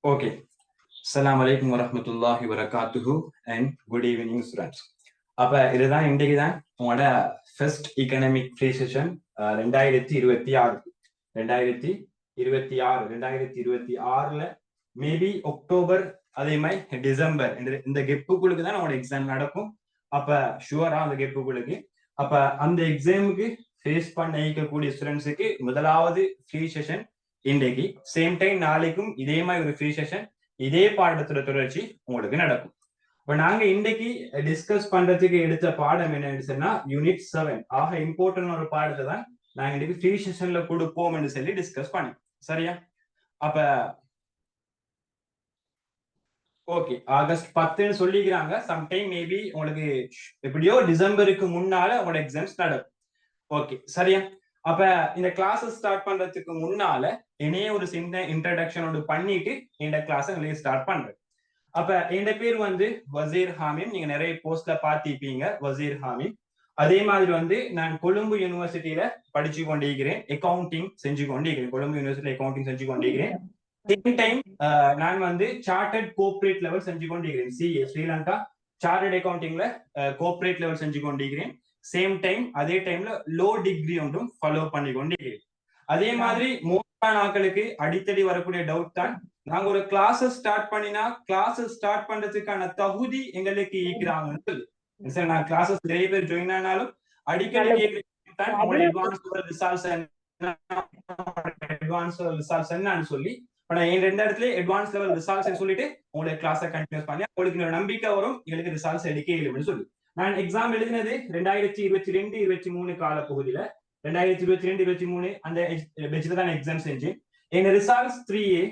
Okay. Assalamu alaikum warahmatullahi wabarakatuhu and good evening students. அப்ப இதுதான் இன்றைக்கு தான் உங்களோட first economic free session 2026 maybe October அதே மாதிரி டிசம்பர் இந்த கெப்புக்குள்ளுக்கு தான் நம்மளோட எக்ஸாம் நடக்கும். அப்ப ஷுவரா அந்த கெப்புக்குள்ளுக்கு அப்ப அந்த எக்ஸாமுக்கு ஃபேஸ் பண்ண இருக்கக்கூடிய ஸ்டூடெண்ட்ஸுக்கு முதலாவது ஃப்ரீ செஷன் இன்றைக்கு. சேம் டைம் நாளைக்கும் இதே மாதிரி ஒரு ஃப்ரீ செஷன் இதே பாடத்துல தொடர்ச்சி உங்களுக்கு நடக்கும். இப்ப நாங்க இன்னைக்கு டிஸ்கஸ் பண்றதுக்கு எடுத்த பாடம் என்னன்னு சொன்னா யூனிட் 7 ஆக இம்பார்ட்டன்ட் ஒரு பாடத்தை தான் நாங்க இன்னைக்கு ஃப்ரீ செஷன்ல கொடுப்போம் என்று சொல்லி டிஸ்கஸ் பண்ணி சரியா. அப்ப ஓகே, ஆகஸ்ட் 10 சொல்லிக்கிறாங்க. சம்டைம் மேபி உங்களுக்கு எப்படியோ டிசம்பருக்கு முன்னால உங்களோட எக்ஸாம்ஸ் நடக்கும். ஓகே சரியா. அப்ப இந்த கிளாஸஸ் ஸ்டார்ட் பண்றதுக்கு முன்னால என்னையே ஒரு சின்ன இன்ட்ரடக்ஷன் பண்ணிட்டு இந்த கிளாஸ் ஸ்டார்ட் பண்றேன். அப்ப என் பேர் வசீர் ஹாமிம். நீங்க நிறைய போஸ்ட்ல பாத்திருப்பீங்க வசீர் ஹாமிம். அதே மாதிரி நான் கொழும்பு யூனிவர்சிட்டியில படிச்சு கொண்டிருக்கிறேன், அக்கௌண்டிங் செஞ்சு கொண்டிருக்கிறேன். கொழும்பு யூனிவர்சிட்டியில அக்கௌண்டிங் செஞ்சு கொண்டிருக்கிறேன். சேம் டைம் நான் சார்ட்டர்ட் கோஆபரேட் லெவல் செஞ்சு கொண்டிருக்கிறேன். சிஏ ஸ்ரீலங்கா சார்ட்டர்ட் அக்கௌண்டிங்ல கோஆபரேட் லெவல் செஞ்சு கொண்டிருக்கிறேன். சேம் டைம் அதே டைம்ல லோ டிகிரி ஒன்றும் ஃபாலோ பண்ணி கொண்டிருக்கிறேன். அதே மாதிரி மோஸ்டான ஆட்களுக்கு அடிக்கடி வரக்கூடிய டவுட் தான், நாங்க ஒரு கிளாஸஸ் ஸ்டார்ட் பண்ணினா கிளாஸஸ் ஸ்டார்ட் பண்றதுக்கான தகுதி எங்களுக்கு இருக்கிறாங்கன்னு சொல்லி. நான் கிளாஸஸ் நிறைய பேர் ஜாயின் ஆனாலும் அடிக்கடி என்னன்னு சொல்லி என் ரெண்டு இடத்துல அட்வான்ஸ் லெவல் ரிசல்ட்ஸ் சொல்லிட்டு உங்களுடைய கிளாஸை கண்டினியூஸ் பண்ணி உங்களுக்கு நம்பிக்கை வரும் எங்களுக்கு ரிசல்ட்ஸ் எடுக்க இல்லைன்னு சொல்லி. நான் எக்ஸாம் எழுதினது 2022-23 கால பகுதியில 2022-23 அந்த பெட்ச்ல தான் எக்ஸாம் செஞ்சேன். எங்க ரிசல்ட்ஸ் 3A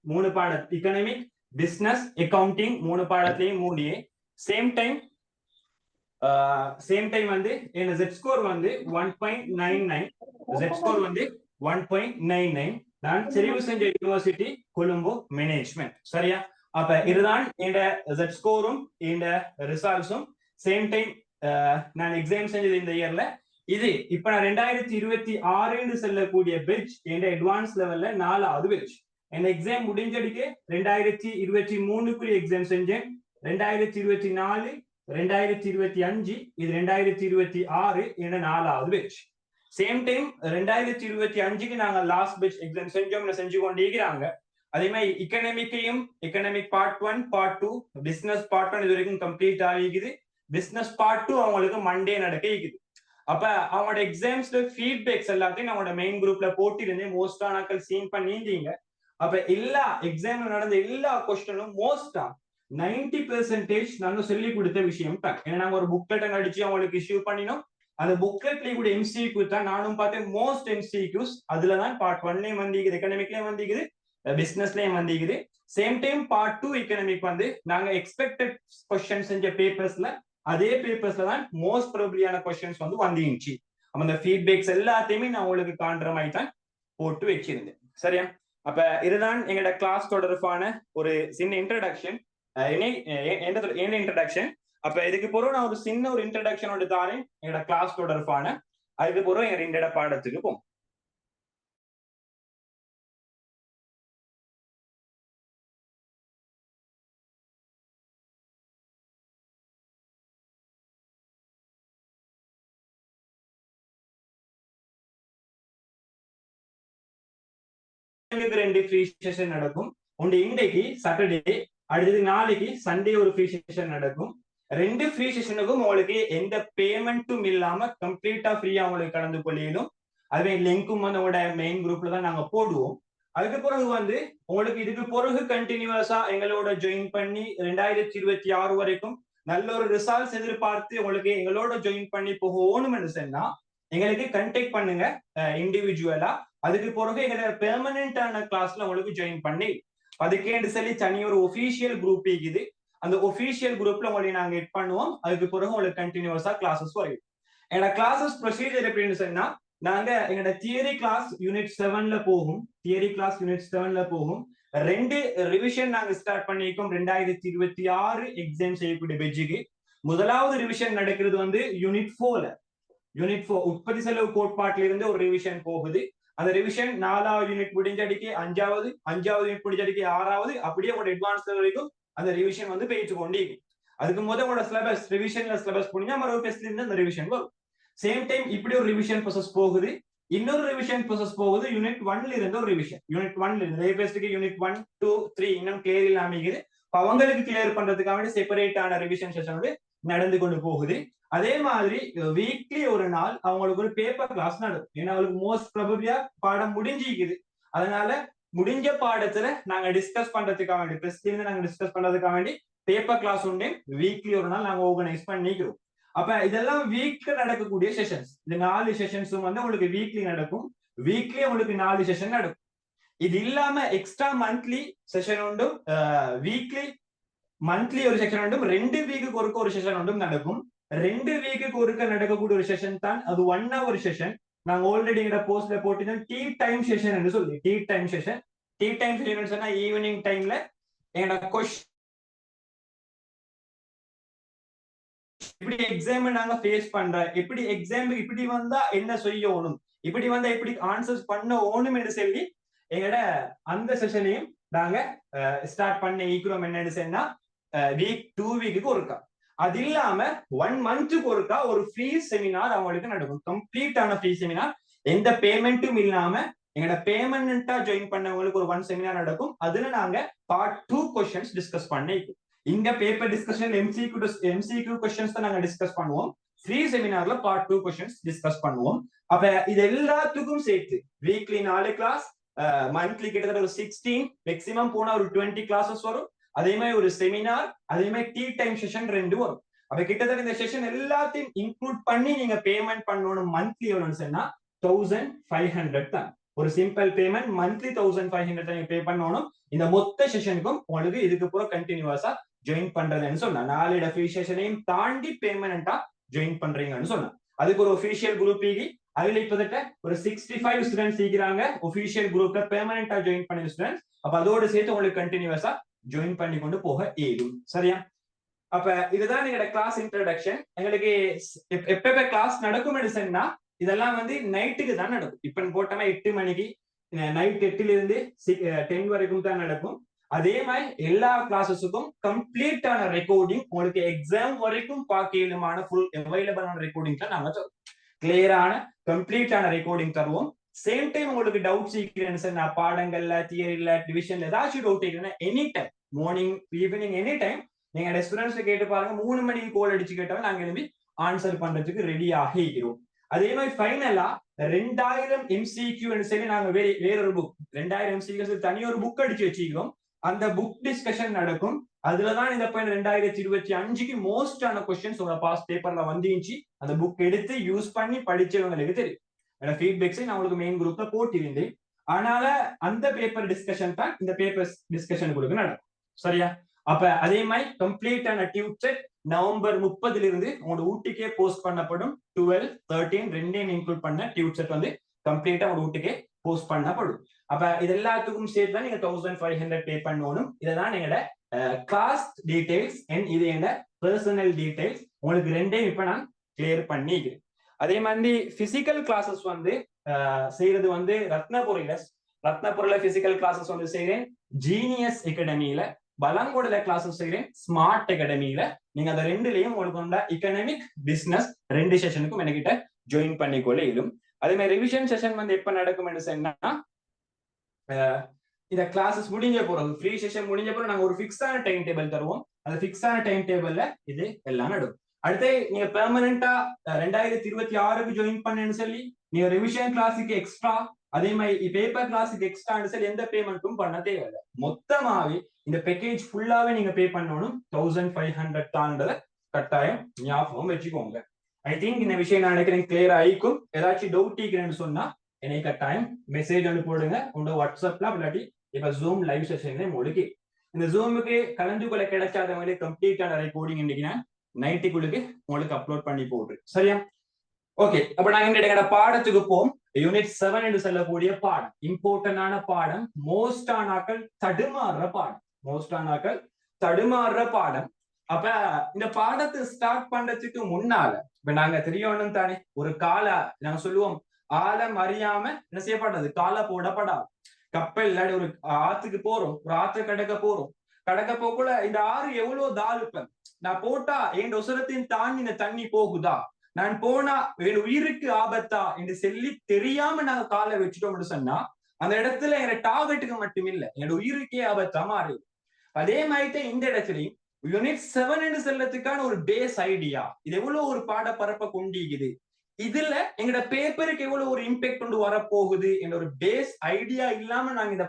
3 பாடம், எக்கனாமிக், பிசினஸ், அக்கவுண்டிங் 3 பாடத்திலையும் 3A. சேம் டைம் என் Z ஸ்கோர் 1.99. Z score 1.99. நான் தெரிவு செஞ்ச யூனிவர்சிட்டி கொழும்பு மேனேஜ்மெண்ட் சரியா. அப்ப இதுதான் என் Z ஸ்கோரும் இந்த ரிசல்ட்ஸும். சேம் டைம் நான் எக்ஸாம் செஞ்சது இந்த இயர்ல. இது இப்ப நான் 2026 செல்லக்கூடிய பெட்ச் என் அட்வான்ஸ் லெவல்ல 4வது பெட்ச். என் எக்ஸாம் முடிஞ்சடிக்கு 2023 எக்ஸாம் செஞ்சேன். 2024, 2025, இது 2026 என் 4வது பெட்ச். சேம் டைம் 2025க்கு நாங்க லாஸ்ட் பெட்ச் எக்ஸாம் செஞ்சு கொண்டிருக்கிறாங்க. அதே மாதிரி economic part 1, part 2, business part 1 இது வரைக்கும் கம்ப்ளீட் ஆகிக்குது. பிசினஸ் பார்ட் 2 அவங்களுக்கு மண்டே நடக்க இருக்குது. அப்ப அவங்களோட எக்ஸாம்ஸ்ல ஃபீட்பேக்ஸ் எல்லாத்தையும் அவங்களோட மெயின் குரூப்ல போட்டிருந்தேன். மோஸ்டா நாட்கள் சீன் பண்ணியிருந்தீங்க. அப்ப எல்லா எக்ஸாம்ல நடந்த எல்லா கொஸ்டினும் மோஸ்டா 90% நாங்க சொல்லி கொடுத்த விஷயம் தான். ஏன்னா நாங்க ஒரு புக்லெட் அடிச்சு அவங்களுக்கு இஷ்யூ பண்ணினோம். அந்த புக்லெட்லயும் கூட MCQ தான் நானும் பார்த்தேன். மோஸ்ட் MCQs அதுலதான் பார்ட் 1லயும் வந்திக்குது, எக்கனாமிக்லயும் வந்திக்குது, பிசினஸ்லயும் வந்திக்குது. சேம் டைம் பார்ட் 2 எக்கனாமிக் நாங்க எக்ஸ்பெக்டட் கொஸ்டின் செஞ்ச பேப்பர்ஸ்ல அதே பேப்பர்ஸ்ல தான் மோஸ்ட் ப்ராபபிலியான கொஸ்டின்ஸ் வந்துருந்துச்சு. அந்த ஃபீட்பேக்ஸ் எல்லாத்தையுமே நான் உங்களுக்கு காண்ற மாதிரி தான் போட்டு வச்சிருந்தேன் சரியா. அப்ப இதுதான் எங்களோட கிளாஸ் தொடர்பான ஒரு சின்ன இன்ட்ரடக்ஷன். இன்ட்ரடக்ஷன். அப்ப இதுக்கு பிறகு நான் ஒரு சின்ன ஒரு இன்ட்ரடக்ஷனோட தானே எங்களோட கிளாஸ் தொடர்பான. அதுக்கு பிறகு எங்க ரெண்டோட பாடத்துக்கு போகும். ரெண்டு ஃப்ரீ செஷன் நடக்கும். ஒன்று இன்றைக்கு சாட்டர்டே, அடுத்தது நாளைக்கு சண்டே ஒரு ஃப்ரீ செஷன் நடக்கும். ரெண்டு ஃப்ரீ செஷனுக்கும் உங்களுக்கு எந்த பேமெண்ட்டும் இல்லாம கம்ப்ளீட்டா ஃப்ரீயா உங்களுக்கு கலந்து கொள்ளிடும். அதுவே லிங்க்கும் உங்களோட மெயின் குரூப்ல தான் நாங்க போடுவோம். அதுக்கு பிறகு உங்களுக்கு இதுக்கு பிறகு கண்டினியூஸா எங்களோட ஜாயின் பண்ணி 2026 வரைக்கும் நல்ல ஒரு ரிசல்ட்ஸ் எதிர்பார்த்து உங்களுக்கு எங்களோட ஜாயின் பண்ணி போகணும்னு சொன்னா எங்களுக்கு கண்டெக்ட் பண்ணுங்க இண்டிவிஜுவலா. அதுக்கு பிறகு எங்களோட பெர்மனன்டான கிளாஸ்ல உங்களுக்கு ஜாயின் பண்ணி அதுக்கேண்டு சொல்லி தனி ஒரு ஒபிஷியல் குரூப் இருக்குது. அந்த ஒபிஷியல் குரூப்ல உங்களை நாங்க எட் பண்ணுவோம். அதுக்கு பிறகு உங்களுக்கு கண்டினியூஸா கிளாஸஸ் வரும். எங்களோட கிளாஸஸ் ப்ரொசீஜர் எப்படின்னு சொன்னா, நாங்க எங்களோட தியரி கிளாஸ் யூனிட் 7ல போகும். தியரி கிளாஸ் யூனிட் 7ல போகும். 2 ரிவிஷன் நாங்க ஸ்டார்ட் பண்ணிருக்கோம் 2026 எக்ஸாம் செய்யக்கூடிய பெட்ஜுக்கு. முதலாவது ரிவிஷன் நடக்கிறது யூனிட் 4ல. யூனிட் 4 உற்பத்தி செலவு கோட்பாட்டில இருந்து ஒரு ரிவிஷன் போகுது. அந்த ரிவிஷன் 4வது யூனிட் முடிஞ்சடிக்கு 5வது யூனிட் முடிஞ்சடிக்கு 6வது அப்படியே உங்களோட அட்வான்ஸ் வரைக்கும் அந்த ரிவிஷன் வந்து பேச்சு கொண்டே அதுக்கு முதல் உங்களோட சிலபஸ் ரிவிஷன்ல சிலபஸ் முடிஞ்சா மறுபடியும் டெஸ்ட்ல இருந்து அந்த ரிவிஷன் வரும். சேம் டைம் இப்படி ஒரு ரிவிஷன் ப்ராசஸ் போகுது, இன்னொரு ரிவிஷன் ப்ராசஸ் போகுது. யூனிட் 1ல இருந்து ஒரு ரிவிஷன், யூனிட் 1ல இருந்து லேபஸ்ட்க்கு யூனிட் 1 2 3 இன்னும் கிளியர் இல்லாம இருக்குது. அவங்களுக்கு கிளியர் பண்றதுக்காக வேண்டி செப்பரேட்டான ரிவிஷன் செஷன் வந்து நடந்து கொண்டு போகுது. அதே மாதிரி வீக்லி ஒரு நாள் அவங்களுக்கு ஒரு பேப்பர் கிளாஸ் நடக்கும். ஏன்னா அவங்களுக்கு மோஸ்ட் ப்ராபபிலியா பாடம் முடிஞ்சிக்குது. அதனால முடிஞ்ச பாடத்துல நாங்க டிஸ்கஸ் பண்றதுக்காக வேண்டி டெஸ்ட்ல இருந்து நாங்க டிஸ்கஸ் பண்றதுக்காக வேண்டி பேப்பர் கிளாஸ் உண்டு வீக்லி ஒரு நாள் நாங்க ஆர்கனைஸ் பண்ணிக்கிறோம். அப்ப இதெல்லாம் வீக்ல நடக்கக்கூடிய செஷன்ஸ். இந்த 4 செஷன்ஸும் வந்து உங்களுக்கு வீக்லி நடக்கும். வீக்லி உங்களுக்கு 4 செஷன் நடக்கும். இது இல்லாம எக்ஸ்ட்ரா மந்த்லி செஷன் உண்டு, வீக்லி மந்த்லி ஒரு செஷன் உண்டு, 2 வீக்குக்கு ஒருக்க ஒரு செஷன் உண்டு நடக்கும். 2 வீக்குக்கு ஒருக்க நடக்கக்கூடிய ஒரு செஷன் தான் அது 1 hour செஷன். நாங்க ஆல்ரெடி எங்க போஸ்ட்ல போட்டு டீ டைம் செஷன் என்று சொல்லி டீ டைம் செஷன் சொன்னா ஈவினிங் டைம்ல எங்களோட கொஸ்டின் இப்படி எக்ஸாம் நாங்க ஃபேஸ் பண்ற, எப்படி எக்ஸாம் இப்படி வந்தா என்ன செய்யணும், இப்படி வந்தா எப்படி ஆன்சர்ஸ் பண்ண ஓணும் என்று சொல்லி எங்கட அந்த செஷனையும் நாங்க ஸ்டார்ட் பண்ண ஈக்குறோம். என்னன்னு சொன்னா வீக் 2 வீக்குக்கு ஒருக்கா, அது இல்லாம 1 மந்த்துக்கு ஒருக்கா ஒரு ஃப்ரீ செமினார் அவங்களுக்கு நடக்கும். கம்ப்ளீட்டான ஃப்ரீ செமினார், எந்த பேமெண்ட்டும் இல்லாம எங்கட பேமெண்டா ஜாயின் பண்ணவங்களுக்கு ஒரு 1 செமினார் நடக்கும். அதுல நாங்க பார்ட் 2 கொஸ்டின்ஸ் டிஸ்கஸ் பண்ணிப்போம். இங்க பேப்பர் டிஸ்கஷன் எம்சிக்யூ கொஸ்டின்ஸ் தான் நாங்க டிஸ்கஸ் பண்ணுவோம். ஃப்ரீ செமினார்ல பார்ட் 2 கொஸ்டின்ஸ் டிஸ்கஸ் பண்ணுவோம். அப்ப இது எல்லாத்துக்கும் சேர்த்து வீக்லி 4 கிளாஸ், மந்த்லி கிட்டத்தட்ட ஒரு 16, மேக்ஸிமம் போனா ஒரு 20 கிளாஸஸ் வரும். அதே மாதிரி ஒரு செமினார், அதே மாதிரி டீ டைம் செஷன் 2 வரும். அப்ப கிட்டத்தட்ட இந்த செஷன் எல்லாத்தையும் இன்க்ளூட் பண்ணி நீங்க பேமெண்ட் பண்ணணும். மந்த்லி எவ்வளவுன்னு சொன்னா 1500 தான். ஒரு சிம்பிள் பேமெண்ட் மந்த்லி 1500 தான் பே பண்ணணும். இந்த மொத்த செஷனுக்கும் உங்களுக்கு இதுக்கு பூரா கண்டினியூஸா ஜாயின் பண்றதுன்னு சொன்னா 4 ஃப்ரீ செஷனையும் தாண்டி பேமெண்டா ஜாயின் பண்றீங்கன்னு சொன்னா அதுக்கு ஒரு ஒபிஷியல் குரூப் ஈகி. அதுல இப்போதட்ட ஒரு 65 ஸ்டூடெண்ட்ஸ் இருக்கிறாங்க ஒபிஷியல் குரூப்ல பெர்மனண்டா ஜாயின் பண்ணி ஸ்டூடெண்ட்ஸ். அப்ப அதோட சேர்த்து உங்களுக்கு கண்டினியூஸா ஜாயின் பண்ணி கொண்டு போக ஏதும். சரியா? அப்ப இதுதான் எங்களோட கிளாஸ் இன்ட்ரோடக்ஷன். எங்களுக்கு எப்ப கிளாஸ் நடக்கும் சொன்னா இதெல்லாம் வந்து நைட்டுக்கு தான் நடக்கும். இப்ப போட்டோம்னா 8 மணிக்கு நைட் 8ல இருந்து 10 வரைக்கும் தான் நடக்கும். அதே மாதிரி எல்லா கிளாஸஸுக்கும் கம்ப்ளீட்டான ரெக்கார்டிங் உங்களுக்கு எக்ஸாம் வரைக்கும் பார்க்கலுமான ஃபுல் அவைலபிளான ரெக்கார்டிங் தான் நாங்க தருவோம். கிளியரான கம்ப்ளீட்டான ரெக்கார்டிங் தருவோம். சேம் டைம் உங்களுக்கு டவுட்ஸ் இருக்குன்னு பாடங்கள்ல தியரில டிவிஷன்ல ஏதாச்சும் டவுட் இருக்குன்னா any time morning evening any time நீங்க ஸ்டூடெண்ட்ஸ் கேட்டு பாருங்க. 3 மணிக்கு கோல் அடிச்சு கேட்டாலும் நாங்க எழுப்பி ஆன்சர் பண்றதுக்கு ரெடி ஆகிக்கிறோம். அதே மாதிரி ஃபைனலா 2000 MCQ சொல்லி நாங்க வேற ஒரு புக் 2000 MCQ தனி ஒரு புக் அடிச்சு வச்சுக்கிறோம். அந்த புக் டிஸ்கஷன் நடக்கும். அதுலதான் இந்த பாயிண்ட் 2025க்கு மோஸ்டான கொஸ்டின்ஸ் உங்க பாஸ் பேப்பர்ல வந்துச்சு. அந்த புக் எடுத்து யூஸ் பண்ணி படிச்சவங்களுக்கு தெரியும். ஃபீட்பேக்ஸை நான் உங்களுக்கு மெயின் குரூப்ல போட்டிருந்தேன். அதனால அந்த பேப்பர் டிஸ்கஷன் தான் இந்த பேப்பர் டிஸ்கஷன் கொடுக்க நடக்கும். சரியா? அப்ப அதே மாதிரி கம்ப்ளீட்டான டியூட் நவம்பர் 30ல இருந்து உங்களோட ஊட்டிக்கே போஸ்ட் பண்ணப்படும். 12, 13 ரெண்டையும் இன்க்ளூட் பண்ண டியூட் செட் வந்து கம்ப்ளீட்டா உங்க ஊட்டிக்கே போஸ்ட் பண்ணப்படும். அப்ப இது எல்லாத்துக்கும் சேர்த்து தான் நீங்க 1500 பே பண்ணணும். இதுதான் எங்களோட கிளாஸ் டீடைல்ஸ் அண்ட் இது எங்களோட பர்சனல் டீடைல்ஸ். உங்களுக்கு ரெண்டையும் இப்ப நான் கிளியர் பண்ணிக்கிறேன். அதே மாதிரி பிசிக்கல் கிளாஸஸ் வந்து செய்யறது வந்து ரத்னபுரில பிசிக்கல் கிளாஸஸ் வந்து செய்யறேன். ஜீனியஸ் அகாடமியில, பலங்கோடுல கிளாஸஸ் செய்யறேன். ஸ்மார்ட் அகாடமியில. நீங்க அந்த ரெண்டுலயும் உங்களுக்கு எக்கனாமிக் பிசினஸ் 2 செஷனுக்கும் என்கிட்ட ஜாயின் பண்ணிக்கொள்ள இயலும். அதே மாதிரி ரிவிஷன் செஷன் வந்து எப்ப நடக்கும் சொன்னா இந்த கிளாஸஸ் முடிஞ்ச போறோம். ஃப்ரீ செஷன் முடிஞ்ச போறோம் நாங்க ஒரு பிக்ஸான டைம் டேபிள் தருவோம். அந்த பிக்ஸான டைம் டேபிள்ல இது எல்லாம் நடக்கும். அடுத்து நீங்க பெர்மனண்டா 2026க்கு ஜாயின் பண்ணேன்னு சொல்லி நீங்க ரிவிஷன் கிளாஸுக்கு எக்ஸ்ட்ரா, அதே மாதிரி பேப்பர் கிளாஸுக்கு எக்ஸ்ட்ரான்னு சொல்லி எந்த பேமெண்ட்டும் பண்ண தேவையில்லை. மொத்தமாவே இந்த பேக்கேஜ் ஃபுல்லாவே நீங்க பே பண்ணணும். 1500 தாண்டத கட்டாயம் ஞாபகம் வச்சுக்கோங்க. ஐ திங்க் இந்த விஷயம் நான் நினைக்கிறேன் கிளியர் ஆயிக்கும். ஏதாச்சும் டவுட் இருக்கிறேன்னு சொன்னா என்னை கட்டாயம் மெசேஜ் அனுப்பிடுங்க உங்க வாட்ஸ்அப்ல. இல்லாட்டி இப்ப ஜூம் லைவ் செஷன்ல உங்களுக்கு இந்த ஜூமுக்கு கலந்து கொள்ள கிடைச்சாதவங்களே கம்ப்ளீட்டான ரெக்கார்டிங் இன்னைக்கு நான் நைட்டுக்குள்ளுக்கு உங்களுக்கு அப்லோட் பண்ணி போடுறேன். சரியா? ஓகே, அப்ப நாங்க எங்களோட பாடத்துக்கு போவோம். யூனிட் 7 என்று சொல்லக்கூடிய பாடம் இம்பார்ட்டன்டான பாடம். மோஸ்டானாக்கள் தடுமாறுற பாடம். அப்ப இந்த பாடத்தை ஸ்டார்ட் பண்றதுக்கு முன்னால இப்ப நாங்க தெரியணும் தானே ஒரு கால நாங்க சொல்லுவோம் ஆழம் அறியாம என்ன செய்யப்படாது, காலை போடப்படாது. கப்பல் இல்லாடி ஒரு ஆத்துக்கு போறோம், ஒரு ஆற்றை கடக்க போறோம், கடக்க போக்குள்ள இந்த ஆறு எவ்வளவு தாழ்ப்பேன், நான் போட்டா என் ஒசரத்தின் தாண்டி இந்த தண்ணி போகுதா, நான் போனா என் உயிருக்கு ஆபத்தா என்று சொல்லி தெரியாம நாங்க காலை வச்சுட்டோம்னு சொன்னா அந்த இடத்துல எங்க டார்கெட்டுக்கு மட்டும் இல்ல, என்னோட உயிருக்கே ஆபத்தா மாறி. அதே மாதிரி இந்த இடத்துலயும் யூனிட் 7 என்று செல்லத்துக்கான ஒரு பேஸ் ஐடியா, இது எவ்வளவு ஒரு பாட பரப்ப கொண்டிருக்குது, இதுல எங்களோட பேப்பருக்கு எவ்வளவு ஒரு இம்பாக்ட் கொண்டு வரப்போகுது என்ற ஒரு பேஸ் ஐடியா இல்லாம நாங்க இந்த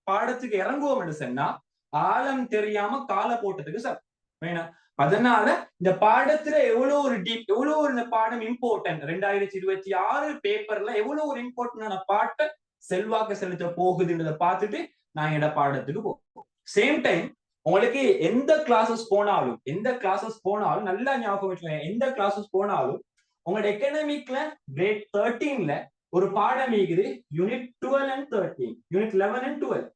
பாடத்துக்கு இறங்குவோம் என்று சொன்னா ஆழம் தெரியாம காலை போட்டதுக்கு சார் வேணாம். அதனால இந்த பாடத்துல எவ்வளவு ஒரு டீப், எவ்வளவு ஒரு இந்த பாடம் இம்பார்ட்டன்ட், 2026 பேப்பர்ல எவ்வளவு ஒரு இம்பார்ட்டன்டான பாட்டை செல்வாக்கு செலுத்த போகுதுன்றத பார்த்துட்டு நான் என்னோட பாடத்துக்கு போவோம். சேம் டைம் உங்களுக்கு எந்த கிளாஸஸ் போனாலும் நல்லா ஞாபகம் வச்சுக்கோங்க, எந்த கிளாஸஸ் போனாலும் உங்களோட எக்கனாமிக்ல கிரேட் 13ல ஒரு பாடம் இருக்குது, யூனிட் 12 and 13, யூனிட் 11 and 12,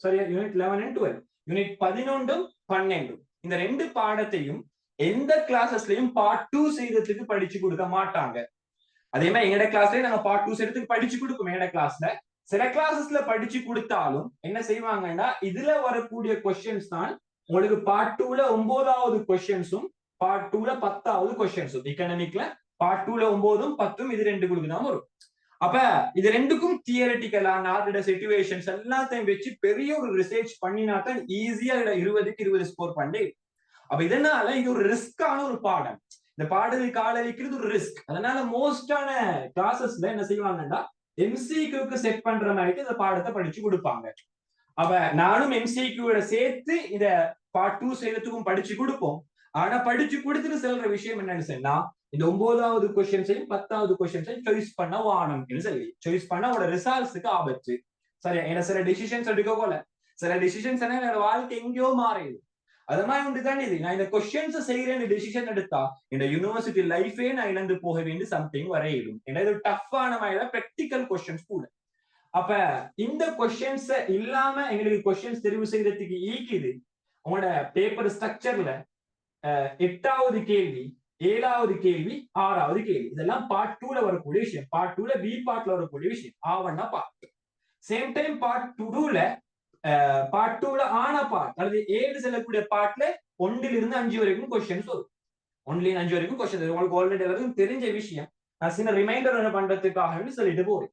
சரியா, யூனிட் 11 and 12, யூனிட் 11 12 இந்த ரெண்டு பாடத்தையும் எந்த கிளாஸஸ்லயும் பார்ட் 2 செய்யறதுக்கு படிச்சு கொடுக்க மாட்டாங்க. அதே மாதிரி எங்கட கிளாஸ்லயே நாங்க பார்ட் 2 செய்யறதுக்கு படிச்சு கொடுப்போம். எங்கட கிளாஸ்ல சில கிளாஸஸ்ல படிச்சு கொடுத்தாலும் என்ன செய்வாங்கன்னா இதுல வரக்கூடிய கொஸ்டின்ஸ் தான் உங்களுக்கு பார்ட் 2ல 9வது கொஸ்டின்ஸும் பார்ட் 2ல 10வது கொஸ்டின்ஸும். எக்கனாமிக்ல பார்ட் 2ல 9ம் 10ம் இது ரெண்டு குழுக்கு தான் வரும். அப்ப இது ரெண்டுக்கும் தியரிட்டிக்கலா நாளோட சிச்சுவேஷன்ஸ் எல்லாத்தையும் வச்சு பெரிய ஒரு ரிசர்ச் பண்ணினா தான் ஈஸியா 20க்கு 20 ஸ்கோர் பண்ணி. அப்ப இதனால இது ஒரு ரிஸ்கான ஒரு பாடம், இந்த பாடத்தை கால வைக்கிறது ஒரு ரிஸ்க். அதனால மோஸ்டான கிளாஸஸ்ல என்ன செய்வாங்கன்னா எம்சிக்யூக்கு செட் பண்ற மாதிரி இந்த பாடத்தை படிச்சு கொடுப்பாங்க. அப்ப நானும் எம்சிக்யூட சேர்த்து இந்த பார்ட் 2 செய்யறதுக்கும் படிச்சு கொடுப்போம். ஆனா படிச்சு கொடுத்துட்டு செல்ற விஷயம் என்னன்னு சொன்னா இந்த 9வது கொஸ்டின்ஸையும் 10வது கொஸ்டின்ஸையும் சாய்ஸ் பண்ண வானம் சொல்லி சாய்ஸ் பண்ண அவரோட ரிசல்ட்ஸுக்கு ஆபத்து. சரியா, ஏன்னா சில டிசிஷன்ஸ் எடுக்க போல, சில டிசிஷன்ஸ் என்னோட வாழ்க்கை எங்கேயோ மாறிடுது. அது மாதிரி உண்டு தானே இது, நான் இந்த கொஸ்டின்ஸ் செய்யறேன் டிசிஷன் எடுத்தா இந்த யூனிவர்சிட்டி லைஃபே நான் இழந்து போக வேண்டிய சம்திங் வரையிடும். ஏன்னா இது டஃப்பான மாதிரி ப்ராக்டிக்கல் கொஸ்டின்ஸ் கூட. அப்ப இந்த கொஸ்டின்ஸ் இல்லாம எங்களுக்கு கொஸ்டின்ஸ் தெரிவு செய்யறதுக்கு ஈக்குது உங்களோட பேப்பர் ஸ்ட்ரக்சர்ல 8வது கேள்வி, 7வது கேள்வி, 6வது கேள்வி, இதெல்லாம் பார்ட் 2ல வரக்கூடிய விஷயம். பார்ட் 2ல பி பார்ட்ல வரக்கூடிய விஷயம், ஆவண்ணா பார்ட். சேம் டைம் பார்ட் 2ல ஆன பார்ட் அல்லது 7 செல்லக்கூடிய பார்ட்ல 1லிருந்து 5 வரைக்கும் கொஸ்டின்ஸ் வரும். 1லிருந்து 5 வரைக்கும் கொஸ்டின் உங்களுக்கு ஆல்ரெடி வரைக்கும் தெரிஞ்ச விஷயம். நான் சின்ன ரிமைண்டர் பண்றதுக்காக சொல்லிட்டு போறேன்.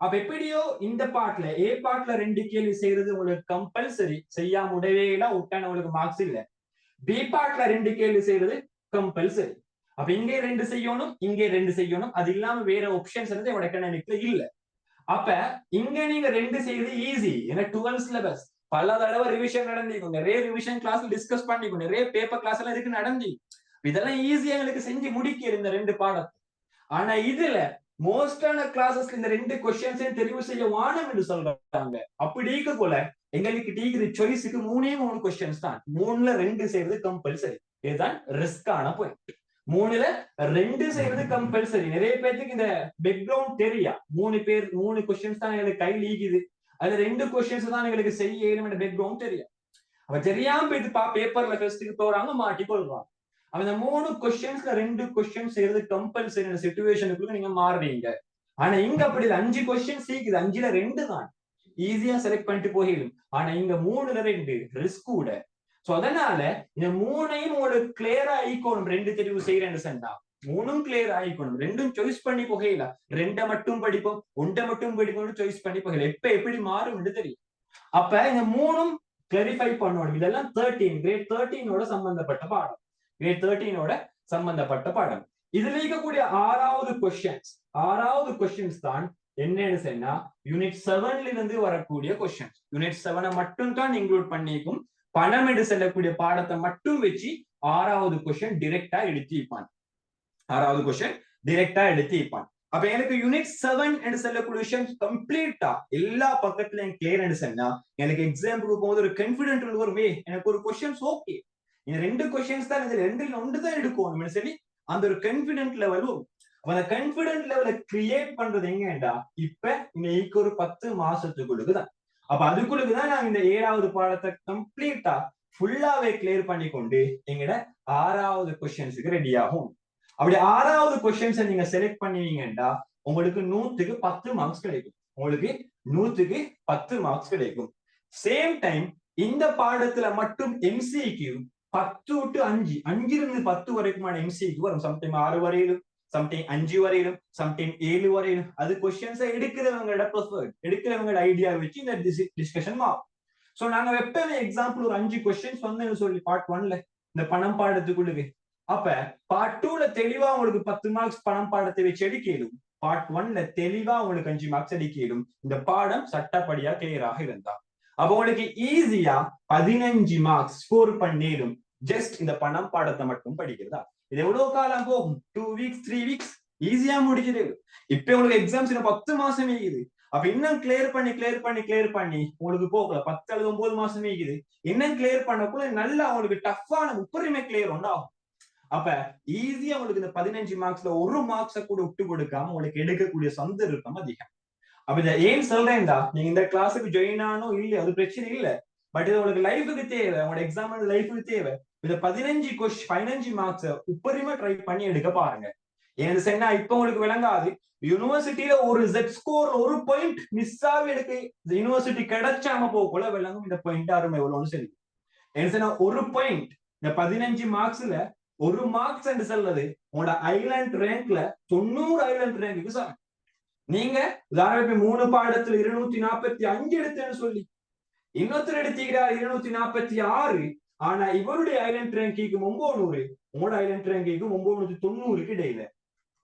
அப்ப எப்படியோ இந்த பார்ட்ல ஏ பார்ட்ல 2 கேள்வி செய்யறது உங்களுக்கு கம்பல்சரி, செய்யாம உடவே இல்ல விட்டான உங்களுக்கு மார்க்ஸ் இல்ல. பி பார்ட்ல 2 கேள்வி செய்யறது கம்பல்சரி. அப்ப இங்கே 2 செய்யணும், இங்கே 2 செய்யணும், அது இல்லாம வேற ஆப்ஷன்ஸ் வந்து என்னோட எக்கனாமிக்ல இல்ல. அப்ப இங்க நீங்க 2 செய்யறது ஈஸி, ஏன்னா 12 சிலபஸ் பல தடவை ரிவிஷன் நடந்திருக்கும், நிறைய ரிவிஷன் கிளாஸ்ல டிஸ்கஸ் பண்ணிக்கும், நிறைய பேப்பர் கிளாஸ் எல்லாம் இருக்கு நடந்து, இதெல்லாம் ஈஸியா எங்களுக்கு செஞ்சு முடிக்கிற இந்த 2 பாடத்தை. ஆனா இதுல மோஸ்டான கிளாஸஸ்ல இந்த 2 கொஸ்டின்ஸையும் தெரிவு செய்ய வானம் என்று சொல்றாங்க. அப்படி இருக்க போல எங்களுக்கு டீகிரி சாய்ஸுக்கு 3 கொஸ்டின்ஸ் தான், 3ல 2 செய்யறது கம்பல்சரி. இதுதான் ரிஸ்கான பாயிண்ட். 3ல 2 செய்யறது கம்பல்சரி. நிறைய பேருக்கு இந்த பேக்ரவுண்ட் தெரியா, 3 கொஸ்டின்ஸ் தான் எங்களுக்கு கையில் ஈகுது, அதுல 2 கொஸ்டின்ஸ் தான் எங்களுக்கு செய்ய பேக்ரவுண்ட் தெரியும். அவ தெரியாம போயிட்டு பேப்பர்ல ஃபர்ஸ்ட்டுக்கு போறாங்க, மாட்டிக்கொள்றாங்க. அந்த 3 கொஸ்டின்ஸ்ல 2 கொஸ்டின் செய்யறது கம்பல்சரி சிச்சுவேஷனுக்குள்ள நீங்க மாறுறீங்க. ஆனா இங்க அப்படி 5 கொஸ்டின் சீக்குது, 5ல 2 தான் ஈஸியா செலக்ட் பண்ணிட்டு போயிடும். ஆனா இங்க 3ல 2 ரிஸ்க் கூட. சோ அதனால இந்த 3ஐயும் உங்களுக்கு கிளியரா ஆயிக்கணும். 2 தெரிவு செய்யறேன்னு சொன்னா 3ம் கிளியர் ஆயிக்கணும். 2ம் சாய்ஸ் பண்ணி போகல, 2 மட்டும் படிப்போம், 1 மட்டும் படிப்போம்னு சாய்ஸ் பண்ணி போகல, எப்ப எப்படி மாறும் தெரியும். அப்ப இந்த 3ம் கிளாரிஃபை பண்ணணும். இதெல்லாம் 13 கிரேட் 13ஓட சம்பந்தப்பட்ட பாடம், கிரேட் 13ஓட சம்பந்தப்பட்ட பாடம். இதுல இருக்கக்கூடிய 6வது கொஸ்டின்ஸ் தான் என்னன்னு சொன்னா யூனிட் 7ல இருந்து வரக்கூடிய கொஸ்டின்ஸ். யூனிட் 7 மட்டும் தான் இன்க்ளூட் பண்ணிக்கும், பணம் எடுத்து செல்லக்கூடிய பாடத்தை மட்டும் வச்சு 6வது கொஸ்டின் டைரக்டா எடுத்திருப்பான். 6வது கொஸ்டின் டைரக்டா எடுத்திருப்பான். அப்ப எனக்கு யூனிட் 7 என்று சொல்லக்கூடிய விஷயம் கம்ப்ளீட்டா எல்லா பக்கத்துலயும் கிளியர் என்று சொன்னா எனக்கு எக்ஸாம்பிளுக்கு போகும்போது ஒரு கான்ஃபிடென்ட் வருமே, எனக்கு ஒரு கொஸ்டின்ஸ் ஓகே, இந்த 2 கொஸ்டின்ஸ் தான், இந்த 2ல 1 தான் எடுக்கும் சொல்லி அந்த ஒரு கான்ஃபிடென்ட் லெவல் வரும். அந்த கான்ஃபிடென்ட் லெவலை கிரியேட் பண்றது எங்கடா இப்ப இன்னைக்கு ஒரு 10 மாசத்துக்குள்ளுக்குதான். அப்ப அதுக்குள்ளுக்குதான் நாங்க இந்த 7வது பாடத்தை கம்ப்ளீட்டா ஃபுல்லாவே கிளியர் பண்ணி கொண்டு எங்கட 6வது கொஸ்டின்ஸுக்கு ரெடி ஆகும். அப்படி 6வது கொஸ்டின்ஸை நீங்க செலக்ட் பண்ணுவீங்கடா உங்களுக்கு 100க்கு 10 மார்க்ஸ் கிடைக்கும். உங்களுக்கு 100க்கு 10 மார்க்ஸ் கிடைக்கும். சேம் டைம் இந்த பாடத்துல மட்டும் MCQ 10 to 5 5 10 வரைக்குமான MCQ வரும். சம்டைம் 6 வரையிலும், சம்டைம் 5 வரையிலும், சம்டைம் 7 வரையிலும். அது கொஸ்டின்ஸ் எடுக்கிறவங்களோட ப்ரிஃபர்ட், எடுக்கிறவங்களோட ஐடியா வச்சு இந்த டிஸ்கஷன் மாறும். சோ நாங்க எப்பவுமே எக்ஸாம்பிள் ஒரு 5 கொஸ்டின்ஸ் வந்து சொல்லி பார்ட் 1ல இந்த பணம் பாடத்துக்குள்ளுக்கு, அப்ப பார்ட் 2ல தெளிவா உங்களுக்கு 10 மார்க்ஸ் பணம் பாடத்தை வச்சு எடுக்கலும், பார்ட் 1ல தெளிவா உங்களுக்கு 5 மார்க்ஸ் எடுக்கலும். இந்த பாடம் சட்டப்படியா கிளியராக இருந்தா அப்ப உங்களுக்கு ஈஸியா 15 மார்க்ஸ் ஸ்கோர் பண்ணிடும். ஜஸ்ட் இந்த பணம் பாடத்தை மட்டும் படிக்கிறதா. இது எவ்வளவு காலம் போகும்? 2 வீக்ஸ் 3 வீக்ஸ் ஈஸியா முடிச்சிடு. இப்ப உங்களுக்கு எக்ஸாம்ஸ் 10 மாசம் இருக்குது. அப்ப இன்னும் கிளியர் பண்ணி உங்களுக்கு போகல 10 அல்லது 9 மாசம் இருக்குது. இன்னும் கிளியர் பண்ணக்குள்ள நல்லா உங்களுக்கு டஃப்பான முப்பரிமை கிளியர் ஒன்றாகும். அப்ப ஈஸியா உங்களுக்கு இந்த 15 மார்க்ஸ்ல ஒரு மார்க்ஸ கூட விட்டு கொடுக்காம உங்களுக்கு எடுக்கக்கூடிய சந்தர்ப்பம் அதிகம். அப்ப இதை ஏன் சொல்றேன்டா, நீங்க இந்த கிளாஸுக்கு ஜாயின் ஆனோ இல்லையோ அது பிரச்சனை இல்லை. பட் இது உங்களுக்கு லைஃபுக்கு தேவை, உங்களோட எக்ஸாம் லைஃபுக்கு தேவை. இந்த 15 மார்க்ஸ் உப்பரிமா ட்ரை பண்ணி எடுக்க பாருங்க. ஏன்னு சொன்னா இப்ப உங்களுக்கு விளங்காது. யூனிவர்சிட்டியில ஒரு Z ஸ்கோர் ஒரு பாயிண்ட் மிஸ் ஆகி எடுக்க யூனிவர்சிட்டி கிடைச்சாம போகல விளங்கும். இந்த பாயிண்ட் அருமை எவ்வளவுன்னு சரி. ஏன்னு சொன்னா ஒரு பாயிண்ட் இந்த 15 மார்க்ஸ்ல ஒரு மார்க்ஸ் என்று சொல்றது உங்களோட ஐலாண்ட் ரேங்க்ல 90 ஐலாண்ட் ரேங்க்கு சமம். நீங்க உதாரணத்துக்கு 3 பாடத்துல 245 எடுத்தேன்னு சொல்லி இன்னொருத்தர் எடுத்தீங்கிறார் 246. ஆனா இவருடைய ஐலாண்ட் ரேங்கிங்க்கு 900, உங்களோட ஐலாண்ட் ரேங்கிங்க்கு 990க்கு இடையில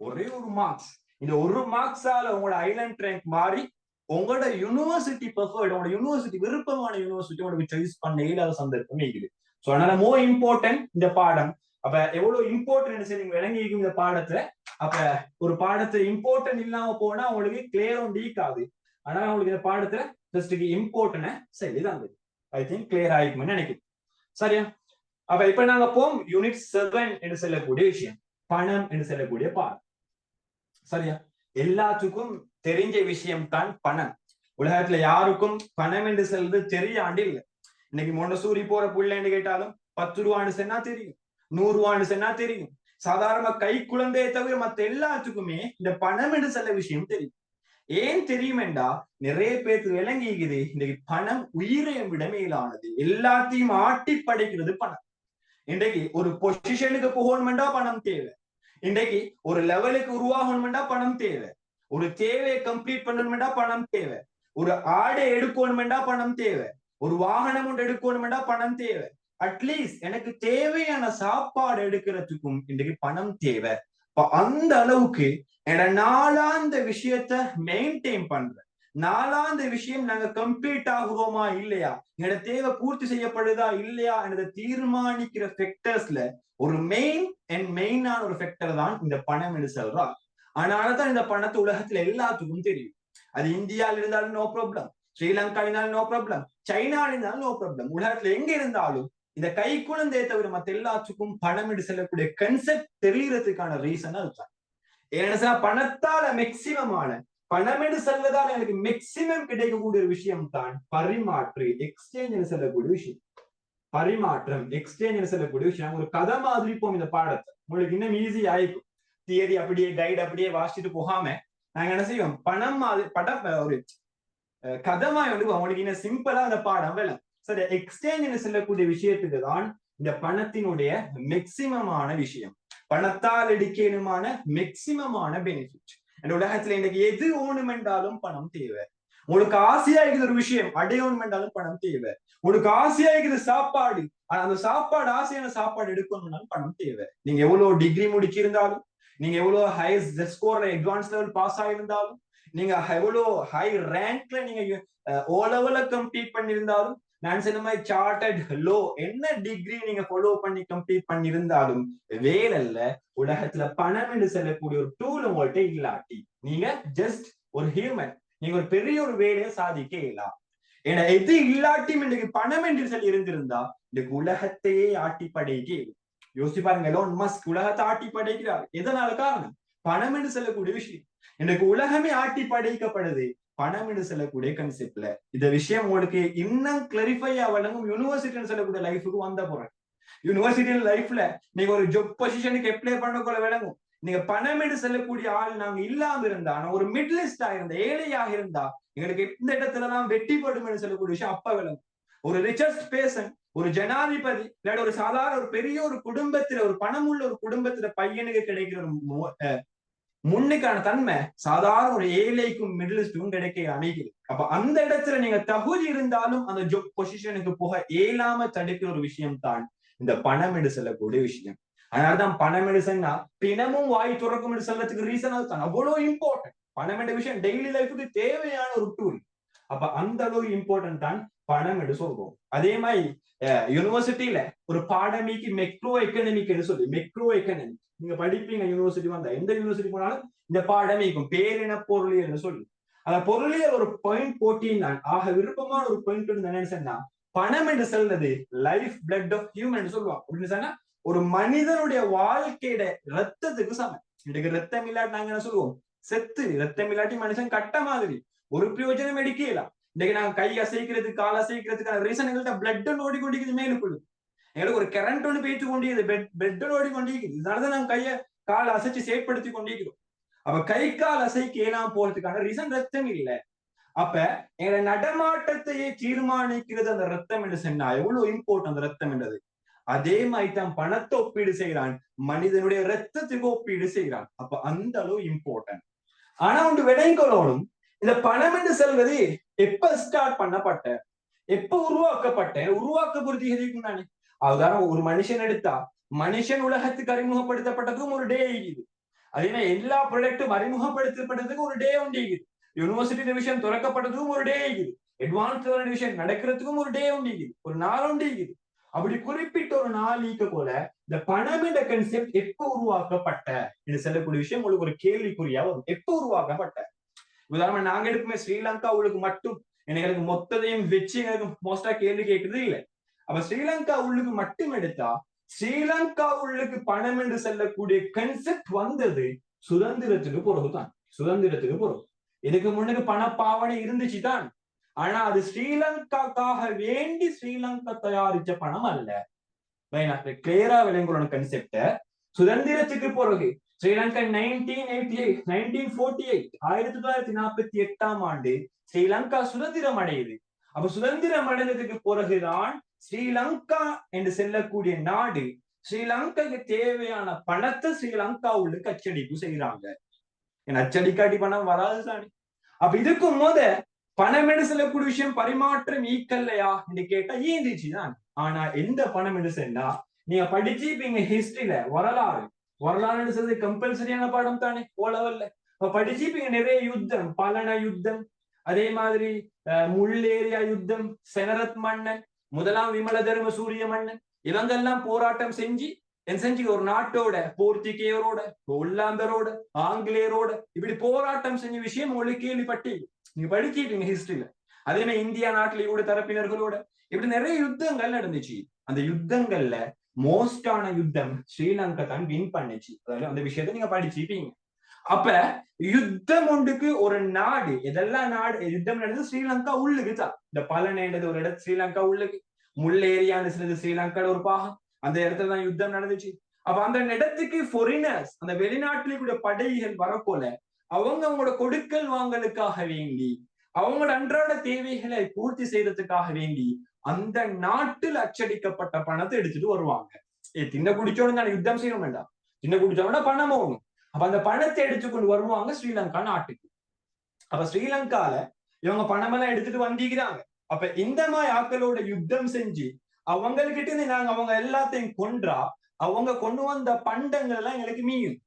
ஒரே ஒரு மார்க்ஸ். இந்த ஒரு மார்க்ஸால உங்களோட ஐலாண்ட் ரேங்க் மாறி உங்களோட யூனிவர்சிட்டி ப்ரிஃபர்ட், உங்களோட யூனிவர்சிட்டி விருப்பமான யூனிவர்சிட்டி உங்களுக்கு சாய்ஸ் பண்ண இல்லாத சந்தர்ப்பம் இருக்குது. சோ அதனால மோர் இம்பார்ட்டன்ட் இந்த பாடம். அப்ப எவ்வளவு இம்பார்ட்டன்ட் நீங்க விளங்கிக்கும் இந்த பாடத்துல. அப்ப ஒரு பாடத்துல இம்பார்ட்டன்ட் இல்லாம போனா உங்களுக்கு கிளியரும் டீக்காது. ஆனா உங்களுக்கு இந்த பாடத்துல ஜஸ்ட் இம்பார்ட்டன்ட் சரிதான். ஐ திங்க் கிளியர் ஆயிக்கும்னு நினைக்கிறேன். சரியா? அப்ப இப்ப நாங்க போம் யூனிட் 7 என்று சொல்லக்கூடிய விஷயம், பணம் என்று சொல்லக்கூடிய பாடம். சரியா? எல்லாத்துக்கும் தெரிஞ்ச விஷயம் தான் பணம். உலகத்துல யாருக்கும் பணம் என்று சொல்றது தெரியாண்டு இல்லை. இன்னைக்கு மொண்டசூரி போற புள்ளன்னு கேட்டாலும் 10 ரூபான்னு சொன்னா தெரியும், 100 ரூபான்னு சொன்னா தெரியும். சாதாரண கை குழந்தையை தவிர மத்த எல்லாத்துக்குமே இந்த பணம் என்று சொல்ல விஷயம் தெரியும். ஏன் தெரியுமெண்டா நிறைய பேருக்கு விளங்கிக்குது இன்னைக்கு பணம் உயிரை விட மேலானது. எல்லாத்தையும் ஆட்டி படைக்கிறது பணம். இன்றைக்கு ஒரு பொசிஷனுக்கு போகணுமெண்டா பணம் தேவை. இன்றைக்கு ஒரு லெவலுக்கு உருவாகணுமெண்டா பணம் தேவை. ஒரு தேவையை கம்ப்ளீட் பண்ணணுமெண்டா பணம் தேவை. ஒரு ஆடை எடுக்கணுமெண்டா பணம் தேவை. ஒரு வாகனம் ஒன்று எடுக்கணுமெண்டா பணம் தேவை. அட்லீஸ்ட் எனக்கு தேவையான சாப்பாடு எடுக்கிறதுக்கும் இன்றைக்கு பணம் தேவை. அந்த அளவுக்கு நாளாந்த விஷயத்த மெயின்டைன் பண்ற, நாளாந்த விஷயம் நாங்க கம்ப்ளீட் ஆகுறோமா இல்லையா, என்னோட தேவை பூர்த்தி செய்யப்படுதா இல்லையா என்றதை தீர்மானிக்கிற ஃபெக்டர்ஸ்ல ஒரு மெயினான ஒரு ஃபெக்டர் தான் இந்த பணம் என்று சொல்றாங்க. அதனாலதான் இந்த பணத்தை உலகத்துல எல்லாத்துக்கும் தெரியும். அது இந்தியாவில் இருந்தாலும் நோ ப்ராப்ளம், ஸ்ரீலங்காவினாலும் நோ ப்ராப்ளம், சைனாவில் இருந்தாலும் நோ ப்ராப்ளம். உலகத்துல எங்க இருந்தாலும் இந்த கை குழந்தையை தவிர மத்த எல்லாத்துக்கும் பணம் என்று சொல்லக்கூடிய கன்செப்ட் தெரியறதுக்கான ரீசன் அதுதான். ஏன்னா பணத்தால மேக்சிமமான பணம் என்று சொல்வதால் எனக்கு மேக்சிமம் கிடைக்கக்கூடிய விஷயம் தான் பரிமாற்று, எக்ஸ்சேஞ்ச் சொல்லக்கூடிய விஷயம். பரிமாற்றம், எக்ஸ்சேஞ்ச் சொல்லக்கூடிய விஷயம். ஒரு கதை மாதிரி போம் இந்த பாடத்தை, உங்களுக்கு இன்னும் ஈஸி ஆயிக்கும். தியரி அப்படியே கைடு அப்படியே வாசிச்சுட்டு போகாம நாங்க என்ன செய்வோம், பணம் மாதிரி ஒரு கதமா வந்து அவங்களுக்கு இன்னும் சிம்பிளா அந்த பாடம் வேலை. சரி, எக்ஸ்சேஞ்ச் சொல்லக்கூடிய விஷயத்துக்கு தான் இந்த பணத்தினுடைய மேக்சிமமான விஷயம், பணத்தால் எடுக்கணுமான மேக்சிமமான பெனிஃபிட். அந்த உலகத்துல இன்னைக்கு எது ஓணுமென்றாலும் பணம் தேவை. உங்களுக்கு ஆசையா இருக்குது ஒரு விஷயம் அடையணுமென்றாலும் பணம் தேவை. உங்களுக்கு ஆசையா இருக்குது சாப்பாடு, அந்த சாப்பாடு ஆசையான சாப்பாடு எடுக்கணும்னாலும் பணம் தேவை. நீங்க எவ்வளவு டிகிரி முடிச்சிருந்தாலும், நீங்க எவ்வளவு ஹை ஸ்கோர்ல அட்வான்ஸ் லெவல் பாஸ் ஆயிருந்தாலும், நீங்க எவ்வளவு ஹை ரேங்க்ல நீங்க ஓ லெவல்ல கம்ப்ளீட் பண்ணிருந்தாலும், நான் சொன்ன மாதிரி சார்ட்டர்ட் லோ என்ன டிகிரி நீங்க ஃபாலோ பண்ணி கம்ப்ளீட் பண்ணிருந்தாலும் வேலைல்ல. உலகத்துல பணம் என்று சொல்லக்கூடிய ஒரு டூல் உங்கள்கிட்ட இல்லாட்டி நீங்க ஜஸ்ட் ஒரு ஹியூமன், நீங்க ஒரு பெரிய ஒரு வேலையை சாதிக்க இயலாம். ஏன்னா எது இல்லாட்டியும் இன்னைக்கு பணம் என்று சொல்லி இருந்திருந்தா இன்னைக்கு உலகத்தையே ஆட்டி படைக்க. யோசிச்சு பாருங்க, எலோன் மஸ்க் உலகத்தை ஆட்டி படைக்கிறார். எதனால காரணம்? பணம் என்று சொல்லக்கூடிய விஷயம். இன்னைக்கு உலகமே ஆட்டி படைக்கப்படுது பணம் என்று சொல்லக்கூடிய கன்செப்ட்ல. இந்த விஷயம் உங்களுக்கு இன்னும் கிளாரிஃபை ஆகலங்கும் யூனிவர்சிட்டின்னு சொல்லக்கூடிய லைஃபுக்கு வந்த போறேன். யூனிவர்சிட்டி லைஃப்ல நீங்க ஒரு ஜாப் பொசிஷனுக்கு அப்ளை பண்ணக்குள்ள விளங்கும், நீங்க பணம் என்று செல்லக்கூடிய ஆள் நாங்க இல்லாம இருந்தா, ஒரு மிட்லிஸ்டா இருந்தா, ஏழையாக இருந்தா எங்களுக்கு எந்த இடத்துல எல்லாம் வெட்டி போடும் என்று சொல்லக்கூடிய விஷயம் அப்ப விளங்கும். ஒரு ரிச்சஸ்ட் பேர்சன், ஒரு ஜனாதிபதி, இல்லாட்டி ஒரு சாதாரண ஒரு பெரிய ஒரு குடும்பத்துல, ஒரு பணம் உள்ள ஒரு குடும்பத்துல பையனுக்கு கிடைக்கிற ஒரு முன்னுக்கான தன்மை சாதாரண ஒரு ஏழைக்கும் மிடிலிஸ்டுக்கும் கிடைக்க அமைக்குது. அப்ப அந்த இடத்துல நீங்க தகுதி இருந்தாலும் அந்த ஜாப் பொசிஷனுக்கு போக இயலாம தடுக்கிற ஒரு விஷயம் தான் இந்த பணம் என்று சொல்லக்கூடிய விஷயம். அதனாலதான் பணம் என்று சொன்னா தினமும் வாய் துறக்கும் என்று சொல்றதுக்கு ரீசன் அதுதான். அவ்வளவு இம்பார்ட்டன்ட் பணம் என்ற விஷயம் டெய்லி லைஃபுக்கு தேவையான ஒரு டூல். அப்ப அந்த அளவு இம்பார்ட்டன்ட் தான் பணம் என்று சொல்றோம். அதே மாதிரி யூனிவர்சிட்டியில ஒரு பாடமிக்கு மெக்ரோ எக்கனாமிக் என்று சொல்லி, மெக்ரோ எக்கனாமிக் நீங்க படிப்பீங்க யூனிவர்சிட்டி வந்தா, எந்த யூனிவர்சிட்டி போனாலும் இந்த பாடமிக்கும் பேரின பொருளியல் என்று சொல்லி, அந்த பொருளியல் ஒரு பாயிண்ட் போட்டீங்கன்னா ஆக விருப்பமான ஒரு பாயிண்ட் என்னன்னு சொன்னா, பணம் என்று சொல்றது லைஃப் பிளட் ஆஃப் ஹியூமன் சொல்லுவாங்க. அப்படின்னு சொன்னா ஒரு மனிதனுடைய வாழ்க்கையோட ரத்தத்துக்கு சமம். இன்னைக்கு ரத்தம் இல்லாட்டி நாங்க என்ன சொல்லுவோம், செத்து. ரத்தம் இல்லாட்டி மனுஷன் கட்ட மாதிரி, ஒரு பிரயோஜனம் எடுக்கலாம். இன்னைக்கு நாங்க கை அசைக்கிறதுக்கு கால் அசைக்கிறதுக்கான ரீசன் எங்கள்கிட்ட பிளட் ஓடிக்கொண்டிருக்குது மேலுக்குள்ள. எங்களுக்கு ஒரு கரண்ட் ஒன்று பேச்சு கொண்டிருக்குது, பெட் ஓடிக்கொண்டிருக்குது. இதனாலதான் நாங்க கையை காலை அசைச்சு செயற்படுத்தி கொண்டிருக்கிறோம். அப்ப கை கால் அசைக்கு ஏலாம் போறதுக்கான ரீசன் ரத்தம் இல்லை. அப்ப எங்க நடமாட்டத்தையே தீர்மானிக்கிறது அந்த ரத்தம் என்று சொன்னா எவ்வளவு இம்பார்ட்டன் அந்த ரத்தம் என்றது. அதே மாதிரி தான் பணத்தை ஒப்பீடு செய்கிறான், மனிதனுடைய ரத்தத்துக்கு ஒப்பீடு செய்கிறான். அப்ப அந்த அளவு இம்பார்ட்டன்ட். ஆனா ஒன்று விடைக்கொள்ளணும், இந்த பணம் என்று செல்வது எப்ப ஸ்டார்ட் பண்ணப்பட்ட, எப்ப உருவாக்கப்பட்ட, உருவாக்கப்படுத்தி தானே. அதுதான் ஒரு மனுஷன் எடுத்தா, மனுஷன் உலகத்துக்கு அறிமுகப்படுத்தப்பட்டதுக்கும் ஒரு டே இருக்குது. அதே மாதிரி எல்லா ப்ராடக்டும் அறிமுகப்படுத்தப்பட்டதுக்கும் ஒரு டே உண்டு இருக்குது. யூனிவர்சிட்டி டிவிஷன் திறக்கப்பட்டதுக்கும் ஒரு டே இருக்குது. அட்வான்ஸ் டிவிஷன் நடக்கிறதுக்கும் ஒரு டே உண்டு இருக்குது, ஒரு நாள் உண்டு இருக்குது. அப்படி குறிப்பிட்ட ஒரு நாள் ஈக்க போல இந்த பணம் என்ற கன்செப்ட் எப்ப உருவாக்கப்பட்ட என்று சொல்லக்கூடிய விஷயம் உங்களுக்கு ஒரு கேள்விக்குறியா வரும். எப்ப உருவாக்கப்பட்ட? உதாரணமா நாங்க எடுக்குமே ஸ்ரீலங்கா உள்ளுக்கு மட்டும் எனக்கு மொத்தத்தையும் வச்சு எனக்கு மோஸ்டா கேள்வி கேட்கறது இல்லை. அப்ப ஸ்ரீலங்கா உள்ளுக்கு மட்டும் எடுத்தா, ஸ்ரீலங்கா உள்ளுக்கு பணம் என்று சொல்லக்கூடிய கன்செப்ட் வந்தது சுதந்திரத்துக்கு பிறகுதான். சுதந்திரத்துக்கு பிறகு. இதுக்கு முன்னுக்கு பணப்பாவனை இருந்துச்சு தான். ஆனா அது ஸ்ரீலங்காக்காக வேண்டி ஸ்ரீலங்கா தயாரிச்ச பணம் அல்ல. கிளியரா விளங்குற கன்செப்ட. சுதந்திரத்துக்கு பிறகு ஸ்ரீலங்கா 1948 ஆண்டு ஸ்ரீலங்கா சுதந்திரம் அடையுது. அப்ப சுதந்திரம் அடைந்ததுக்கு பிறகுதான் ஸ்ரீலங்கா என்று செல்லக்கூடிய நாடு ஸ்ரீலங்காக்கு தேவையான பணத்தை ஸ்ரீலங்கா உள்ளுக்கு அச்சடிப்பு செய்யறாங்க. அச்சடிக்காட்டி பணம் வராது தானே. அப்ப இதுக்கு போத பணம் என்று சொல்லக்கூடிய விஷயம் பரிமாற்றம் ஈக்கல்லையா என்று கேட்டா ஈந்துச்சுதான். ஆனா எந்த பணம் என்று சொன்னா, நீங்க படிச்சுப்பீங்க ஹிஸ்டரியில வரலாறு சொல்றது கம்பல்சரியான பாடம் தானே ஓ லெவல்ல. இப்ப படிச்சுப்பீங்க நிறைய யுத்தம், பலன யுத்தம், அதே மாதிரி முள்ளேரியா யுத்தம், செனரத் மன்னன், முதலாம் விமல தர்ம சூரிய மன்னன், இவங்கெல்லாம் போராட்டம் செஞ்சு ஒரு நாட்டோட போர்த்துகேயரோட, ஒல்லாந்தரோட, ஆங்கிலேயரோட இப்படி போராட்டம் செஞ்ச விஷயம் உங்களுக்கு கேள்விப்பட்டு நீங்க படிச்சிருக்கீங்க ஹிஸ்டரியில. அதே மாதிரி இந்தியா நாட்டில கூட தரப்பினர்களோட இப்படி நிறைய யுத்தங்கள் நடந்துச்சு. அந்த யுத்தங்கள்ல மோஸ்டான யுத்தம் ஸ்ரீலங்கா தான் வின் பண்ணுச்சு. அதாவது அந்த விஷயத்த நீங்க படிச்சிருப்பீங்க. அப்ப யுத்தம் ஒன்றுக்கு ஒரு நாடு, எதெல்லாம் நாடு யுத்தம் நடந்தது ஸ்ரீலங்கா உள்ளுக்கு தான். இந்த பலனேண்டது ஒரு இடத்து ஸ்ரீலங்கா உள்ளுக்கு, முள்ளேரியான்னு சொல்றது ஸ்ரீலங்கால ஒரு பாகம், அந்த இடத்துல தான் யுத்தம் நடந்துச்சு. அப்ப அந்த இடத்துக்கு ஃபாரினர்ஸ், அந்த வெளிநாட்டில கூட படைகள் வரப்போல அவங்களோட கொடுக்கல் வாங்கலுக்காக வேண்டி, அவங்களோட அன்றாட தேவைகளை பூர்த்தி செய்யறதுக்காக வேண்டி அந்த நாட்டில் அச்சடிக்கப்பட்ட பணத்தை எடுத்துட்டு வருவாங்க. தின்ன குடிச்சோன்னு தான் யுத்தம் செய்யணும் வேண்டாம், தின்ன குடிச்சோம்னா பணம் ஆகணும். அப்ப அந்த பணத்தை எடுத்துக்கொண்டு வருவாங்க ஸ்ரீலங்கா நாட்டுக்கு. அப்ப ஸ்ரீலங்கால இவங்க பணமெல்லாம் எடுத்துட்டு வந்திக்கிறாங்க. அப்ப இந்த மாதிரி ஆக்களோட யுத்தம் செஞ்சு அவங்ககிட்ட இருந்து நாங்க அவங்க எல்லாத்தையும் கொன்றா, அவங்க கொண்டு வந்த பண்டங்கள் எல்லாம் எங்களுக்கு மீயும்.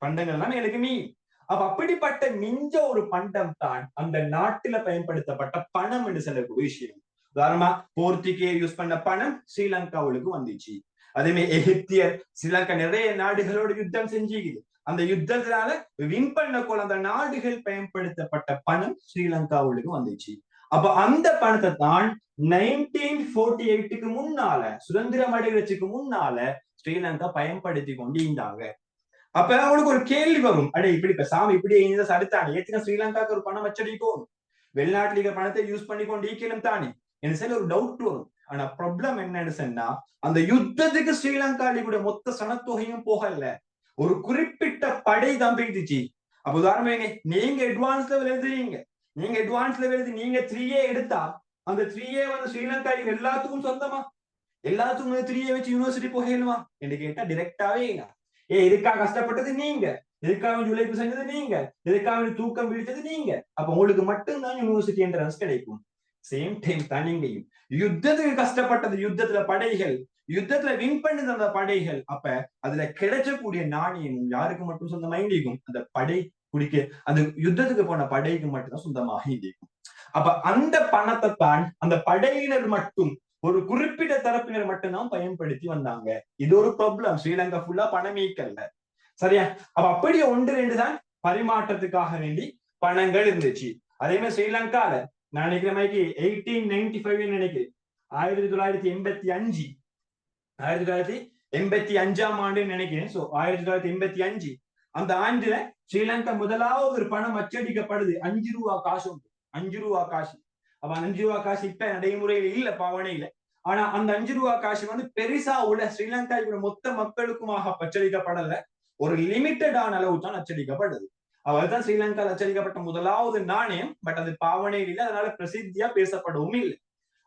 பண்டங்கள் எல்லாம் எங்களுக்கு மீயும். அப்ப அப்படிப்பட்ட மிஞ்ச ஒரு பண்டம் தான் அந்த நாட்டுல பயன்படுத்தப்பட்ட பணம் என்று சொல்லக்கூடிய விஷயம். உதாரணமா போர்த்துகேயர் யூஸ் பண்ண பணம் ஸ்ரீலங்காவுக்கு வந்துச்சு. அதே மாதிரி எகிப்தியர் ஸ்ரீலங்கா நிறைய நாடுகளோட யுத்தம் செஞ்சுக்குது. அந்த யுத்தத்தினால வின் பண்ண போல அந்த நாடுகள் பயன்படுத்தப்பட்ட பணம் ஸ்ரீலங்காவுக்கு வந்துச்சு. அப்ப அந்த பணத்தை தான் 1948க்கு முன்னால, சுதந்திரம் அடைகிறதுக்கு முன்னால ஸ்ரீலங்கா பயன்படுத்தி கொண்டு இருந்தாங்க. அப்ப அவங்களுக்கு ஒரு கேள்வி வரும், அடே இப்படி சாமி இப்படி அடுத்தானே ஏத்துக்க ஸ்ரீலங்காக்கு ஒரு பணம் வச்சடிக்கும், வெளிநாட்டுல பணத்தை யூஸ் பண்ணி கொண்டு ஈக்கலும் தானே என்று சொல்லி ஒரு டவுட் வரும். ஆனா ப்ராப்ளம் என்னன்னு சொன்னா, அந்த யுத்தத்துக்கு ஸ்ரீலங்கால கூட மொத்த சனத்தொகையும் போகல. ஒரு குறிப்பிட்ட படை தான் போயிடுச்சு. அப்ப உதாரணம் நீங்க அட்வான்ஸ் லெவல் எழுதுறீங்க, நீங்க அட்வான்ஸ் லெவல் எழுதி நீங்க 3A எடுத்தா அந்த 3A வந்து ஸ்ரீலங்கா எல்லாத்துக்கும் சொந்தமா? எல்லாத்துக்கும் 3A வச்சு யூனிவர்சிட்டி போகலுமா என்று கேட்டா டிரெக்டாவே இதுக்காக கஷ்டப்பட்டது நீங்க, எதுக்காக உழைப்பு செஞ்சது நீங்க, எதுக்காக தூக்கம் விழிச்சது நீங்க. அப்ப உங்களுக்கு மட்டும்தான் யூனிவர்சிட்டி என்ட்ரன்ஸ் கிடைக்கும். சேம் டைம் தான் நீங்கையும் யுத்தத்துக்கு கஷ்டப்பட்டது, யுத்தத்துல படைகள், யுத்தத்துல வின் பண்ணது அந்த படைகள். அப்ப அதுல கிடைச்சக்கூடிய நாணயமும் யாருக்கு மட்டும் சொந்தமாக இருக்கும்? அந்த படை குடிக்க அந்த யுத்தத்துக்கு போன படைக்கு மட்டும்தான் சொந்தமாக இருக்கும். அப்ப அந்த பணத்தை தான் அந்த படையினர் மட்டும் ஒரு குறிப்பிட்ட தரப்பினர் மட்டும்தான் பயன்படுத்தி வந்தாங்க. இது ஒரு ப்ராப்ளம். ஸ்ரீலங்கா ஃபுல்லா பணமீக்கல்ல, சரியா? அப்ப அப்படியே 1-2 தான் பரிமாற்றத்துக்காக வேண்டி பணங்கள் இருந்துச்சு. அதே மாதிரி ஸ்ரீலங்கால நான் நினைக்கிற மாதிரி 1895 நினைக்கிறேன், 1985 1985ஆம் ஆண்டு நினைக்கிறேன். சோ 1985 அந்த ஆண்டுல ஸ்ரீலங்கா முதலாவது ஒரு பணம் அச்சடிக்கப்படுது. 5 ரூபா காசு உண்டு, 5 ரூபா காசு. அப்ப 5 ரூபா காசு இப்ப நடைமுறையில இல்ல, பாவனையில. ஆனா அந்த 5 ரூபா காசு வந்து பெருசா உள்ள ஸ்ரீலங்கா மொத்த மக்களுக்குமாக அச்சடிக்கப்படல, ஒரு லிமிட்டடான அளவு தான் அச்சடிக்கப்படுது. அதுதான் ஸ்ரீலங்காவில் அச்சடிக்கப்பட்ட முதலாவது நாணயம். பட் அது பாவனையில் இல்லை, அதனால பிரசித்தியா பேசப்படவும் இல்லை.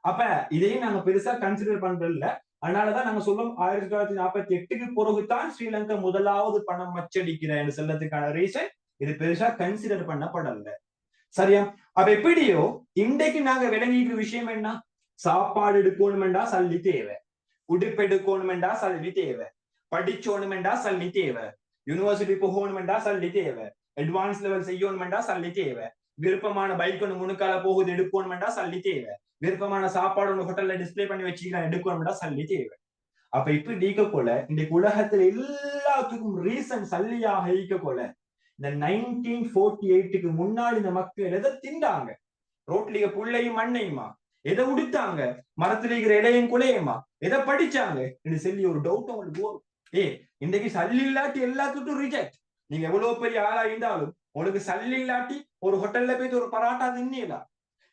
அப்ப இதையும் நாங்க பெருசா கன்சிடர் பண்றது இல்ல. அதனாலதான் நாங்க சொல்றோம் 1948க்கு பிறகுதான் ஸ்ரீலங்கா முதலாவது பணம் அச்சடிக்கிற செல்லத்துக்கான ரீசன் இது பெருசா கன்சிடர் பண்ணப்படல, சரியா? அப்ப எப்படியோ இன்றைக்கு நாங்க விளங்கிக்கிற விஷயம் என்ன? சாப்பாடு எடுக்கணுமெண்டா சல்லி தேவை, உடுப்பு எடுக்கணுமெண்டா சல்லி தேவை, படிச்சோணுமெண்டா சல்லி தேவை, யூனிவர்சிட்டி போகணுமெண்டா சல்லி தேவை, அட்வான்ஸ் லெவல் செய்யணுமெண்டா சல்லி தேவை, விருப்பமான பைக் ஒன்று முன்னுக்கால போகுது எடுக்கணுமெண்டா சல்லி தேவை, விருப்பமான சாப்பாடு ஒன்று ஹோட்டல்ல டிஸ்பிளே பண்ணி வச்சுக்கலாம் எடுக்கணும்டா சல்லி தேவை. அப்ப இப்படி நீக்க போல இன்றைக்கு உலகத்துல எல்லாத்துக்கும் ரீசன் சல்லியாக ஈக்க போல இந்த 1948க்கு முன்னாடி இந்த மக்கள் எதை திண்டாங்க? ரோட்லிக புள்ளையும் மண்ணையுமா? எதை உடுத்தாங்க? மரத்துல இருக்கிற இலையும் குலையுமா? எதை படிச்சாங்க என்று சொல்லி ஒரு டவுட் உங்களுக்கு வரும். இன்றைக்கு சல்லி இல்லாட்டி எல்லாத்துக்கும் ரிஜெக்ட். நீங்க எவ்வளவு பெரிய ஆளா இருந்தாலும் உங்களுக்கு சல்லி இல்லாட்டி ஒரு ஹோட்டல்ல போயிட்டு ஒரு பராட்டா தின்னலாம்.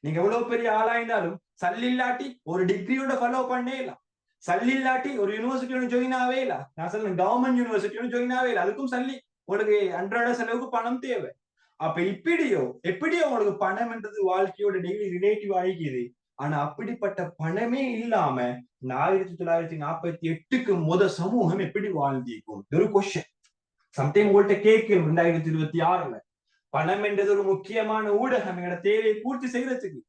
நீங்க எவ்வளவு பெரிய ஆளா இருந்தாலும் சல்லி இல்லாட்டி ஒரு டிகிரியோட ஃபாலோ பண்ணலாம். சல்லி இல்லாட்டி ஒரு யூனிவர்சிட்டியோட ஜாயின் ஆவே இல்ல. நான் சொல்றேன் கவர்மெண்ட் யூனிவர்சிட்டியோட ஜாயின் ஆவே இல்லை. அதுக்கும் சல்லி உங்களுக்கு அன்றாட செலவுக்கு பணம் தேவை. அப்ப எப்படியோ உங்களுக்கு பணம் என்றது வாழ்க்கையோட டெய்லி ரிலேட்டிவ் ஆகிக்குது. ஆனா அப்படிப்பட்ட பணமே இல்லாம 1948க்கு சமூகம் எப்படி வாழ்ந்திருக்கும்? ஒரு கொஸ்டின் சம்டைம் உங்கள்கிட்ட கேட்கும். 2026ல பணம் என்றது ஒரு முக்கியமான ஊடகம் எங்களோட தேவையை பூர்த்தி செய்யறதுக்கு.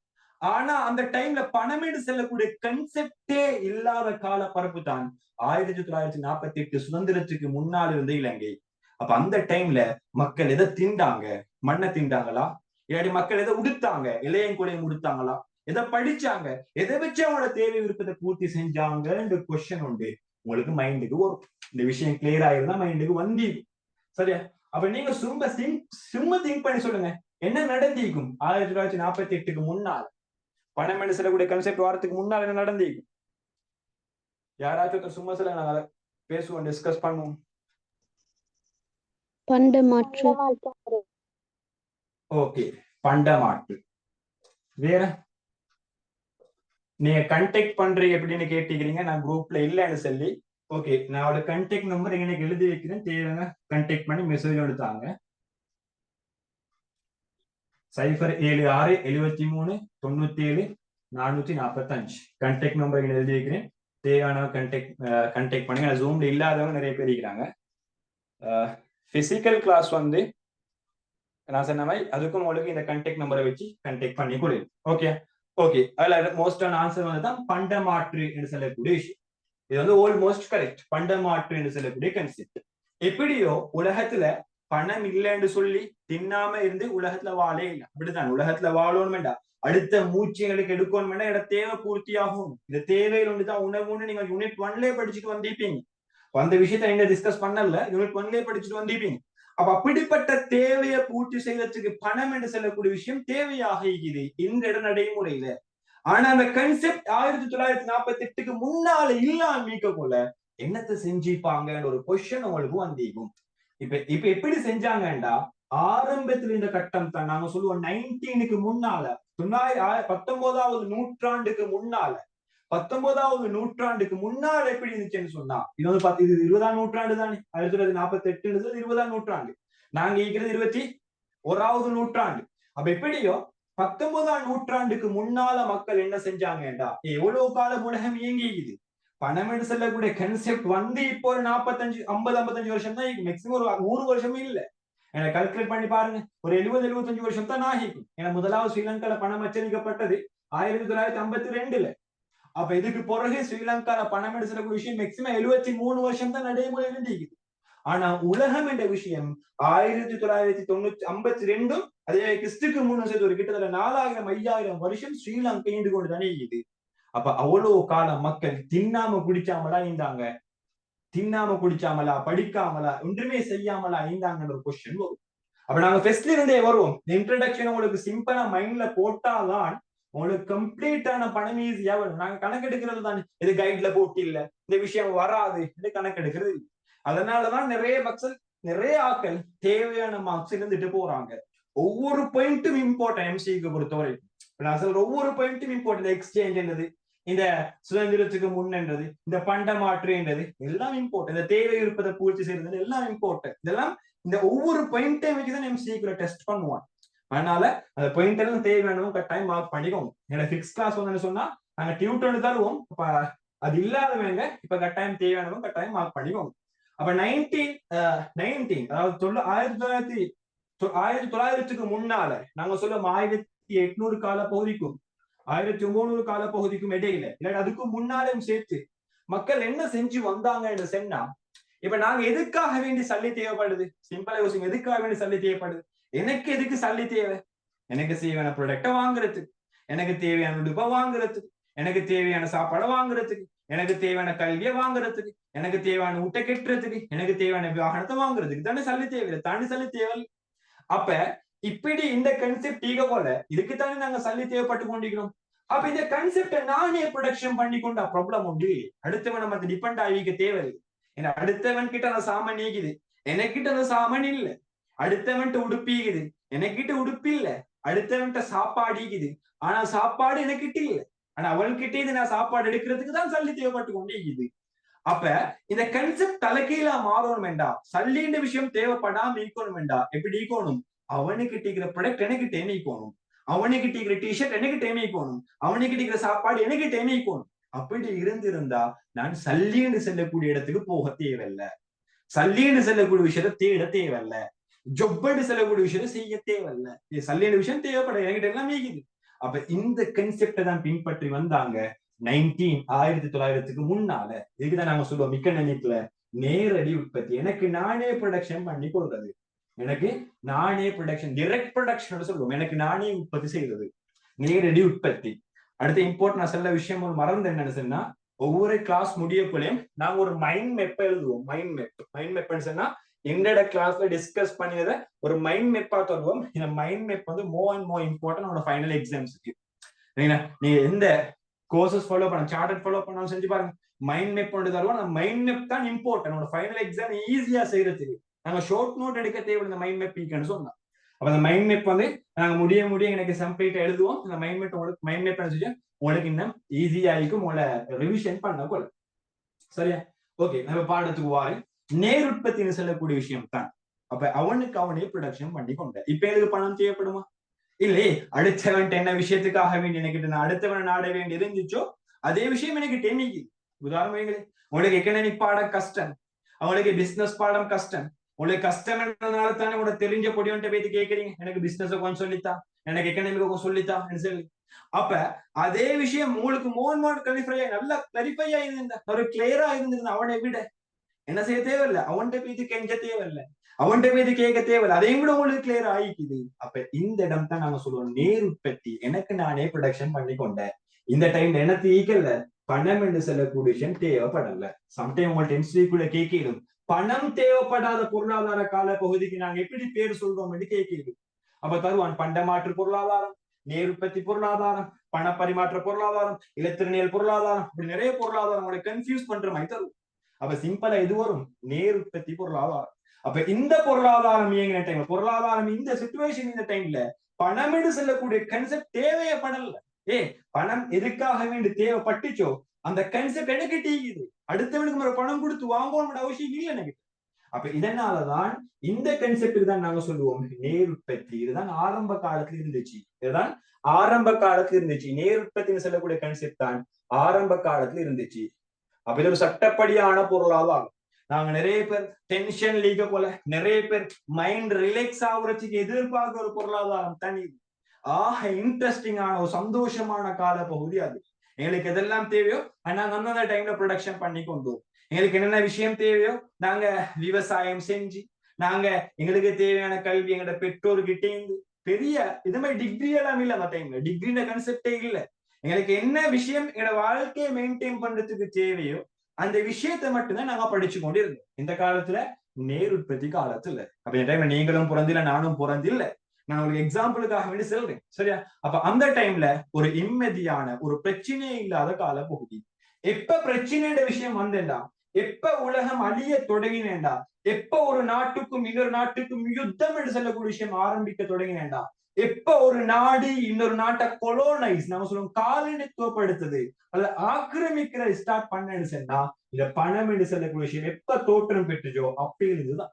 ஆனா அந்த டைம்ல பணம் என்று செல்லக்கூடிய கன்செப்டே இல்லாத கால பரப்பு தான் 1948 சுதந்திரத்துக்கு முன்னால் இருந்த இலங்கை. அப்ப அந்த டைம்ல மக்கள் எதை திண்டாங்க? மண்ணை திண்டாங்களா? இல்லாட்டி மக்கள் எதை உடுத்தாங்க? இளையங்குலையும் உடுத்தாங்களா? எதை படிச்சாங்க? எதை வச்சு அவங்களோட தேவை விருப்பத்தை பூர்த்தி செஞ்சாங்க கொஸ்டின் உண்டு உங்களுக்கு மைண்டுக்கு வரும். இந்த விஷயம் கிளியர் ஆயிருந்தா மைண்டுக்கு வந்தி, சரியா? அப்ப நீங்க சும்மா திங்க் பண்ணி சொல்லுங்க, என்ன நடந்திருக்கும் 1948க்கு முன்னால்? பணம் என்று சொல்லக்கூடிய கன்செப்ட் வாரத்துக்கு முன்னால் என்ன நடந்திருக்கும்? யாராச்சும் சும்மா சொல்ல, நாங்க பேசுவோம், டிஸ்கஸ் பண்ணுவோம். பண்டமாற்று. ஓகே, பண்டமாற்று. வேற நீங்க கண்டெக்ட் பண்றீங்க எப்படின்னு கேட்டீங்க. நான் குரூப்ல இல்லைன்னு சொல்லி, ஓகே, நான் அவளோட கண்டெக்ட் நம்பர் எனக்கு எழுதி வைக்கிறேன். தேவைங்க கண்டெக்ட் பண்ணி மெசேஜ் எடுத்தாங்க. 0767397 445 கண்டெக்ட் நம்பர் எழுதி வைக்கிறேன். தேவையான கண்டெக்ட் பண்ணி. ஜூம்ல இல்லாதவங்க நிறைய பேர் இருக்கிறாங்க. பிசிக்கல் கிளாஸ் வந்து நான் சொன்ன மாதிரி அதுக்கும் உங்களுக்கு இந்த கண்டெக்ட் நம்பரை வச்சு கண்டெக்ட் பண்ணி கொடு. Okay okay. அதுல மோஸ்டான ஆன்சர் வந்து தான் பண்டமாற்று என்று சொல்லக்கூடிய விஷயம். இது வந்து ஆல்மோஸ்ட் கரெக்ட். பண்டமாற்று என்று சொல்லக்கூடிய கன்செப்ட். எப்படியோ உலகத்துல பணம் இல்லைன்னு சொல்லி தின்னாம இருந்து உலகத்துல வாழே இல்லை. அப்படித்தான் உலகத்துல வாழணும்டா, அடுத்த மூச்சுகளுக்கு எடுக்கணும்னா இட தேவை பூர்த்தி ஆகும். இந்த தேவையில் ஒன்றுதான் உணவுன்னு நீங்க யூனிட் 1லயே படிச்சுட்டு வந்திருப்பீங்க. அந்த விஷயத்த நீங்க டிஸ்கஸ் பண்ணல, யூனிட் 1லயே படிச்சுட்டு வந்திருப்பீங்க. அப்ப அப்படிப்பட்ட தேவையை பூர்த்தி செய்யறதுக்கு பணம் என்று சொல்லக்கூடிய விஷயம் தேவையாக இருக்குது இந்த இட நடைமுறையில. ஆனா அந்த கன்செப்ட் 1948க்கு முன்னால இல்லாம மீக்க போல என்னத்தை செஞ்சிப்பாங்க ஒரு கொஸ்டின் உங்களுக்கு வந்திருக்கும். இப்ப எப்படி செஞ்சாங்கண்டா, ஆரம்பத்துல இந்த கட்டம் தான் நாங்க சொல்லுவோம் 19க்கு முன்னால 19வது நூற்றாண்டுக்கு முன்னால 19வது நூற்றாண்டுக்கு முன்னால் எப்படி இருந்துச்சுன்னு சொன்னா, இது வந்து இது 20ஆம் நூற்றாண்டு தானே. 1948 20ஆம் நூற்றாண்டு. நாங்க இருக்கிறது 21வது நூற்றாண்டு. அப்ப எப்படியோ 19ஆம் நூற்றாண்டுக்கு முன்னால மக்கள் என்ன செஞ்சாங்கடா, எவ்வளவு காலம் உலகம் இயங்கிக்குது. பணம் என்று சொல்லக்கூடிய கன்செப்ட் வந்து இப்போ ஒரு 55 வருஷம் தான் மேக்சிமம் ஒரு 100 வருஷமும் இல்ல. எனக்கு கால்குலேட் பண்ணி பாருங்க, ஒரு 70-75 வருஷம் தான் ஆகிக்கும். ஏன்னா முதலாவது ஸ்ரீலங்கால பணம் அச்சடிக்கப்பட்டது 1952ல. அப்ப இதுக்கு பிறகு ஸ்ரீலங்கால பணம் என்று சொல்லக்கூடிய விஷயம் மேக்சிமம் 73 வருஷம் தான் நடைமுறையில் இருந்திருக்குது. ஆனா உலகம் என்ற விஷயம் 1952 அதே கிறிஸ்துக்கு முன்னு சேர்த்து ஒரு கிட்டத்தட்ட 4000-5000 வருஷம் ஸ்ரீலங்கா ஈண்டு கொண்டுதானே இருக்குது. அப்ப அவ்வளவு காலம் மக்கள் தின்னாம குடிச்சாமலா இருந்தாங்க, தின்னாம குடிச்சாமலா, படிக்காமலா, ஒன்றுமே செய்யாமலா இருந்தாங்கன்ற ஒரு கொஸ்டின் வரும். அப்ப நாங்க ஃபர்ஸ்ட்ல இருந்தே வருவோம். இன்ட்ரோடக்ஷன் உங்களுக்கு சிம்பிளா மைண்ட்ல போட்டாதான் உங்களுக்கு கம்ப்ளீட்டான பணம் ஈஸியா வரும். நாங்க கணக்கெடுக்கிறது தானே, இது கைட்ல போட்டு இல்ல, இந்த விஷயம் வராது, இது கணக்கெடுக்கிறது. அதனாலதான் நிறைய ஆட்கள் தேவையான மார்க்ஸ் இருந்துட்டு போறாங்க. ஒவ்வொரு பாயிண்ட்டும் இம்பார்ட்டன் எம்சிக்கு பொறுத்தவரை. நான் சொல்ற ஒவ்வொரு பாயிண்ட்டும் இம்பார்ட்டன். எக்ஸ்சேஞ்ச் என்றது, இந்த சுதந்திரத்துக்கு முன்னன்றது, இந்த பண்ட மாற்று என்றது எல்லாம் இம்பார்ட்டன். இந்த தேவை இருப்பதை பூர்த்தி செய்யறது எல்லாம் இம்பார்ட்டன். இதெல்லாம் இந்த ஒவ்வொரு பாயிண்ட்டையும் வச்சுதான் எம்சிக்குள்ள டெஸ்ட் பண்ணுவான். அதனால அந்த பாயிண்ட் எல்லாம் தேவையானவங்க கட்டாயம் மார்க் பண்ணிக்கோங்க. என்னோட ஃபிக்ஸ் கிளாஸ் வந்து சொன்னா நாங்க டியூட்டர் தருவோம். அது இல்லாதவங்க இப்ப கட்டாயம் தேவையானவங்க கட்டாயம் மார்க் பண்ணிக்கோங்க. அப்ப 1919 அதாவது 1900க்கு முன்னால நாங்க சொல்லுவோம் 1800 கால பகுதிக்கும் 1900 கால பகுதிக்கும் இடையில, இல்ல அதுக்கு முன்னாலும் சேர்த்து மக்கள் என்ன செஞ்சு வந்தாங்க சொன்னா, இப்ப நாங்க எதுக்காக வேண்டி சல்லி தேவைப்படுது? சிம்பிளா யோசிங்க, எதுக்காக வேண்டி சல்லி தேவைப்படுது? எனக்கு எதுக்கு சல்லி தேவை? எனக்கு தேவையான ப்ராடக்ட வாங்குறதுக்கு, எனக்கு தேவையான உடுப்பை வாங்குறதுக்கு, எனக்கு தேவையான சாப்பாடை வாங்குறதுக்கு, எனக்கு தேவையான கல்வியை வாங்குறதுக்கு, எனக்கு தேவையான ஊட்ட கெட்டுறதுக்கு, எனக்கு தேவையான வாகனத்தை வாங்குறதுக்கு தானே சல்லி தேவை, தாண்டி சல்லி தேவை. அப்ப இப்படி இந்த கன்செப்ட் ஈக போல இதுக்குத்தானே நாங்க சல்லி தேவைப்பட்டு கொண்டிருக்கிறோம். அப்ப இந்த கன்செப்டை நானே ப்ரொடக்ஷன் பண்ணி கொண்ட ப்ராப்ளம் உண்டு. அடுத்தவன் நம்ம டிபெண்ட் ஆகிக்க தேவையில்லை. ஏன்னா அடுத்தவன் கிட்ட அந்த சாமான் நீக்குது, எனக்கிட்ட அந்த சாமான் இல்ல. அடுத்தவன்ட்ட உடுப்பிக்குது, எனக்கிட்ட உடுப்பு இல்ல. அடுத்தவன்ட்ட சாப்பாடு ஈக்குது, ஆனா சாப்பாடு எனக்கிட்ட இல்ல. ஆனா அவன்கிட்ட இது நான் சாப்பாடு எடுக்கிறதுக்கு தான் சல்லி தேவைப்பட்டு கொண்டே இருக்குது. அப்ப இந்த கன்செப்ட் தலைகீழா மாறணும் வேண்டாம். சல்லின்ற விஷயம் தேவைப்படாம ஈக்கணும் வேண்டாம். எப்படி ஈக்கணும்? அவனுக்கு டீக்கிற ப்ராடக்ட் எனக்கு டேமே ஈக்கணும், அவனுக்கு டீக்கிற டிஷர்ட் எனக்கு டேமே ஈக்கணும், அவனுக்கு டீக்கிற சாப்பாடு எனக்கு டேமே ஈக்கணும். அப்படி இருந்திருந்தா நான் சல்லின்னு செல்லக்கூடிய இடத்துக்கு போக தேவையில்லை, சல்லின்னு செல்லக்கூடிய விஷயத்த தேட தேவையில்லை, ஜொப்படி செல்லக்கூடிய விஷயத்த செய்ய தேவையில்லை. சல்லின்ற விஷயம் தேவைப்பட என்கிட்ட எல்லாம் மீக்குது. அப்ப இந்த கன்செப்டை தான் பின்பற்றி வந்தாங்க 1900க்கு முன்னால. இதுக்குதான் நாங்க சொல்லுவோம் மிக்கனிக்ல நேரடி உற்பத்தி. எனக்கு நானே ப்ரொடக்ஷன் பண்ணி கொள்றது, எனக்கு நானே ப்ரொடக்ஷன், டைரக்ட் ப்ரொடக்ஷன் சொல்லுவோம். எனக்கு நானே உற்பத்தி செய்யறது நேரடி உற்பத்தி. அடுத்த இம்பார்ட்டன் நான் சொல்ல விஷயம் மறந்து என்னன்னு சொன்னா, ஒவ்வொரு கிளாஸ் முடிய போலயும் நாங்க ஒரு மைண்ட் மேப் எழுதுவோம். மைண்ட் மேப் சொன்னா எங்களோட கிளாஸ்ல டிஸ்கஸ் பண்ணியதை ஒரு மைண்ட் மேப்பா தருவோம். இந்த மைண்ட் மேப் வந்து மோர் அண்ட் மோர் இம்பார்ட்டன் அவனோட ஃபைனல் எக்ஸாம்ஸ்க்கு. நீங்க எந்த கோர்சஸ் ஃபாலோ பண்ண, சார்ட்டர் ஃபாலோ பண்ணாலும் செஞ்சு பாருங்க, மைண்ட் மேப் கொண்டு தருவோம். அந்த மைண்ட் மேப் தான் இம்பார்ட்டன் அவனோட ஃபைனல் எக்ஸாம் ஈஸியா செய்யறதுக்கு. நாங்க ஷார்ட் நோட் எடுக்க தேவை இந்த மைண்ட் மேப் ஈக்குன்னு சொன்னா. அப்ப அந்த மைண்ட் மேப் வந்து நாங்க முடிய எனக்கு சம்ப்ளீட் எழுதுவோம். இந்த மைண்ட் மேப் உங்களுக்கு மைண்ட் மேப் உங்களுக்கு இன்னும் ஈஸியா இருக்கும் உங்களை ரிவிஷன் பண்ண போல. சரியா? ஓகே, நம்ம பாடத்துக்கு வாரி நேர் உற்பத்தின்னு சொல்லக்கூடிய விஷயம் தான். அப்ப அவனுக்கு அவனே ப்ரொடக்ஷன் பண்ணி கொண்ட. இப்ப எனக்கு பணம் தேவைப்படுமா? இல்லையே. அடுத்தவன் என்ன விஷயத்துக்காக வேண்டி எனக்கு நான் அடுத்தவனை நாட வேண்டி இருந்துச்சோ அதே விஷயம் எனக்கு டெமிக்கு. உதாரணம், உங்களுக்கு எக்கனாமிக் பாடம் கஷ்டம், அவங்களுக்கு பிசினஸ் பாடம் கஷ்டம். உங்களுக்கு கஷ்டம் என்றதுனால தானே உங்களுக்கு தெரிஞ்ச பொடியன்ட்ட போயிட்டு கேட்கறீங்க, எனக்கு பிசினஸ் கொஞ்சம் சொல்லித்தான், எனக்கு எக்கனாமிக் கொஞ்சம் சொல்லித்தான் சொல்லி. அப்ப அதே விஷயம் உங்களுக்கு மோன் கிளாரிஃபை நல்லா கிளாரிஃபை ஆயிருந்தா, ஒரு கிளியரா இருந்திருந்தா அவனை விட என்ன செய்ய தேவையில்லை, அவன்கிட்ட போயிட்டு கெஞ்ச தேவையில்லை, அவன்கிட்ட போயிட்டு கேட்க தேவையில்லை, அதையும் கூட உங்களுக்கு கிளியர் ஆயிக்குது. அப்ப இந்த இடம் தான் நாங்க சொல்லுவோம் நேர் உற்பத்தி. எனக்கு நானே ப்ரொடக்ஷன் பண்ணி கொண்டேன். இந்த டைம்ல எனக்கு ஈக்கல்ல பணம் என்று சொல்லக்கூடிய விஷயம் தேவைப்படல. சம்டைம் உங்கள்ட்ட எம்சிக்குள்ள கேட்கணும், பணம் தேவைப்படாத பொருளாதார கால பகுதிக்கு நாங்க எப்படி பேர் சொல்றோம் என்று கேட்கணும். அப்ப தருவான் பண்டமாற்று பொருளாதாரம், நேர் உற்பத்தி பொருளாதாரம், பண பரிமாற்ற பொருளாதாரம், இலத்திரனியல் பொருளாதாரம், இப்படி நிறைய பொருளாதாரம் உங்களை கன்ஃபியூஸ் பண்ற மாதிரி தரும். அப்ப சிம்பிளா இது வரும் நேர் உற்பத்தி பொருளாதாரம். அப்ப இந்த பொருளாதாரம் இயங்கின டைம்ல, பொருளாதாரம் இந்த சிச்சுவேஷன் இந்த டைம்ல பணம் என்று சொல்லக்கூடிய கன்செப்ட் தேவையப்படல. பணம் எதுக்காக வேண்டி தேவைப்பட்டுச்சோ அந்த கன்செப்ட் எனக்கு டீக்குது, அடுத்தவனுக்கு ஒரு பணம் கொடுத்து வாங்கணும் அவசியம் இல்லை எனக்கு. அப்ப இதனாலதான் இந்த கன்செப்டுக்கு தான் நாங்க சொல்லுவோம் நேருற்பத்தி. இதுதான் ஆரம்ப காலத்துல இருந்துச்சு. இதுதான் ஆரம்ப காலத்துல இருந்துச்சு. நேருற்பத்தின்னு சொல்லக்கூடிய கன்செப்ட் தான் ஆரம்ப காலத்துல இருந்துச்சு. அப்ப இது ஒரு சட்டப்படியான பொருளாதாரம். நாங்க நிறைய பேர் டென்ஷன் லீக்க போல, நிறைய பேர் மைண்ட் ரிலாக்ஸ் ஆகுறதுக்கு எதிர்பார்க்கிற ஒரு பொருளாதாரம் தனி. இன்ட்ரெஸ்டிங்கான ஒரு சந்தோஷமான கால பகுதி அது. எங்களுக்கு எதெல்லாம் தேவையோ நாங்க அந்தந்த டைம்ல ப்ரொடக்ஷன் பண்ணி கொண்டு, எங்களுக்கு என்னென்ன விஷயம் தேவையோ நாங்க விவசாயம் செஞ்சு, நாங்க எங்களுக்கு தேவையான கல்வி எங்களோட பெற்றோர்கிட்ட இருந்து, பெரிய இது மாதிரி டிகிரி எல்லாம் இல்ல. அந்த டைம்ல டிகிரின கன்செப்டே இல்ல. எங்களுக்கு என்ன விஷயம் எங்களோட வாழ்க்கையை மெயின்டைன் பண்றதுக்கு தேவையோ அந்த விஷயத்தை மட்டும்தான் நாங்க படிச்சு கொண்டு இருந்தோம். இந்த காலத்துல நேருற்பத்தி காலத்துல. அப்ப இந்த டைம்ல நீங்களும் பிறந்தில்ல, நானும் பிறந்தில்ல. நான் உங்களுக்கு எக்ஸாம்பிளுக்காக வேண்டி சொல்றேன், சரியா? அப்ப அந்த டைம்ல ஒரு இம்மதியான ஒரு பிரச்சனையே இல்லாத கால பகுதி. எப்ப பிரச்சனையோட விஷயம் வந்தேன்டா, எப்ப உலகம் அழிய தொடங்கினேன்டா, எப்ப ஒரு நாட்டுக்கும் இன்னொரு நாட்டுக்கும் யுத்தம் என்று சொல்லக்கூடிய விஷயம் ஆரம்பிக்க தொடங்கினேன்டா, எப்ப ஒரு நாடு இன்னொரு நாட்டை கொலோனைஸ், நம்ம சொல்லுவோம் காலனித்துவப்படுத்துது அல்ல ஆக்கிரமிக்கிற ஸ்டார்ட் பண்ணேன்னு சொன்னா, இந்த பணம் என்று சொல்லக்கூடிய விஷயம் எப்ப தோற்றம் பெற்றுச்சோ அப்படி இருந்துதான்.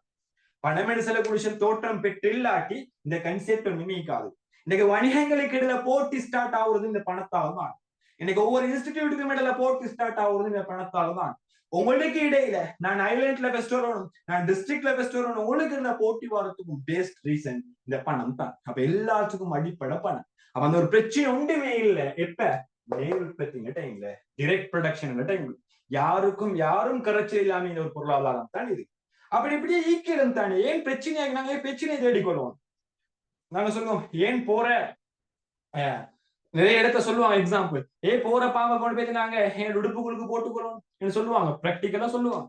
பணம் என்று சொல்லக்கூடிய விஷயம் தோற்றம் பெற்று இல்லாட்டி இந்த கன்செப்ட் நினைக்காது. இன்னைக்கு வணிகங்களுக்கு இடையில போட்டி ஸ்டார்ட் ஆகுறது இந்த பணத்தால தான். இன்னைக்கு ஒவ்வொரு இன்ஸ்டிடியூட்டுக்கும் இடையில போட்டி ஸ்டார்ட் ஆகுறது இந்த பணத்தால தான். உங்களுக்கு இடையில நான் ஐலாண்ட்ல பெஸ்ட் வரணும், நான் டிஸ்ட்ரிக்ட்ல பெஸ்ட் வரணும், உங்களுக்கு இந்த போட்டி வரத்துக்கும் பெஸ்ட் ரீசன் இந்த பணம் தான். அப்ப எல்லாத்துக்கும் அடிப்படை பணம். அப்ப அந்த ஒரு பிரச்சனை ஒன்றுமே இல்லை. எப்ப நேருற்பத்திங்க டைம்ல, டிரெக்ட் ப்ரொடக்ஷன் டைம்ல யாருக்கும் யாரும் கரைச்சல் இல்லாம இந்த ஒரு பொருளாதாரம் தான் இது. அப்படி இப்படியே ஈக்கிரம் தானே. ஏன் பிரச்சனையாக நாங்க பிரச்சனையை தேடிக்கொள்வோம். நாங்க சொல்லுவோம் ஏன் போற, நிறைய இடத்த சொல்லுவாங்க எக்ஸாம்பிள், போற பாவை கொண்டு போயிட்டு நாங்க என் உடுப்புகளுக்கு போட்டுக்கணும் சொல்லுவாங்க, பிராக்டிக்கலா சொல்லுவாங்க.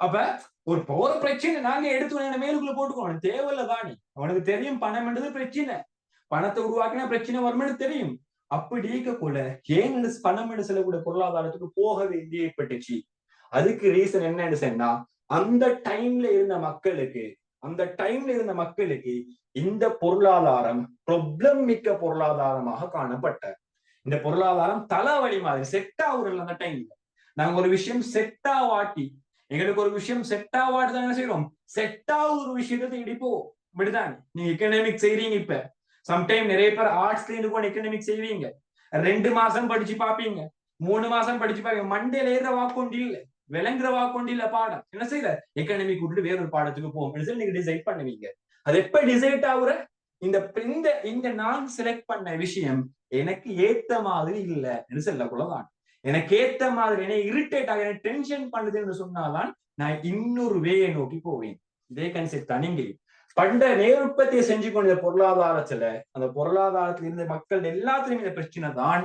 அப்ப ஒரு போற பிரச்சனை நாங்க எடுத்து மேலுக்குள்ள போட்டுக்கணும் தேவையில்ல தானே. அவனுக்கு தெரியும் பணம் என்றது பிரச்சனை, பணத்தை உருவாக்கினா பிரச்சனை வரும்னு தெரியும். அப்படி இருக்கக்கூட ஏன் பணம் என்று சொல்லக்கூடிய பொருளாதாரத்துக்கு போக வேண்டிய ஏற்பட்டுச்சு. அதுக்கு ரீசன் என்னன்னு சொன்னா, அந்த டைம்ல இருந்த மக்களுக்கு இந்த பொருளாதாரம் ப்ராப்ளம் மிக்க பொருளாதாரமாக காணப்பட்ட, இந்த பொருளாதாரம் தலைவலி மாதிரி செட் ஆகுறதுல அந்த டைம்ல நாங்க ஒரு விஷயம் செட் ஆவாட்டி, எங்களுக்கு ஒரு விஷயம் செட் ஆவாட்டி தான் என்ன செய்யறோம், செட் ஆகுற ஒரு விஷயத்தை தேடிப்போம். இப்படிதான் நீங்க எக்கனாமிக் செய்றீங்க. இப்ப சம்டைம் நிறைய பேர் ஆர்ட்ஸ்ல இருந்து கூட எக்கனாமிக் செய்வீங்க. 2 மாசம் படிச்சு பாப்பீங்க, 3 மாசம் படிச்சு பாப்பீங்க, மண்டேல ஏற வாக்கொண்டு இல்ல, விளங்குற வாக்கொண்டு இல்ல பாடம். என்ன செய்யற, எக்கனாமிக் விட்டுட்டு வேறொரு பாடத்துக்கு போகும் நீங்க டிசைட் பண்ணுவீங்க. அது எப்ப டிசைட் ஆகுற, இந்த நான் செலக்ட் பண்ண விஷயம் எனக்கு ஏத்த மாதிரி இல்ல என்று சொல்லக்கூடதான். எனக்கு ஏத்த மாதிரி என்ன இரிட்டேட் ஆக டென்ஷன் பண்ணுதுன்னு சொன்னாதான் நான் இன்னொரு வேயை நோக்கி போவேன். இதே கன்செப்ட் தான் நீங்க பண்ட நேருற்பத்தியை செஞ்சு கொண்ட பொருளாதாரத்துல, அந்த பொருளாதாரத்துல இருந்த மக்கள் எல்லாத்துலயும் இந்த பிரச்சனை தான்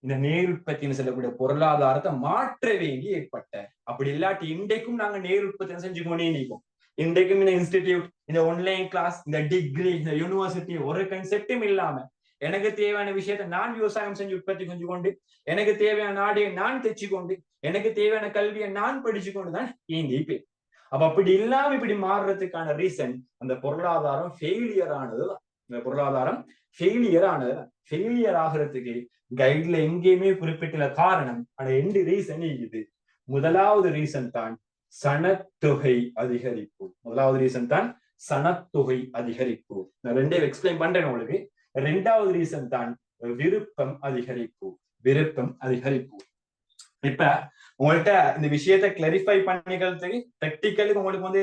இந்த நேருற்பத்தின்னு சொல்லக்கூடிய பொருளாதாரத்தை மாற்ற வேண்டி ஏற்பட்ட. அப்படி இல்லாட்டி இன்றைக்கும் நாங்க நேருற்பத்தி செஞ்சு கொண்டே நிற்போம். இன்றைக்கும் இந்த இன்ஸ்டிடியூட், இந்த ஆன்லைன் கிளாஸ், இந்த டிகிரி, இந்த யூனிவர்சிட்டி ஒரு கன்செப்டும் இல்லாம எனக்கு தேவையான விஷயத்த நான் விவசாயம் செஞ்சு உற்பத்தி செஞ்சு கொண்டு, எனக்கு தேவையான நாடையை நான் தைச்சு கொண்டு, எனக்கு தேவையான கல்வியை நான் படிச்சு கொண்டுதான் இயங்கிப்பேன். அப்ப அப்படி இல்லாம இப்படி மாறுறதுக்கான ரீசன் அந்த பொருளாதாரம் ஃபெயிலியர் ஆனதுதான். இந்த பொருளாதாரம் ஃபெயிலியர் ஆனதுதான். ஃபெயிலியர் ஆகிறதுக்கு கைட்ல எங்கேயுமே குறிப்பிட்டுள்ள காரணம் ஆனா 2 ரீசன் இது. முதலாவது ரீசன் தான் சனத்தொகை அதிகரிப்பு. முதலாவது ரீசன் தான் சனத்தொகை அதிகரிப்பு. நான் ரெண்டே எக்ஸ்பிளைன் பண்றேன் உங்களுக்கு. 2வது ரீசன் தான் விருப்பம் அதிகரிப்பு. இப்ப உங்கள்கிட்ட இந்த விஷயத்த கிளாரிஃபை பண்ணிக்கிறதுக்கு பிராக்டிக்கலுக்கு உங்களுக்கு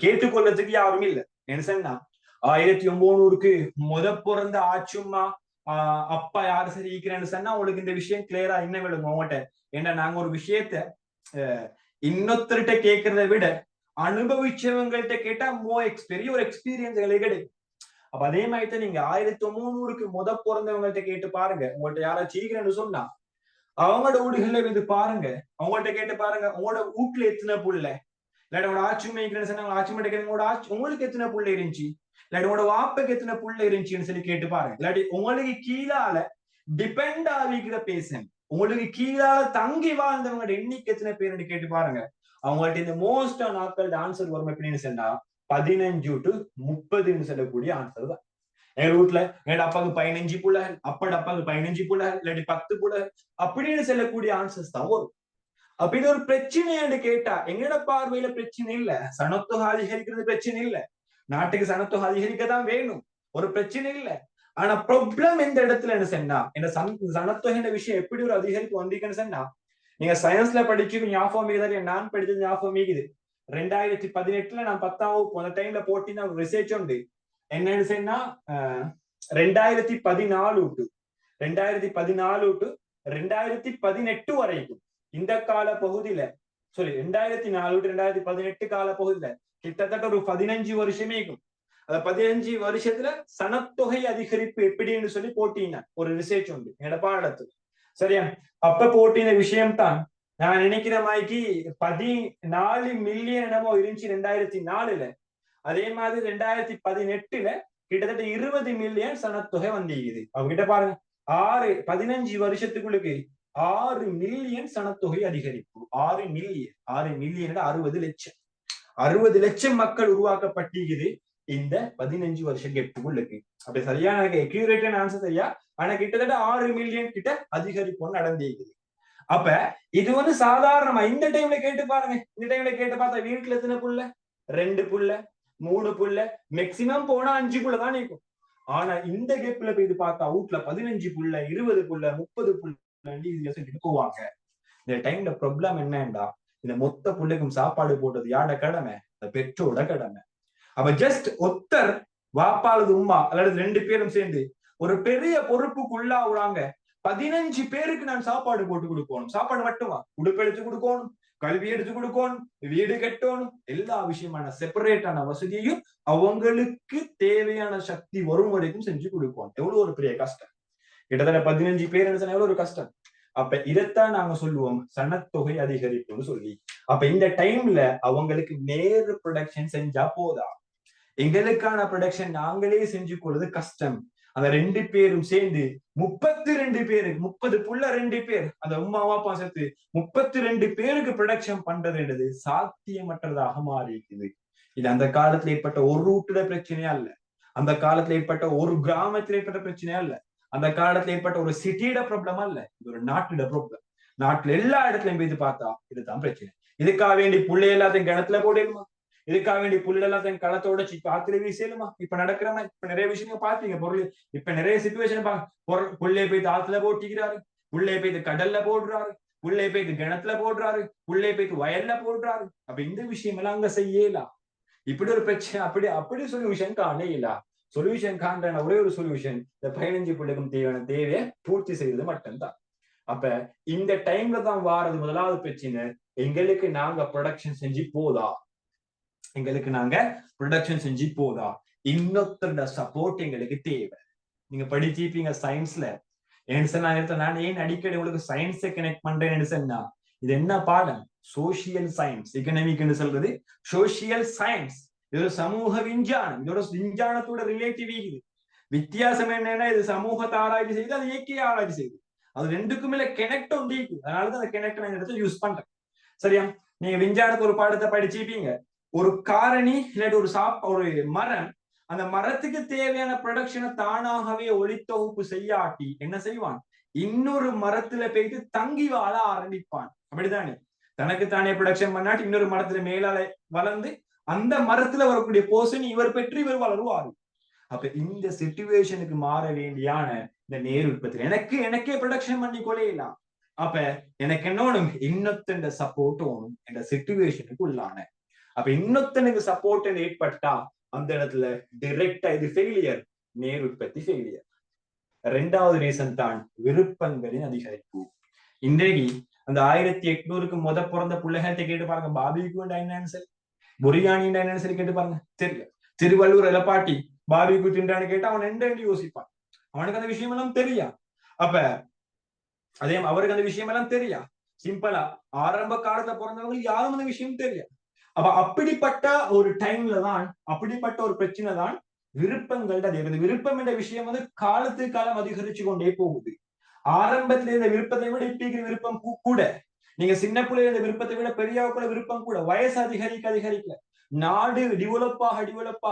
கேட்டுக்கொள்றதுக்கு யாரும் இல்லை. என்ன சொன்னா 1900க்கு பிறந்த ஆச்சும்மா அப்பா யாரு சரி ஈக்கிறேன்னு சொன்னா உங்களுக்கு இந்த விஷயம் கிளியரா என்ன விடுங்க உங்கள்கிட்ட. ஏன்னா நாங்க ஒரு விஷயத்த இன்னொருத்தர்கிட்ட கேட்கறத விட அனுபவிச்சவங்கள்ட்ட கேட்டா பெரிய ஒரு எக்ஸ்பீரியன்ஸ் கிடைக்கும். அப்ப அதே மாதிரி நீங்க 1900க்கு பிறந்தவங்கள்ட்ட கேட்டு பாருங்க. உங்கள்ட்ட யாராச்சும் ஈக்கிறேன்னு சொன்னா அவங்களோட வீடுகள்ல இது பாருங்க, அவங்கள்ட்ட கேட்டு பாருங்க, உங்களோட வீட்டுல எத்தனை புள்ள, இல்லாட்டி உங்களோட ஆட்சி மேய்க்கிறேன்னு சொன்னா ஆட்சி மேய்க்கிறேன் உங்களுக்கு எத்தனை புள்ள இருந்துச்சு, இல்லாட்டி உங்களோட வாப்புக்கு எத்தனை புள்ள இருந்துச்சுன்னு சொல்லி கேட்டு பாருங்க. இல்லாட்டி உங்களுக்கு கீழால டிபெண்ட் ஆகிக்கிற பேசன், உங்களுக்கு கீழால தங்கி வாழ்ந்தவங்களோட எண்ணிக்கை எத்தனை பேருன்னு கேட்டு பாருங்க. அவங்கள்ட்ட இந்த மோஸ்டா நாட்கள் ஆன்சர் வரும் எப்படின்னு சொன்னா 15 to 30 சொல்லக்கூடிய ஆன்சர் தான். எங்க வீட்டுல எங்க அப்பாவுக்கு 15 புள்ளகள், அப்பட அப்பாவுக்கு 15 புள்ளகள், இல்லாட்டி 10 புள்ளகள் அப்படின்னு சொல்லக்கூடிய ஆன்சர்ஸ் தான் வரும். அப்ப இது ஒரு பிரச்சனைன்னு கேட்டா எங்கட பார்வையில பிரச்சனை இல்ல, சனத்தொகை அதிகரிக்கிறது பிரச்சனை இல்ல, நாட்டுக்கு சனத்தொகை அதிகரிக்கதான் வேணும், ஒரு பிரச்சனை இல்ல. ஆனா ப்ராப்ளம் எந்த இடத்துல என்ன சொன்னா, இந்த சனத்தொகை விஷயம் எப்படி ஒரு அதிகரிப்பு வந்திருக்குன்னு சொன்னா, நீங்க சயின்ஸ்ல படிச்சு ஞாபகம் இருக்குது, நான் படிச்சது ஞாபகம் இருக்குது. 2018 நான் 10ஆம் வகுப்பு அந்த டைம்ல போட்டின ஒரு ரிசர்ச் உண்டு. என்னன்னு சொன்னா 2014 டு 2018 வரைக்கும் இந்த கால பகுதியில, சாரி 2004 டு 2018 கால பகுதியில கிட்டத்தட்ட ஒரு 15 வருஷமே இருக்கும். அந்த 15 வருஷத்துல சனத்தொகை அதிகரிப்பு எப்படின்னு சொல்லி போட்டீங்க ஒரு ரிசர்ச் உண்டு என்னோட பாடத்துல. சரியா? அப்ப போட்டின விஷயம் தான் நான் நினைக்கிற மாதிரி 14 மில்லியன் என்னமோ இருந்துச்சு 2004ல. அதே மாதிரி 2018ல கிட்டத்தட்ட 20 மில்லியன் சனத்தொகை வந்திருக்குது. அவகிட்ட பாருங்க, 15 வருஷத்துக்குள்ளுக்கு 6 மில்லியன் சனத்தொகை அதிகரிப்பு. 6 மில்லியன் 60 லட்சம் 60 லட்சம் மக்கள் உருவாக்கப்பட்டிருக்குது இந்த 15 வருஷம் கெப்புக்குள்ளுக்கு. அப்படி சரியான அக்யூரேட்டான ஆன்சர் சரியா, ஆனா கிட்டத்தட்ட 6 மில்லியன் கிட்ட அதிகரிப்பு நடந்திருக்குது. அப்ப இது வந்து சாதாரணமா இந்த டைம்ல கேட்டு பாருங்க, இந்த டைம்ல கேட்டு பார்த்தா வீட்டுல எத்தனை புள்ள, 2 புள்ள, 3 புள்ள, மேக்சிமம் போனா 5 புள்ள தான் இருக்கும். ஆனா இந்த கேப்ல போய் இது பார்த்தா வீட்டுல 15 புள்ள, 20 புள்ள, 30 புள்ள போவாங்க. இந்த டைம்ல ப்ராப்ளம் என்னண்டா, இந்த மொத்த புள்ளைக்கும் சாப்பாடு போட்டது யாட கடமை, பெற்றோட கடமை. அப்ப ஜஸ்ட் ஒத்தர் வாப்பாளது உம்மா அல்லது 2 பேரும் சேர்ந்து ஒரு பெரிய பொறுப்புக்குள்ளாவுறாங்க. 15 பேருக்கு நான் சாப்பாடு போட்டு கொடுக்கணும். சாப்பாடு மட்டுமா, உடுப்பு எடுத்து கொடுக்கணும், கல்வி எடுத்து கொடுக்கணும், வீடு கட்டணும், எல்லா விஷயமான செப்பரேட்டான வசதியையும் அவங்களுக்கு தேவையான சக்தி வரும் வரைக்கும் செஞ்சு கொடுக்கணும். எவ்வளவு ஒரு பெரிய கஷ்டம். கிட்டத்தட்ட 15 பேர் எவ்வளவு ஒரு கஷ்டம். அப்ப இதைத்தான் நாங்க சொல்லுவோம் சனத்தொகை அதிகரிப்புன்னு சொல்லி. அப்ப இந்த டைம்ல அவங்களுக்கு நேரு ப்ரொடக்ஷன் செஞ்சா போதா, எங்களுக்கான ப்ரொடக்ஷன் நாங்களே செஞ்சு கொள்வது கஷ்டம். அந்த 2 பேரும் சேர்ந்து 32 பேருக்கு 30 புள்ள 2 பேர் அந்த உமா அப்பா சேர்த்து 32 பேருக்கு ப்ரொடக்ஷன் பண்றதுன்றது சாத்தியமற்றதாக மாறி இருக்குது. இது அந்த காலத்துல ஏற்பட்ட ஒரு ரூட்டுல பிரச்சனையா இல்ல, அந்த காலத்துல ஏற்பட்ட ஒரு கிராமத்துல ஏற்பட்ட பிரச்சனையா இல்ல, அந்த காலத்துல ஏற்பட்ட ஒரு சிட்டியோட ப்ராப்ளமா இல்ல, இது ஒரு நாட்டோட ப்ராப்ளம். நாட்டுல எல்லா இடத்துலயும் போய் பார்த்தா இதுதான் பிரச்சனை. இதுக்காக வேண்டி புள்ளை எல்லாத்தையும் கிணத்துல போடணுமா, இதுக்காக வேண்டிய புல் எல்லாத்தையும் களத்தோட காத்துல வீசலுமா? இப்ப நடக்கிற மாதிரி இப்ப நிறைய விஷயங்கள் பாத்தீங்க. பொருள் இப்ப நிறைய சிச்சுவேஷன் புள்ளைய போய் ஆத்துல போட்டிக்கிறாரு, புள்ளைய போய் கடல்ல போடுறாரு, புள்ளைய போய் கிணத்துல போடுறாரு, புள்ளைய போய் வயல்ல போடுறாரு. அப்ப இந்த விஷயம் எல்லாம் அங்க செய்யலாம். இப்படி ஒரு பிரச்சனை அப்படி சொல்யூஷன் காணல. சொல்யூஷன் காண்ற ஒரே ஒரு சொல்யூஷன் இந்த 15 பிள்ளைக்கும் தேவையான தேவையை பூர்த்தி செய்வது மட்டும்தான். அப்ப இந்த டைம்ல தான் வாரது முதலாவது பிரச்சனை, எங்களுக்கு நாங்க ப்ரொடக்ஷன் செஞ்சு போதா, எங்களுக்கு நாங்க ப்ரொடக்ஷன் செஞ்சு போதா, இன்னொருத்தரோட சப்போர்ட் எங்களுக்கு தேவை. நீங்க படிச்சிருப்பீங்க சயின்ஸ்ல. நான் ஏன் அடிக்கடி உங்களுக்கு சயின்ஸை கனெக்ட் பண்றேன்னு சொன்னா, இது என்ன பாடம்? Social science. எக்கனாமிக்னு சொல்றது சோசியல் சயின்ஸ். இது ஒரு சமூக விஞ்ஞானம், இது ஒரு விஞ்ஞானத்தோட ரிலேட்டிவ். வித்தியாசம் என்னன்னா, இது சமூகத்தை ஆராய்ச்சி செய்து அது இயற்கையை ஆராய்ச்சி செய்யுது. அது ரெண்டுக்குமே கனெக்ட் உண்டு. அதனாலதான் அந்த கனெக்ட் நான் இடத்துல யூஸ் பண்றேன். சரியா? நீங்க விஞ்ஞானத்தை ஒரு பாடத்தை படிச்சிருப்பீங்க. ஒரு காரணி இல்லாட்டி ஒரு மரம், அந்த மரத்துக்கு தேவையான ப்ரொடக்ஷனை தானாகவே ஒளித்தொகுப்பு செய்யாட்டி என்ன செய்வான்? இன்னொரு மரத்துல போயிட்டு தங்கி வாழ ஆரம்பிப்பான். அப்படித்தானே? தனக்கு தானே ப்ரொடக்ஷன் பண்ணாட்டி இன்னொரு மரத்துல மேலால வளர்ந்து அந்த மரத்துல வரக்கூடிய போர்ஷன் இவர் பெற்று இவர் வளருவாரு. அப்ப இந்த சிச்சுவேஷனுக்கு மாற வேண்டியான இந்த நேர் உற்பத்தி எனக்கே ப்ரொடக்ஷன் பண்ணி கொள்ளையலாம். அப்ப எனக்கு என்ன வேணும்? இன்னொத்த சப்போர்ட் வேணும் இந்த சிச்சுவேஷனுக்கு உள்ளான. அப்ப இன்னொத்தனுக்கு சப்போர்ட் ஏற்பட்டா அந்த இடத்துல டைரக்டா இது ஃபெயிலியர், நேர் உற்பத்தி ஃபெயிலியர். 2வது ரீசன் தான் விருப்பங்களின் அதிகரிப்பு. இன்றைக்கு அந்த 1800க்கு பிறந்த பிள்ளைகளை கேட்டு பாருங்க, பாபிக்கு டைனான்சல், பொரியாணி டைனான்சல் கேட்டு பாருங்க, தெரியல. திருவள்ளூர் எலப்பாட்டி பாபிக்கு தின்றான்னு கேட்டா அவன் என்ன யோசிப்பான். அவனுக்கு அந்த விஷயம் எல்லாம் தெரியா. அப்ப அதே அவருக்கு அந்த விஷயம் எல்லாம் தெரியா. சிம்பிளா ஆரம்ப காலத்துல பிறந்தவங்களுக்கு யாரும் அந்த விஷயம் தெரியாது. அப்ப அப்படிப்பட்ட ஒரு டைம்ல தான், அப்படிப்பட்ட ஒரு பிரச்சனை தான் விருப்பங்கள்ட விருப்பம் என்ற விஷயம் வந்து காலத்துக்கு காலம் அதிகரிச்சு கொண்டே போகுது. ஆரம்பத்துல இந்த விருப்பத்தை விட இப்ப விருப்பம் கூட, நீங்க சின்ன பிள்ளைய இந்த விருப்பத்தை விட பெரியவக்குள்ள விருப்பம் கூட, வயசு அதிகரிக்க நாடு டெவலப்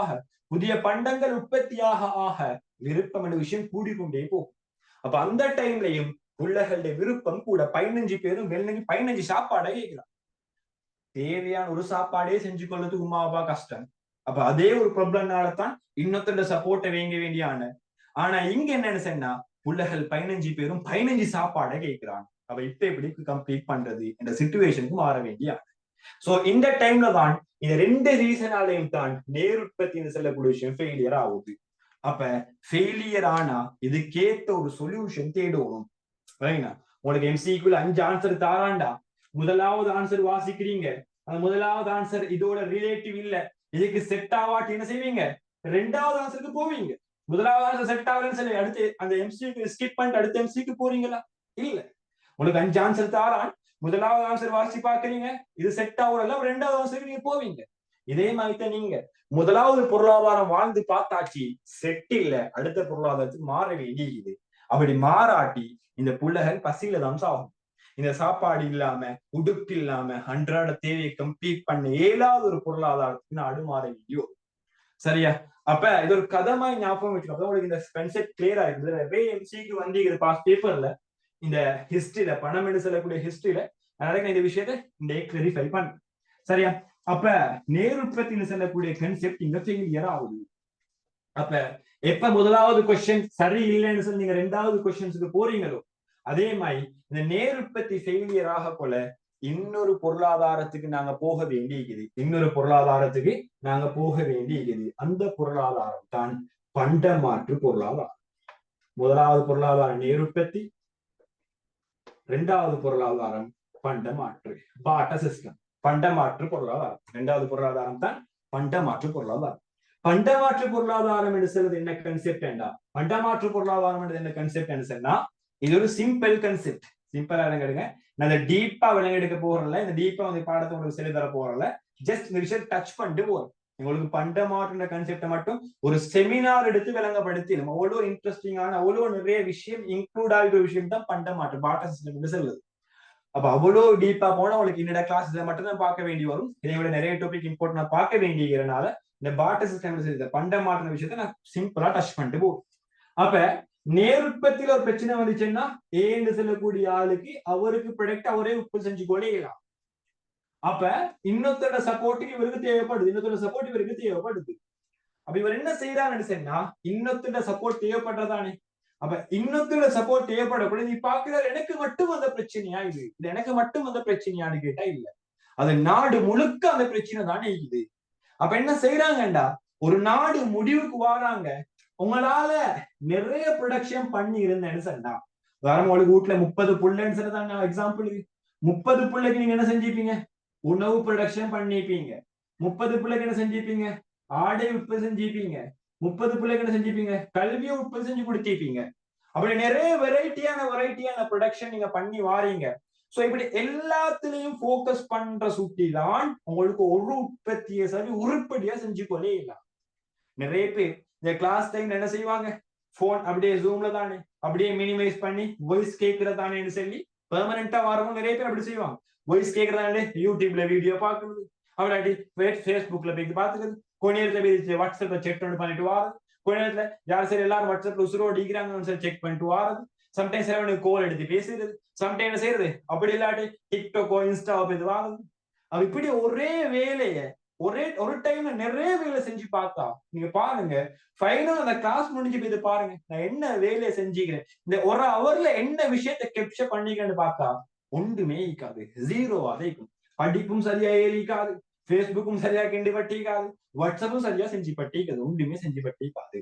ஆக புதிய பண்டங்கள் உற்பத்தியாக ஆக விருப்பம் என்ற விஷயம் கூடிக்கொண்டே போகும். அப்ப அந்த டைம்லயும் பிள்ளைகளுடைய விருப்பம் கூட 15 பேரும் 15 சாப்பாடை கேட்கலாம். தேவையான ஒரு சாப்பாடே செஞ்சு கொள்றதுக்கு உமா அப்பா கஷ்டம். அப்ப அதே ஒரு ப்ராப்ளம்னாலதான் இன்னொருத்தோட சப்போர்ட்டை வேங்க வேண்டியான. ஆனா இங்க என்னன்னு சொன்னா பிள்ளைகள் 15 பேரும் 15 சாப்பாடை கேட்கிறாங்க. அப்ப இப்ப எப்படி கம்ப்ளீட் பண்றது இந்த சிச்சுவேஷனுக்கு மாற வேண்டிய. சோ இந்த டைம்ல தான் இந்த 2 ரீசனாலையும் தான் நேருற்பத்தின்னு சொல்லக்கூடிய விஷயம் ஃபெயிலியர் ஆகுது. அப்ப ஃபெயிலியர் ஆனா இதுக்கேத்த ஒரு சொல்யூஷன் தேடணும். உங்களுக்கு எம்சிக்குள்ள 5 ஆன்சர் தாராண்டா, முதலாவது ஆன்சர் வாசிக்கிறீங்க, அந்த முதலாவது ஆன்சர் இதோட ரிலேட்டிவ் இல்ல, இதுக்கு செட் ஆவாட்டி என்ன செய்வீங்க, 2வது ஆன்சருக்கு போவீங்க. முதலாவது ஆன்சர் செட் ஆகலன்னு சொல்லி அடுத்து அந்த எம்சிக்கு ஸ்கிப் பண்ணிட்டு அடுத்த எம்சிக்கு போறீங்களா? இல்ல. உங்களுக்கு 5 ஆன்சர் தாரான், முதலாவது ஆன்சர் வாசி பாக்குறீங்க, இது செட் ஆகல, 2வது ஆன்சருக்கு நீங்க போவீங்க. இதே மாதிரிதான் நீங்க முதலாவது பொருளாதாரம் வாழ்ந்து பார்த்தாச்சு, செட் இல்ல, அடுத்த பொருளாதாரத்துக்கு மாற வேண்டியது. அப்படி மாறாட்டி இந்த புள்ளைகள் பசியில தான் சாகும். இந்த சாப்பாடு இல்லாம, உடுப்பு இல்லாம, அன்றாட தேவையை கம்ப்ளீட் பண்ண இயலாத ஒரு பொருளாதாரத்துக்கு நாடு மாற வேண்டியோ. சரியா? அப்ப இது ஒரு கதமாய் ஞாபகம் வச்சுக்கணும். உங்களுக்கு இந்த கான்செப்ட் கிளியரா இருக்குது. எம்சிக்கு வந்து இது பாஸ்ட் பேப்பர்ல இந்த ஹிஸ்டரியில பணம் என்று சொல்லக்கூடிய ஹிஸ்டரியில இந்த விஷயத்தை இந்த கிளாரிஃபை பண்ண. சரியா? அப்ப நேருற்பத்தின்னு சொல்லக்கூடிய கான்செப்ட் இங்க ஃபெயிலியர் ஆகுது. அப்ப எப்ப முதலாவது கொஸ்டின் சரி இல்லைன்னு சொல்லி நீங்க 2வது கொஸ்டின்ஸுக்கு போறீங்களோ, அதே மாதிரி இந்த நேருற்பத்தி ஃபெயிலியர் ஆக போல இன்னொரு பொருளாதாரத்துக்கு நாங்க போக வேண்டியிருக்குது. இன்னொரு பொருளாதாரத்துக்கு நாங்க போக வேண்டியிருக்குது. அந்த பொருளாதாரம் தான் பண்டமாற்று பொருளாதாரம். முதலாவது பொருளாதாரம் நேருற்பத்தி, 2வது பொருளாதாரம் பண்டமாற்று, பார்ட்டர் சிஸ்டம். பண்டமாற்று பொருளாதாரம் 2வது பொருளாதாரம் தான் பண்டமாற்று பொருளாதாரம். பண்டமாற்று பொருளாதாரம் என்று சொல்றது என்ன கன்செப்ட் என்றா, பண்டமாற்று பொருளாதாரம் என்ன கன்செப்ட் என்று சொன்னா இது ஒரு சிம்பிள் கன்செப்ட். சிம்பிளா விளங்கெடுங்க. நான் இந்த டீப்பா விளங்கெடுக்க போறல, இந்த டீப்பா வந்து பாடத்தை உங்களுக்கு சொல்லி தர போறல, ஜஸ்ட் இந்த விஷயம் டச் பண்ணிட்டு போறோம். உங்களுக்கு பண்டமாற்று கன்செப்டை மட்டும் ஒரு செமினார் எடுத்து விளங்கப்படுத்தி நம்ம அவ்வளோ இன்ட்ரெஸ்டிங்கான அவ்வளோ நிறைய விஷயம் இன்க்ளூட் ஆகிற விஷயம் தான் பண்டமாற்று பார்ட்டர் சிஸ்டம் என்று சொல்லுது. அப்ப அவ்வளோ டீப்பா போனா உங்களுக்கு என்னோட கிளாஸ் இதை மட்டும் தான் பார்க்க வேண்டி வரும். இதை விட நிறைய டாபிக் இம்பார்ட்டன்டா பார்க்க வேண்டியதுனால இந்த பார்ட்டர் சிஸ்டம் பண்டமாற்று விஷயத்தை நான் சிம்பிளா டச் பண்ணிட்டு போகும். அப்ப நேருற்பத்தில ஒரு பிரச்சனை வந்துச்சுன்னா ஏன்னு சொல்லக்கூடிய ஆளுக்கு அவருக்கு ப்ரொடக்ட் அவரே உற்பத்தி செஞ்சு கொள்ளையலாம். அப்ப இன்னொருத்தரோட சப்போர்ட்டுக்கு இவருக்கு தேவைப்படுது, இன்னொருத்தரோட சப்போர்ட் இவருக்கு தேவைப்படுது. அப்ப இவர் என்ன செய்யறாருன்னு சொன்னா இன்னொருத்தரோட சப்போர்ட் தேவைப்படுறதானே. அப்ப இன்னொருத்தரோட சப்போர்ட் தேவைப்படக்கூடாது. நீ பாக்குறாரு எனக்கு மட்டும் அந்த பிரச்சனையா, இது எனக்கு மட்டும் அந்த பிரச்சனையான்னு கேட்டா இல்ல, அது நாடு முழுக்க அந்த பிரச்சனை தானே இருக்குது. அப்ப என்ன செய்யறாங்கண்டா, ஒரு நாடு முடிவுக்கு வராங்க, உங்களால நிறைய ப்ரொடக்ஷன் பண்ணி இருந்தேன்னு சொன்னா, உங்களுக்கு வீட்டுல 30 புள்ளைன்னு சொன்னதாங்க எக்ஸாம்பிளுக்கு, 30 பிள்ளைக்கு நீங்க என்ன செஞ்சிருப்பீங்க, உணவு ப்ரொடக்ஷன் பண்ணிப்பீங்க. 30 பிள்ளைக்கு என்ன செஞ்சிருப்பீங்க, ஆடை உற்பத்தி செஞ்சிருப்பீங்க. 30 பிள்ளைக்கு என்ன செஞ்சிருப்பீங்க, கல்வியை உற்பத்தி செஞ்சு கொடுத்திருப்பீங்க. அப்படி நிறைய வெரைட்டியான ப்ரொடக்ஷன் நீங்க பண்ணி வாரீங்க. சோ இப்படி எல்லாத்துலயும் போக்கஸ் பண்ற சுட்டி தான் உங்களுக்கு ஒரு உற்பத்தியை சரி உருப்படியா செஞ்சு கொள்ளே இல்லை. நிறைய பேர் இந்த கிளாஸ் டைம்ல என்ன செய்வாங்க, போன் அப்படியே ஜூம்ல தானே அப்படியே மினிமைஸ் பண்ணி வாய்ஸ் கேட்கறதானேன்னு சொல்லி பெர்மனண்டா வரவங்க நிறைய பேர் அப்படி செய்வாங்க. வாய்ஸ் கேட்கறதானே யூடியூப்ல வீடியோ பாக்குறது, அப்படி ஃபேஸ்புக்ல போய் பாத்துக்கிறது, கொஞ்ச நேரத்துல போய் வாட்ஸ்அப்ல செக் பண்ணிட்டு வாரது, கொஞ்ச நேரத்துல யார் சரி எல்லாரும் வாட்ஸ்அப்ல உசுரோடு அடிக்கிறாங்கன்னு செக் பண்ணிட்டு வாரது, சம்டைம்ஸ் அவனுக்கு கோல் எடுத்து பேசுறது, சம்டைம் என்ன செய்யறது அப்படி இல்லாட்டி டிக்டாக்கோ இன்ஸ்டாவோ போய் வாரது. அது இப்படி ஒரே வேலைய ஒரு டைம்ல நிறைய வேலை செஞ்சு பார்த்தா நீங்க பாருங்க, ஃபைனல் அந்த கிளாஸ் முடிஞ்சு போய் பாருங்க நான் என்ன வேலையை செஞ்சுக்கிறேன், இந்த ஒரு ஹவர்ல என்ன விஷயத்தை கேப்சர் பண்ணிக்கிறேன்னு பார்த்தா ஒன்றுமே இருக்காது, ஜீரோவா இருக்கும். படிப்பும் சரியா ஏறிக்காது, பேஸ்புக்கும் சரியா கிண்டி பட்டிக்காது, வாட்ஸ்அப்பும் சரியா செஞ்சு பட்டிக்காது, ஒன்றுமே செஞ்சு பட்டிக்காது.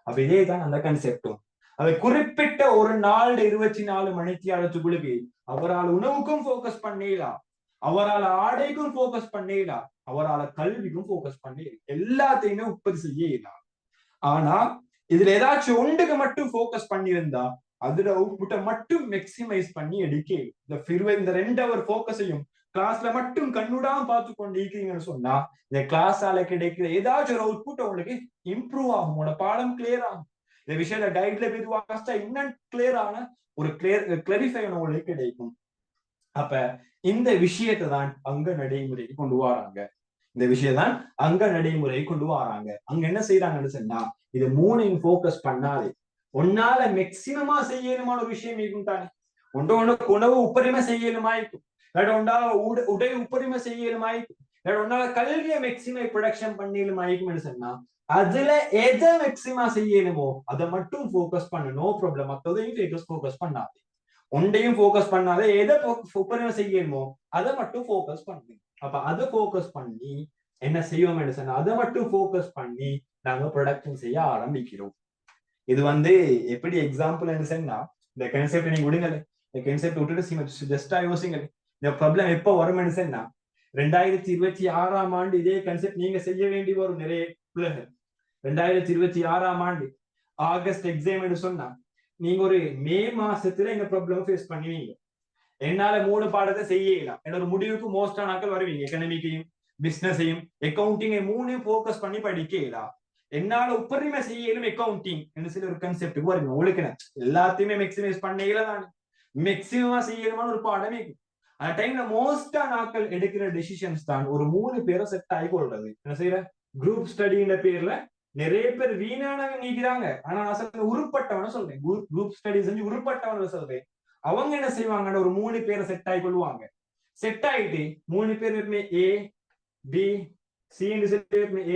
அப்ப இதேதான் அந்த கன்செப்டும். அதை குறிப்பிட்ட ஒரு நாள் 24 மணித்தியாலத்துக்குள்ளுக்கு அவரால் உணவுக்கும் போக்கஸ் பண்ணிடலாம், அவரால் ஆடைக்கும் போக்கஸ் பண்ணிடலாம், அவரால் கல்விக்கும் போக்கஸ் பண்ணி எல்லாத்தையுமே உற்பத்தி செய்யலாம். ஆனா இதுல ஏதாச்சும் ஒன்றுக்கு மட்டும் போக்கஸ் பண்ணியிருந்தா அதுல அவுட்புட்டை மட்டும் மேக்சிமைஸ் பண்ணி எடுக்க இந்த 2 ஹவர் போக்கஸையும் கிளாஸ்ல மட்டும் கண்ணுடாம பார்த்து கொண்டு இருக்கிறீங்கன்னு சொன்னா இந்த கிளாஸால கிடைக்கிற ஏதாச்சும் ஒரு அவுட்புட் உங்களுக்கு இம்ப்ரூவ் ஆகும், உங்களோட பாடம் கிளியர் ஆகும். இந்த விஷயத்த டைட்ல போய் வாசிச்சா இன்னும் கிளியரான ஒரு கிளாரிஃபை உங்களுக்கு கிடைக்கும். அப்ப இந்த விஷயத்தை தான் அங்க நடைமுறைக்கு கொண்டு வராங்க. இந்த விஷயம் தான் அங்க நடைமுறை கொண்டு வராங்க. அங்க என்ன செய்யறாங்கன்னு சொன்னா இது மூணையும் போக்கஸ் பண்ணாது ஒன்னால மேக்சிமமா செய்யணுமான ஒரு விஷயம் இருக்கும் தானே. ஒன்றோட உணவு உப்பரிமை செய்யலுமாய்க்கும், உண்டா உடை உப்பரிமை செய்யலுமாய்க்கும், ஒன்னால கல்வியை மேக்சிமம் ப்ரொடக்ஷன் பண்ணியலுமாய்க்கும் சொன்னா அதுல எதை மேக்சிமா செய்யணுமோ அதை மட்டும் போக்கஸ் பண்ண, நோ ப்ராப்ளம். மற்றதையும் போக்கஸ் பண்ணாது. ஒன்றையும் போக்கஸ் பண்ணாத எதை உப்பரிமை செய்யணுமோ அதை மட்டும் போக்கஸ் பண்ணு. அப்ப அதை போக்கஸ் பண்ணி என்ன செய்வோம் சொன்னா அதை மட்டும் போக்கஸ் பண்ணி நாங்க ப்ரொடக்ஷன் செய்ய ஆரம்பிக்கிறோம். இது எப்படி எக்ஸாம்பிள் சொன்னா இந்த கான்செப்ட் நீங்க விடுங்க. இந்த கான்செப்ட் விட்டுட்டு ஜஸ்டா யோசிங்க. இந்த ப்ராப்ளம் எப்ப வரும்னு சொன்னா 2026 இதே கான்செப்ட் நீங்க செய்ய வேண்டி வரும். நிறைய பிள்ளைகள் 2026 ஆகஸ்ட் எக்ஸாம் சொன்னா நீங்க ஒரு மே மாசத்துல எங்க ப்ராப்ளம் ஃபேஸ் பண்ணுவீங்க. என்னால 3 பாடத்தை செய்யலாம் என்ற ஒரு முடிவுக்கு மோஸ்டா நாட்கள் வருவீங்க. எக்கனாமிக்கையும் பிசினஸையும் அக்கௌண்டிங்கை 3 போக்கஸ் பண்ணி படிக்கலாம். என்னால உப்பரிமை செய்யலும் அக்கௌண்டிங் என்று சில ஒரு கன்செப்டுக்கு வருங்க. உங்களுக்கு எல்லாத்தையுமே மேக்சிமைஸ் பண்ணல தான் மேக்சிமமா செய்யணுமான ஒரு பாடமே. அந்த டைம்ல மோஸ்டா நாட்கள் எடுக்கிற டெசிஷன்ஸ் தான் ஒரு 3 பேரை செட் ஆகி கொள்றது. என்ன செய்யற குரூப் ஸ்டடின்ற பேர்ல நிறைய பேர் வீணானவங்க நீக்கிறாங்க. ஆனா நான் சொல்ல உருப்பட்டவன சொல்றேன். குரூப் ஸ்டடி செஞ்சு உருப்பட்டவன சொல்றேன். அவங்க என்ன செய்வாங்கன்னு ஒரு 3 பேரை செட் ஆகி கொள்வாங்க. செட் ஆயிட்டு 3 பேருமே ஏ பி சி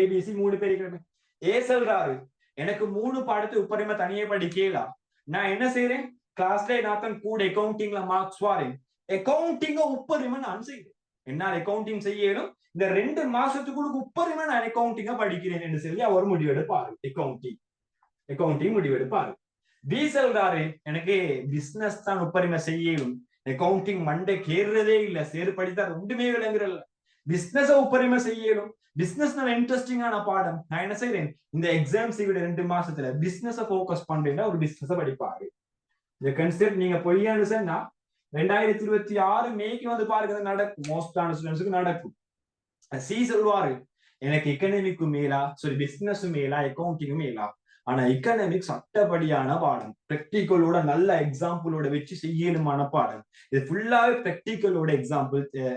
ஏபிசி 3 பேர் ஏ சொல்றாரு எனக்கு 3 பாடத்தை உப்பரிமை தனியே படிக்கலாம். நான் என்ன செய்யறேன் கிளாஸ்ல நான் கூட அக்கௌண்டிங்ல மார்க்ஸ் வாரேன். அக்கௌண்டிங்க உப்பரிமை நான் செய்யறேன். என்னால் அக்கௌண்டிங் செய்யணும். இந்த 2 மாசத்துக்குள்ள உப்பரிமை நான் அக்கௌண்டிங்க படிக்கிறேன் என்று சொல்லி அவர் முடிவெடுப்பாரு. அக்கௌண்டிங் முடிவெடுப்பாரு. பி சொல்றாரு எனக்கு பிசினஸ் தான் உப்பரிமை செய்யணும். அக்கௌண்டிங் மண்டை கேறுறதே இல்ல, சேரு படித்தா ஒன்றுமே விளங்குறல்ல. பிசினஸ் உப்பரிமை செய்யணும். பிசினஸ் இன்ட்ரெஸ்டிங்கான பாடம். நான் என்ன செய்யறேன் இந்த எக்ஸாம்ஸ் விட 2 மாசத்துல பிசினஸ் போக்கஸ் பண்றேன்னா ஒரு பிசினஸ் படிப்பாரு. இந்த கன்செப்ட் நீங்க பொய்யான்னு சொன்னா 2026 மேக்கு பாருங்க நடக்கும். மோஸ்டான ஸ்டூடெண்ட்ஸுக்கு நடக்கும். சி சொல்வாரு எனக்கு எக்கனாமிக்கும் மேலா சாரி பிசினஸும் மேலா அக்கௌண்டிங்கும் மேலா. ஆனா எக்கனாமிக்ஸ் சட்டப்படியான பாடம். பிராக்டிக்கலோட நல்ல எக்ஸாம்பிளோட வச்சு செய்யணுமான பாடம். இது ஃபுல்லாவே பிராக்டிக்கலோட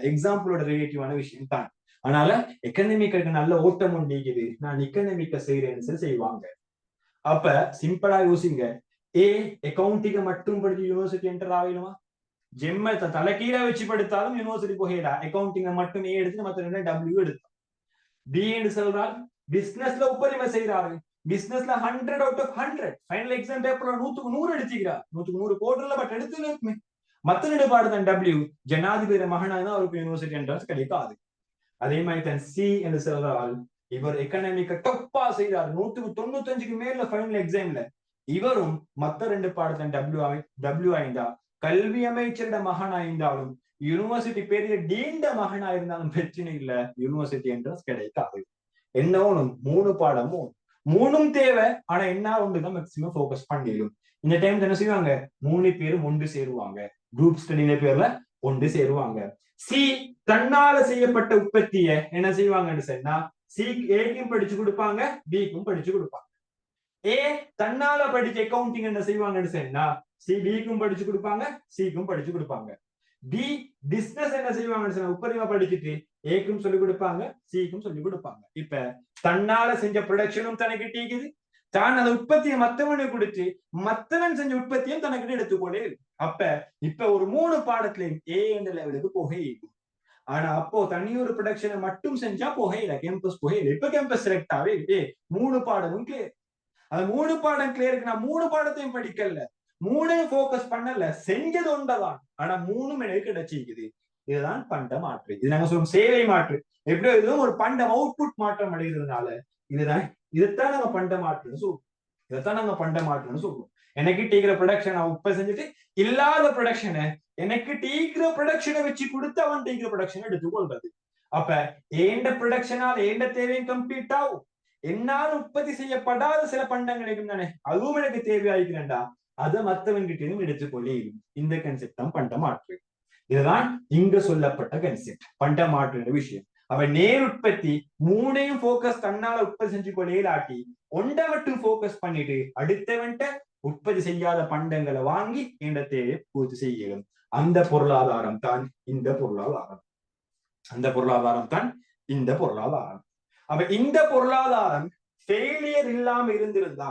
எக்ஸாம்பிளோட ரிலேட்டிவான விஷயம் தான். அதனால எக்கனாமிக்கு நல்ல ஓட்டம் உண்டிக்குது, நான் எக்கனாமிக்க செய்யறேன்னு செய்வாங்க. அப்ப சிம்பிளா யோசிங்க. ஏ அக்கௌண்டிங்க மட்டும் படிச்சு யூனிவர்சிட்டி என்டர் ஆகணுமா? ஜெம்ம தலைக்கீழ வச்சு படுத்தாலும் யூனிவர்சிட்டி போகலாம். அக்கௌண்டிங்க மட்டும் ஏ எடுத்து மற்ற 2 டபிள்யூ எடுத்தோம். பி என்று சொல்றால் பிசினஸ்ல உப்பரிமை செய்யறாரு. பிசினஸ்ல 100 out of 100 ஃபைனல் எக்ஸாம் பேப்பர்ல 100க்கு 100 எடுத்துக்கிறார். 100க்கு 100 போடுறல பட் எடுத்து மத்த 2 பாடத்தான் டபிள்யூ ஜனாதிபதி மகனாக அவருக்கு யூனிவர்சிட்டி என்ட்ரன்ஸ் கிடைக்காது. அதே மாதிரி தான் சி என்று சொல்றால் இவர் எக்கனாமிக்க டொப்பா செய்தார். 100க்கு 95க்கு மேல ஃபைனல் எக்ஸாம்ல இவரும் மத்த 2 பாடத்தான் டபிள்யூ ஆயிருந்தா கல்வி அமைச்சரோட மகனா இருந்தாலும் யூனிவர்சிட்டி பெரிய டீண்ட மகனா இருந்தாலும் பிரச்சனை இல்ல, யூனிவர்சிட்டி என்ட்ரன்ஸ் கிடைக்காது. என்ன ஒண்ணும் 3 பாடமும் 3ம் தேவை. ஆனா என்ன ஒன்றுதான் மேக்சிமம் போக்கஸ் பண்ணிடும். இந்த டைம் என்ன செய்வாங்க 3 பேரும் ஒன்று சேருவாங்க. குரூப் ஸ்டடின பேர்ல ஒன்று சேருவாங்க. சி தன்னால செய்யப்பட்ட உற்பத்திய என்ன செய்வாங்கன்னு சொன்னா சி ஏக்கும் படிச்சு கொடுப்பாங்க, பிக்கும் படிச்சு கொடுப்பாங்க. ஏ தன்னால படிச்ச அக்கௌண்டிங் என்ன செய்வாங்கன்னு சொன்னா சி பிக்கும் படிச்சு கொடுப்பாங்க, சிக்கும் படிச்சு கொடுப்பாங்க. பி பிசினஸ் என்ன செய்வாங்கன்னு சொன்னா உப்பரிமா படிச்சுட்டு ஏக்கும் சொல்லிக் கொடுப்பாங்க, சிக்கும் சொல்லிக் கொடுப்பாங்க. இப்ப தன்னால செஞ்ச ப்ரொடக்ஷனும் தனக்கு டீக்குது, தான் அந்த உற்பத்தியை மத்தவனுக்கு கொடுத்து மத்தவன் செஞ்ச உற்பத்தியும் தனக்கிட்ட எடுத்துக்கொண்டே. அப்ப இப்ப ஒரு 3 பாடத்திலையும் ஏ என்ற லெவலுக்கு புகையிடும். ஆனா அப்போ தனியொரு ப்ரொடக்ஷனை மட்டும் செஞ்சா புகையில கேம்பஸ் புகையில. இப்ப கேம்பஸ் செலக்ட் ஆவே 3 பாடமும் கிளியர். அது 3 பாடம் கிளியருக்கு நான் 3 பாடத்தையும் படிக்கல, 3ஐயும் போக்கஸ் பண்ணல, செஞ்சது ஒன்றதான். ஆனா 3ம் எனக்கு கிடைச்சிருக்குது. இதுதான் பண்ட மாற்று. இது நாங்க சொல்லுவோம் சேவை மாற்று. எப்படியோ இதுவும் ஒரு பண்டம் அவுட்புட் மாற்றம் அடைகிறதுனால இதைத்தான் நாங்க பண்ட மாற்றுன்னு சொல்லுவோம். இதைத்தான் நாங்க பண்ட மாற்றுன்னு சொல்லுவோம். எனக்கு டீக்கிற ப்ரொடக்ஷன் உப்ப செஞ்சுட்டு இல்லாத ப்ரொடக்ஷனை எனக்கு டீக்கிற ப்ரொடக்ஷனை வச்சு கொடுத்து அவன் டீக்கிற ப்ரொடக்ஷனை எடுத்துக்கொள்றது. அப்ப ஏண்ட ப்ரொடக்ஷனால் ஏண்ட தேவையும் கம்ப்ளீட் ஆகும். என்னால் உற்பத்தி செய்யப்படாத சில பண்டங்கள் இருக்கும் தானே, அதுவும் எனக்கு தேவையாயிருக்கிறேன்டா, அதை மத்தவன் கிட்டையும் எடுத்துக்கொள்ளே. இந்த கன்செப்ட் தான் பண்ட மாற்று. இதுதான் இங்க சொல்லப்பட்ட கன்செப்ட் பண்ட மாற்று விஷயம். அவன் நேர் உற்பத்தி 3ஐயும் போக்கஸ் தன்னால உற்பத்தி செஞ்சு கொள்ளையிலாட்டி ஒன்றை மட்டும் போக்கஸ் பண்ணிட்டு அடுத்தவன்ட்ட உற்பத்தி செய்யாத பண்டங்களை வாங்கி என்ற தேவையை பூர்த்தி செய்யணும். அந்த பொருளாதாரம் தான் இந்த பொருளாதாரம். அந்த பொருளாதாரம் தான் இந்த பொருளாதாரம். அப்ப இந்த பொருளாதாரம் ஃபெயிலியர் இல்லாம இருந்திருந்தா,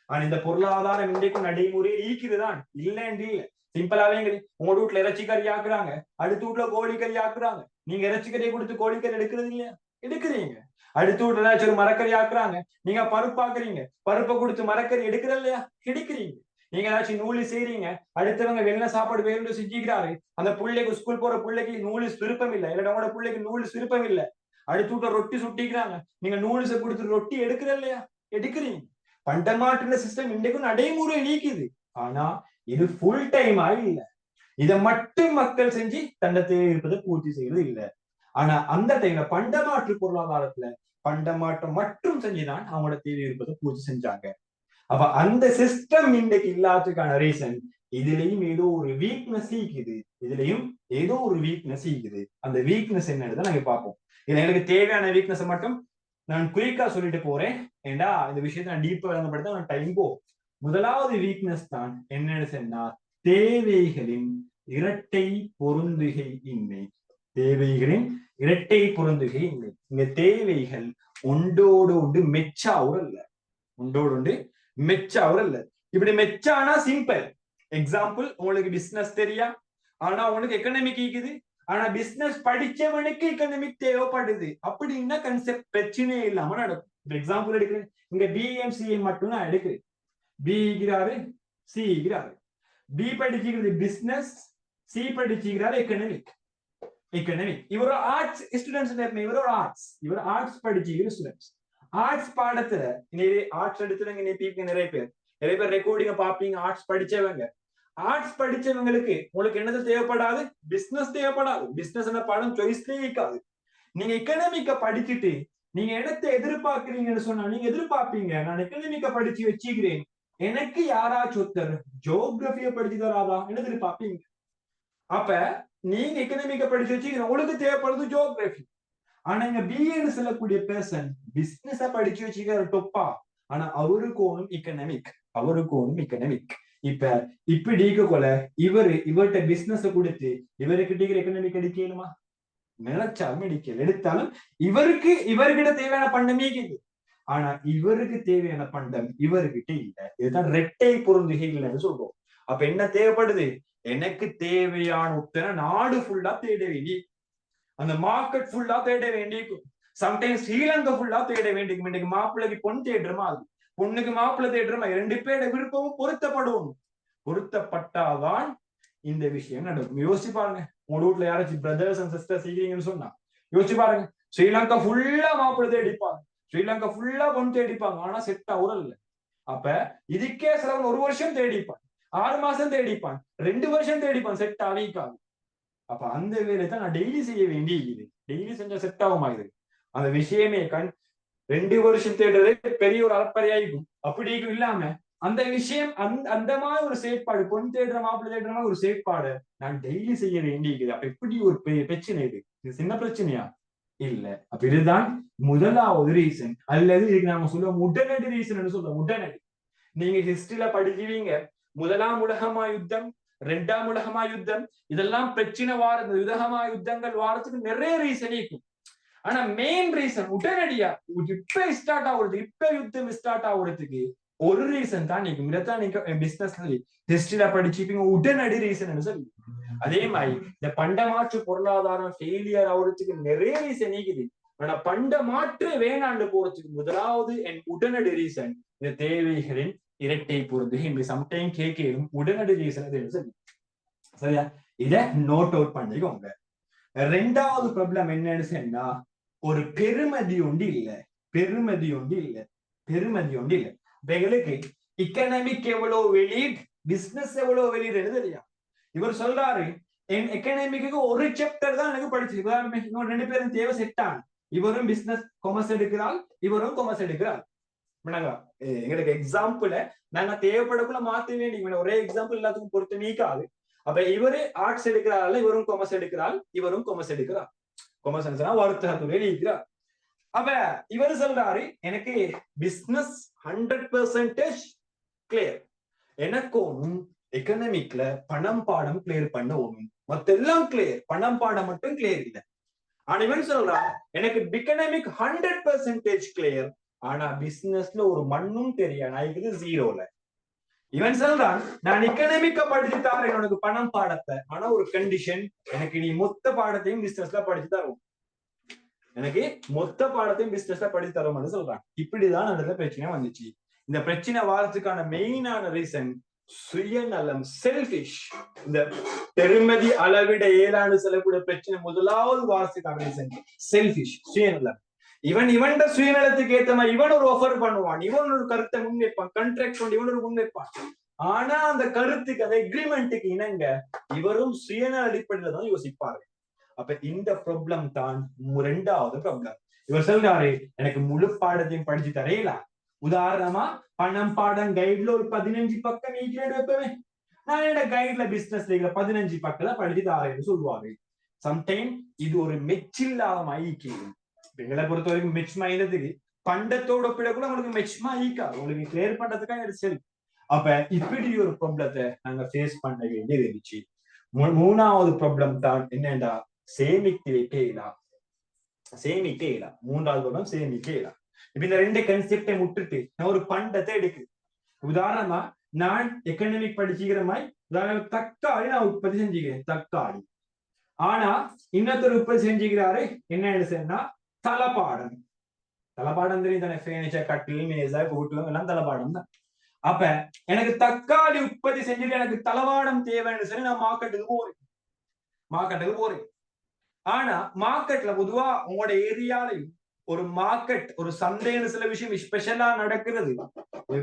ஆனா இந்த பொருளாதாரம் இன்றைக்கு நடைமுறை ஈக்குதுதான் இல்லைன்னு இல்ல. சிம்பிளாவே உங்க வீட்டுல இறைச்சி கறி ஆக்குறாங்க, அடுத்த வீட்டுல கோழிக்கறி ஆக்குறாங்க. நீங்க இறைச்சி கறியை கொடுத்து கோழிக்கறி எடுக்கிறது இல்லையா? எடுக்கிறீங்க. அடுத்த வீட்டுல ஏதாச்சும் ஒரு மரக்கறி ஆக்குறாங்க, நீங்க பருப்பாக்குறீங்க, பருப்பை கொடுத்து மரக்கறி எடுக்கிறது இல்லையா? எடுக்கிறீங்க. நீங்க ஏதாச்சும் நூலு செய்றீங்க, அடுத்தவங்க வெள்ள சாப்பாடு வேணும்னு செஞ்சுக்கிறாரு, அந்த பிள்ளைக்கு ஸ்கூல் போற பிள்ளைக்கு நூலு விருப்பம் இல்லை, இல்ல உங்களோட பிள்ளைக்கு நூலு விருப்பம் இல்லை, அடுத்து விட்ட ரொட்டி சுட்டிக்கிறாங்க, நீங்க நூல்ஸை கொடுத்து ரொட்டி எடுக்கிற இல்லையா? எடுக்கிறீங்க. பண்டமாற்ற சிஸ்டம் இன்றைக்கும் நடைமுறை நீக்குது. ஆனா இது ஃபுல் டைமா இல்ல. இதை மட்டும் மக்கள் செஞ்சு தன்னை தேவை இருப்பதை பூர்த்தி செய்யறது இல்லை. ஆனா அந்த டைம்ல பண்டமாற்று பொருளாதாரத்துல பண்டமாற்றம் மட்டும் செஞ்சுதான் அவங்களோட தேவை இருப்பதை பூர்த்தி செஞ்சாங்க. அப்ப அந்த சிஸ்டம் இன்றைக்கு இல்லாததுக்கான ரீசன் இதுலயும் ஏதோ ஒரு வீக்னஸ் இருக்குது. இதுலயும் ஏதோ ஒரு வீக்னஸ் இருக்குது. அந்த வீக்னஸ் என்னன்னு நாங்க பார்ப்போம். இதுல எனக்கு தேவையான வீக்னஸ் மட்டும் நான் குயிக்கா சொல்லிட்டு போறேன். ஏண்டா இந்த விஷயத்தை நான் டீப்பா விளங்கப்படுத்த நான் டைம் போகும். முதலாவது வீக்னஸ் தான் என்னன்னு சொன்னா தேவைகளின் இரட்டை பொருந்துகை இன்மை. தேவைகளின் இரட்டை பொருந்துகை இன்மை. இங்க தேவைகள் ஒன்றோடு ஒன்று மெச்சாவும் இல்ல, ஒன்றோடு ஒன்று மெச்சாவும் இல்ல. இப்படி மெச்சானா சிம்பிள் எக்ஸாம்பிள், உங்களுக்கு பிசினஸ் தெரியா, ஆனா உனக்கு எக்கனாமிக் இருக்குது, ஆனா பிசினஸ் படிச்சவனுக்கு எக்கனாமிக் தேவைப்படுது அப்படின்னா கன்செப்ட் பிரச்சனையே இல்லாம நடக்கும். எக்ஸாம்பிள் எடுக்கிறேன், இங்க பிஎம்சிஏ மட்டும் நான் எடுக்கிறேன். பி ஈகிறாரு, சி ஈகிறாரு. பி படிச்சுக்கிறது பிசினஸ், சி படிச்சுக்கிறாரு எக்கனாமிக். எக்கனாமிக் இவரோட ஆர்ட்ஸ் ஸ்டூடெண்ட்ஸ், இவரோட ஆர்ட்ஸ் படிச்சுக்கிற ஸ்டூடெண்ட்ஸ். ஆர்ட்ஸ் பாடத்துல ஆர்ட்ஸ் எடுத்துறவங்க நிறைய பேர் ரெக்கார்டிங்க பாப்பீங்க. ஆர்ட்ஸ் படிச்சவங்க, ஆர்ட்ஸ் படிச்சவங்களுக்கு உங்களுக்கு என்னது தேவைப்படாது? பிசினஸ் தேவைப்படாது. பிசினஸ் பாடம் சாய்ஸ்லயே இருக்காது. நீங்க எக்கனாமிக்க படிச்சுட்டு நீங்க இடத்தை எதிர்பார்க்கிறீங்கன்னு சொன்னா நீங்க எதிர்பார்ப்பீங்க, நான் எக்கனாமிக்க படிச்சு வச்சுக்கிறேன், எனக்கு யாராச்சும் ஒருத்தர் ஜியோகிராபிய படிச்சு தராதா என்ன எதிர்பார்ப்பீங்க. அப்ப நீங்க எக்கனாமிக்க படிச்சு வச்சுக்கிறீங்க, உங்களுக்கு தேவைப்படுது ஜியோகிராபி. ஆனா இங்க பிஏன்னு சொல்லக்கூடிய பர்சன் பிசினஸ படிச்சு வச்சுக்கிற டொப்பா, ஆனா அவருக்கு ஒன்றும் எக்கனாமிக், அவருக்கு ஒன்றும் எக்கனாமிக். இப்ப இப்படி கொல இவர்கிட்ட பிசினஸ் கொடுத்து இவருக்கு எக்கனாமிக் அடிக்கணுமா? நினைச்சாலும் அடிக்கல. எடுத்தாலும் இவர்கிட்ட தேவையான பண்டம் நீக்குது, ஆனா இவருக்கு தேவையான பண்டம் இவர்கிட்ட இல்ல. இதுதான் ரெட்டை பொருந்துகை இல்லைன்னு சொல்றோம். அப்ப என்ன தேவைப்படுது? எனக்கு தேவையான உத்தர நாடு ஃபுல்லா தேட வேண்டி, அந்த மார்க்கெட் ஃபுல்லா தேட வேண்டியிருக்கும். சம்டைம்ஸ் ஸ்ரீலங்கா ஃபுல்லா தேட வேண்டியிருக்கும். இன்னைக்கு மாப்பிள்ளைக்கு பொண்ணு தேடுறமா, அது பொண்ணுக்கு மாப்பிள்ளை தேடுறமா, 2 பேரோட விருப்பமும் பொருத்தப்படும். பொருத்தப்பட்டாதான் இந்த விஷயம் நடக்கும். யோசிச்சு பாருங்க, உங்க வீட்டுல யாராச்சும் பிரதர்ஸ் அண்ட் சிஸ்டர்ஸ் செய்றீங்கன்னு சொன்னா யோசிச்சு பாருங்க. ஸ்ரீலங்கா ஃபுல்லா மாப்பிள்ளை தேடிப்பாங்க, ஸ்ரீலங்கா ஃபுல்லா பொண்ணு தேடிப்பாங்க, ஆனா செட் ஆகுறது இல்ல. அப்ப இதுக்கே சிலவங்க 1 வருஷம் தேடிப்பான், 6 மாசம் தேடிப்பான், 2 வருஷம் தேடிப்பான், செட் ஆகிக்காது. அப்ப அந்த வேலை தான் நான் டெய்லி செய்ய வேண்டியது. டெய்லி செஞ்சா செட் ஆகுமா? இது அந்த விஷயமே 2 வருஷம் தேடுறதே பெரிய ஒரு அறப்பறையாயிருக்கும். அப்படி இல்லாம அந்த விஷயம் அந்த மாதிரி ஒரு செயற்பாடு, பொன் தேடுற மாப்பிள்ளை தேடுற மாதிரி ஒரு செயற்பாடு நான் டெய்லி செய்ய வேண்டியிருக்குது. அப்ப எப்படி ஒரு பிரச்சனை? இது சின்ன பிரச்சனையா? இல்ல. அப்ப இதுதான் முதலாவது ரீசன், அல்லது இதுக்கு நாம சொல்லுவோம் உடனடி ரீசன் சொல்லுவோம். உடனடி நீங்க ஹிஸ்டரியில படிக்கிறீங்க, 1ஆம் உலகமா யுத்தம், 2ஆம் உலகமா யுத்தம், இதெல்லாம் பிரச்சனை வாரது, யுதகமா யுத்தங்கள் வாரத்துக்கு நிறைய ரீசன் இருக்கும். ஆனா மெயின் ரீசன் உடனடியா இப்ப ஸ்டார்ட் ஆகுறது, இப்ப யுத்தம் ஸ்டார்ட் ஆகுறதுக்கு ஒரு ரீசன் தான் நீக்கும். இதைத்தான் நீங்க பிசினஸ்ல ஹிஸ்டரியில படிச்சுப்பீங்க, உடனடி ரீசன் சொல்லி. அதே மாதிரி இந்த பண்டமாற்று பொருளாதாரம் ஃபெயிலியர் ஆகுறதுக்கு நிறைய ரீசன் நீக்குது. ஆனா பண்டமாற்று வேணாண்டு போறதுக்கு முதலாவது என் உடனடி ரீசன் இந்த தேவைகளின் இரட்டை பொருந்துகை. சம்டைம் கேட்கும் உடனடி ரீசன் சொல்லி. சரியா? இத நோட் அவுட் பண்ணிக்கோங்க. 2வது ப்ராப்ளம் என்னன்னு சொன்னா ஒரு பெருமதி ஒன்று இல்ல, பெருமதி ஒன்று இல்ல, பெருமதி ஒன்று இல்ல. எங்களுக்கு எக்கனாமிக் எவ்வளவு வெளியீடு, பிசினஸ் எவ்வளவு வெளியீடு தெரியா? இவர் சொல்றாரு என் எக்கனாமிக்கு ஒரு சாப்டர் தான் எனக்கு படிச்சு, இன்னும் 2 பேரும் தேவை செட் ஆன். இவரும் பிசினஸ் காமர்ஸ் எடுக்கிறாள், இவரும் காமர்ஸ் எடுக்கிறாள். எங்களுக்கு எக்ஸாம்பிள் நாங்க தேவைப்படக்குள்ள மாத்த வேண்டிய ஒரே எக்ஸாம்பிள் எல்லாத்துக்கும் பொறுத்து நீக்காது. அப்ப இவரு ஆர்ட்ஸ் எடுக்கிறாள், இவரும் காமர்ஸ் எடுக்கிறாள், இவரும் காமர்ஸ் எடுக்கிறார். காமர்ஸ் வர்த்தகத்துறையில் இருக்கிறார். அப்ப இவர் சொல்றாரு எனக்கு பிசினஸ் 100% கிளியர், எனக்கு ஒன்றும் எக்கனாமிக்ல பணம் பாடம் கிளியர் பண்ண ஒண்ணும், மத்த எல்லாம் கிளியர், பணம் பாடம் மட்டும் கிளியர் இல்லை. ஆனா இவன் சொல்றான் எனக்கு எக்கனாமிக் 100% கிளியர், ஆனா பிசினஸ்ல ஒரு மண்ணும் தெரியாது, நான் இருக்குது ஜீரோல. இவன் சொல்றான் நான் எக்கனாமிக்க படிச்சு தரேன் உனக்கு பணம் பாடத்தை, ஆனா ஒரு கண்டிஷன், எனக்கு நீ மொத்த பாடத்தையும் பிசினஸ்ல படிச்சு தரும், எனக்கு மொத்த பாடத்தையும் பிசினஸ்ல படிச்சு தரும்னு சொல்றான். இப்படிதான் அந்த பிரச்சனை வந்துச்சு. இந்த பிரச்சனை வாரத்துக்கான மெயினான ரீசன் சுயநலம், செல்ஃபிஷ். இந்த பெருமதி அளவிட ஏழாண்டு செல்லக்கூடிய பிரச்சனை முதலாவது வாரத்துக்கான ரீசன் செல்ஃபிஷ், சுயநலம். இவன் சுயநலத்துக்கு ஏத்த மாதிரி இவன் ஒரு ஆஃபர் பண்ணுவான், இவன் ஒரு கருத்தை முன்வைப்பான், கான்ட்ராக்ட் இவன் ஒரு முன்வைப்பான். ஆனா அந்த கருத்துக்கு, அந்த எக்ரிமெண்ட்டுக்கு இணங்க இவரும் சுயநல அடிப்படையில தான் யோசிப்பாரு. அப்ப இந்த ப்ராப்ளம் தான் இரண்டாவது ப்ராப்ளம். இவர் சொல்றாரு எனக்கு முழு பாடத்தையும் படிச்சு தரையில, உதாரணமா பணம் பாடம் கைட்ல ஒரு 15 பக்கம் வைப்பவே, நான் என்ன கைட்ல பிசினஸ் 15 பக்கம் படிச்சு தாரேன்னு சொல்லுவாரு. சம்டைம் இது ஒரு மெச்சில்லாத ஐக்கியம். எங்களை பொறுத்த வரைக்கும் மெச் மைனதுக்கு பண்டத்தோட ஒப்பிட கூட உங்களுக்கு மெச்மா ஈக்கா, உங்களுக்கு கிளியர் பண்றதுக்காக சரி. அப்ப இப்படி ஒரு ப்ராப்ளத்தை நாங்க ஃபேஸ் பண்ண வேண்டியது இருந்துச்சு. மூணாவது ப்ராப்ளம் தான் என்னண்டா சேமிக்க வைக்கலா, சேமிக்க இயலா. மூன்றாவது ப்ராப்ளம் சேமிக்க இயலா. இப்ப இந்த ரெண்டு கன்செப்டை முட்டுட்டு நான் ஒரு பண்டத்தை எடுக்கு, உதாரணமா நான் எக்கனாமிக் படிச்சுக்கிற மாதிரி தக்காளி நான் உற்பத்தி செஞ்சுக்கிறேன், தக்காளி. ஆனா இன்னொருத்தர் உற்பத்தி செஞ்சுக்கிறாரு என்ன சொன்னா தளபாடம். தளபாடம் தெரியும் தானே, ஃபர்னிச்சர், கட்டில், மேசை, கூட்டுலம் எல்லாம் தளபாடம் தான். அப்ப எனக்கு தக்காளி உற்பத்தி செஞ்சுட்டு எனக்கு தளவாடம் தேவைன்னு சொல்லி நான் மார்க்கெட்டுக்கு போறேன். ஆனா மார்க்கெட்ல பொதுவா உங்களோட ஏரியாலையும் ஒரு மார்க்கெட், ஒரு சந்தைன்னு சில விஷயம் ஸ்பெஷலா நடக்கிறது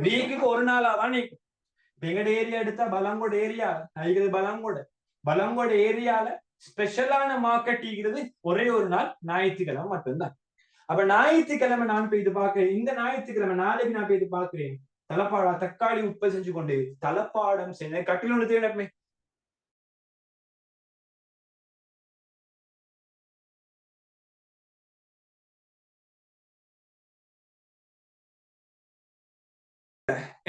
வீக்குக்கு ஒரு நாளா தான் நீக்கும். எங்கட ஏரியா எடுத்தா பலங்கோட ஏரியா, பலங்கோட ஏரியால ஸ்பெஷலான மார்க்கெட் ஈகிறது ஒரே ஒரு நாள் ஞாயிற்றுக்கிழமை மட்டும்தான். அப்ப ஞாயிற்றுக்கிழமை நான் போய் இது பாக்குறேன், இந்த ஞாயிற்றுக்கிழமை நாளைக்கு நான் போய் இது பாக்குறேன், தலப்பாடா தக்காளி உற்பத்தி செஞ்சு கொண்டு தலப்பாடம் செஞ்ச கட்டில் ஒன்று தேவைப்பே.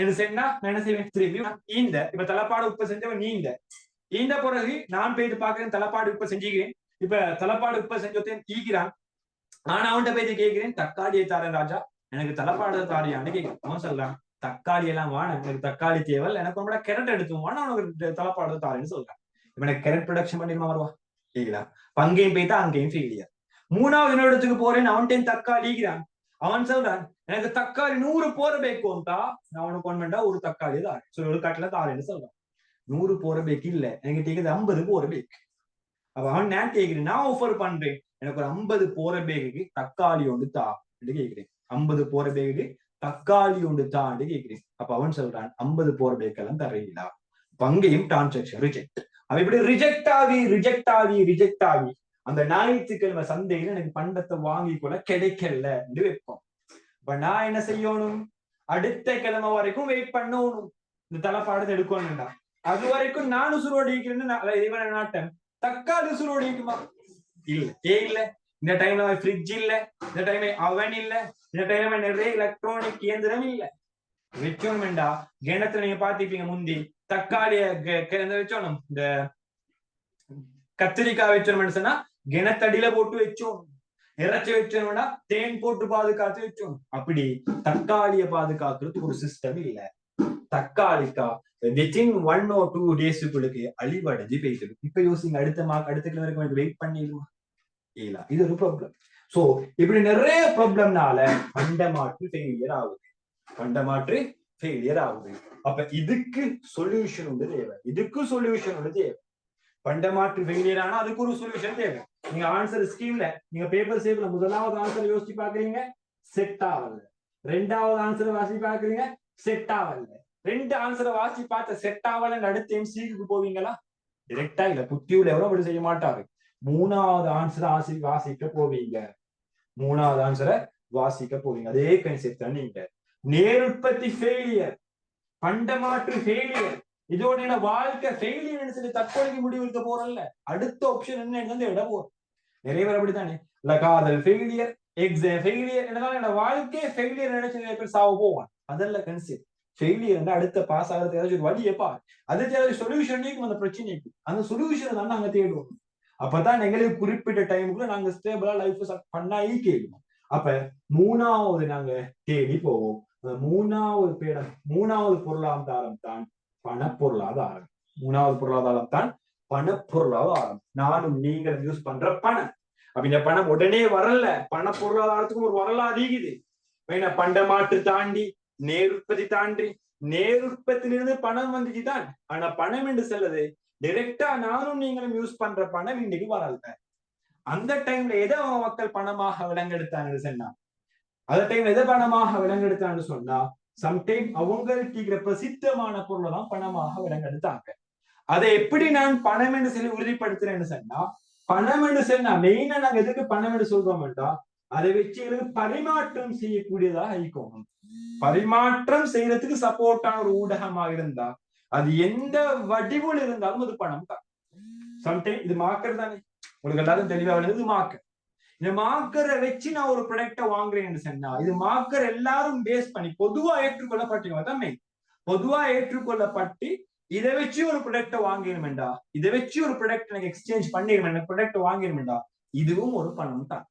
என்ன செய்யணும்னா நான் என்ன செய்வேன், திரும்பி இந்த இப்ப தலப்பாடு உற்பத்தி செஞ்சவன் இந்த பிறகு நான் போயிட்டு பாக்குறேன் தலப்பாடு உற்பத்தி செஞ்சுக்கிறேன். இப்ப தலப்பாடு உற்பத்தி செஞ்சொருத்தன் ஈக்கிறான், ஆனா அவன்கிட்ட போயிட்டு கேட்கிறேன் தக்காளியை தாரேன் ராஜா, எனக்கு தலப்பாடு தாரியான்னு கேட்கிறேன். அவன் சொல்றான் தக்காளி எல்லாம் வான, எனக்கு தக்காளி தேவல், எனக்கு உங்களோட கேரட் எடுத்து வானா உனக்கு தலப்பாடு தாரேன்னு சொல்றான். இப்ப எனக்கு கேரட் ப்ரொடக்ஷன் பண்ணிருமா வருவா இல்லையா, அங்கேயும் போயிட்டா அங்கேயும் ஃபெயிலியர். மூணாவது இடத்துக்கு போறேன், அவன்கிட்ட தக்காளி ஈக்கிறான், அவன் சொல்றான் எனக்கு தக்காளி 100 போற பேக்கும்டா, நான் உனக்கு கொண்டு ஒரு தக்காளி தான் ஒரு கட்டில தாரேன்னு சொல்றான். 100 போற பேக்கு இல்ல, எனக்கு கேக்குது 50 போற பேக். அப்ப அவன் நான் கேட்கிறேன், நான் ஆஃபர் பண்றேன் எனக்கு ஒரு 50 போற பேக்கு தக்காளி ஒன்று தா என்று கேட்கிறேன். 50 போற பேக்கு தக்காளி ஒன்று தாண்டு கேட்கிறேன். அப்ப அவன் சொல்றான் 50 போற பேக்கெல்லாம் தரையிலா. பங்கையும் டிரான்சாக்சன் ரிஜெக்ட். அவன் இப்படி ரிஜெக்ட் ஆகி அந்த ஞாயிற்றுக்கிழமை சந்தையில எனக்கு பண்டத்தை வாங்கி கூட கிடைக்கல என்று வைப்போம். இப்ப நான் என்ன செய்யணும், அடுத்த கிழமை வரைக்கும் வெயிட் பண்ணணும், இந்த தலப்பாடத்தை எடுக்கணும்டா. அது வரைக்கும் நான் உசுரோடு இருக்கிறேன்னு நாட்டம் தக்காளி உசுரோடு இருக்குமா இல்ல. இந்த டைம்ல ஃப்ரிட்ஜ் இல்ல, இந்த டைம் அவன் இல்ல, இந்த டைம்ல நிறைய எலக்ட்ரானிக் இயந்திரம் இல்ல. வச்சோணும்டா கிணத்துல நீங்க பாத்திப்பீங்க முந்தி தக்காளிய வச்சோணும், இந்த கத்திரிக்காய் வச்சோம்னு சொன்னா கிணத்தடியில போட்டு வச்சோம், இறைச்சி வச்சோம்னா தேன் போட்டு பாதுகாத்து வச்சோம். அப்படி தக்காளிய பாதுகாக்கிறதுக்கு ஒரு சிஸ்டம் இல்ல. தக்காளிக்கா வித்தின் 1 or 2 டேஸுக்குள்ளுக்கு அழிவடைஞ்சு போயிட்டு. இப்ப யோசிங்க அடுத்த கிலோ வரைக்கும் வெயிட் பண்ணிடுமா இல்ல, இது ஒரு ப்ராப்ளம். சோ இப்படி நிறைய ப்ராப்ளம்னால பண்டமாற்று ஃபெயிலியர் ஆகுது. அப்ப இதுக்கு சொல்யூஷன் உண்டு தேவை, பண்டமாற்று ஃபெயிலியர் ஆனா அதுக்கு ஒரு சொல்யூஷன் தேவை. நீங்க ஆன்சர் ஸ்கீம்ல நீங்க பேப்பர் சேவ்ல முதலாவது ஆன்சர் யோசிச்சு பாக்குறீங்க, செட் ஆகல. ரெண்டாவது ஆன்சர் வாசி பாக்குறீங்க, செட் ஆகல. 2 ஆன்சரை வாசி பார்த்த செட் ஆகலன்னு அடுத்த எம்சிக்கு போவீங்களா? டிரெக்டா இல்ல, புத்தியூல எவ்வளவு அப்படி செய்ய மாட்டாரு. மூணாவது ஆன்சரை வாசிக்க போவீங்க. அதே கன்செப்ட் தான் நீங்க. நேருற்பத்தி ஃபெயிலியர், பண்டமாற்று ஃபெயிலியர், இதோட வாழ்க்கை ஃபெயிலியர் சொல்லி தற்கொலைக்கு முடிவெடுக்க போறல்ல, அடுத்த ஆப்ஷன் என்ன இட போறோம். நிறைய பேர் அப்படித்தானே காதல் ஃபெயிலியர், எக்ஸாம் ஃபெயிலியர், என்னன்னா வாழ்க்கையே ஃபெயிலியர் நினைச்சு சாவ போவான். அதெல்லாம் கன்செப்ட். ஃபெயிலியர் அடுத்த பாஸ் ஆகிறதுக்கு ஏதாச்சும் ஒரு வழி எப்பா, அதுக்கு ஏதாவது சொல்யூஷன் அந்த பிரச்சனைக்கு, அந்த சொல்யூஷன் தான் நாங்க தேடுவோம். அப்பதான் எங்களுக்கு குறிப்பிட்ட டைமுக்குள்ள நாங்க ஸ்டேபிளா லைஃப் பண்ணா கேட்கணும். அப்ப மூணாவது நாங்க தேடி போவோம். மூணாவது பொருளாதாரம் தான் பணப்பொருளாதாரம். மூணாவது பொருளாதாரம் தான் பணப்பொருளாதாரம். நானும் நீங்கள் யூஸ் பண்ற பணம். அப்ப இந்த பணம் உடனே வரல. பண பொருளாதாரத்துக்கும் ஒரு வரலாறு இருக்குது. பண்டமாற்று தாண்டி நேருற்பத்தி தாண்டி நேருற்பத்திலிருந்து பணம் வந்துச்சுதான். ஆனா பணம் என்று சொல்லுது டைரக்டா நானும் நீங்களும் யூஸ் பண்ற பணம் இன்னைக்கு வராது. அந்த டைம்ல எதை மக்கள் பணமாக விலங்கெடுத்தாங்கன்னு சொன்னா, அந்த டைம்ல எதை பணமாக விலங்கெடுத்தான்னு சொன்னா, சம்டைம் அவங்களுக்கு பிரசித்தமான பொருளை தான் பணமாக விலங்கெடுத்தாங்க. அதை எப்படி நான் பணம் என்று சொல்லி உறுதிப்படுத்துறேன்னு சொன்னா, பணம் என்று சொன்னா மெயினா நாங்க எதுக்கு பணம் என்று சொல்றோம்டா, அதை வச்சு பரிமாற்றம் செய்யக்கூடியதாக இருக்கணும். பரிமாற்றம் செய்யறதுக்கு சப்போர்ட்டான ஒரு ஊடகமாக இருந்தா அது எந்த வடிவில் இருந்தாலும் அது பணம் தான். சம்டைம் இது மார்க்கர் தானே, உங்களுக்கு எல்லாரும் தெளிவா இது மார்க்கர். இந்த மார்க்கரை வச்சு நான் ஒரு ப்ராடக்ட வாங்குறேன்னு சொன்னா, இது மார்க்கர் எல்லாரும் பேஸ் பண்ணி பொதுவா ஏற்றுக்கொள்ளப்பட்டு பொதுவா ஏற்றுக்கொள்ளப்பட்டு இதை வச்சு ஒரு ப்ராடக்ட வாங்கிடுமெண்டா, இதை வச்சு ஒரு ப்ராடக்ட் எனக்கு எக்ஸ்சேஞ்ச் பண்ணிடுமே, ப்ராடக்ட் வாங்கிடுமெண்டா, இதுவும் ஒரு பணம் தான்.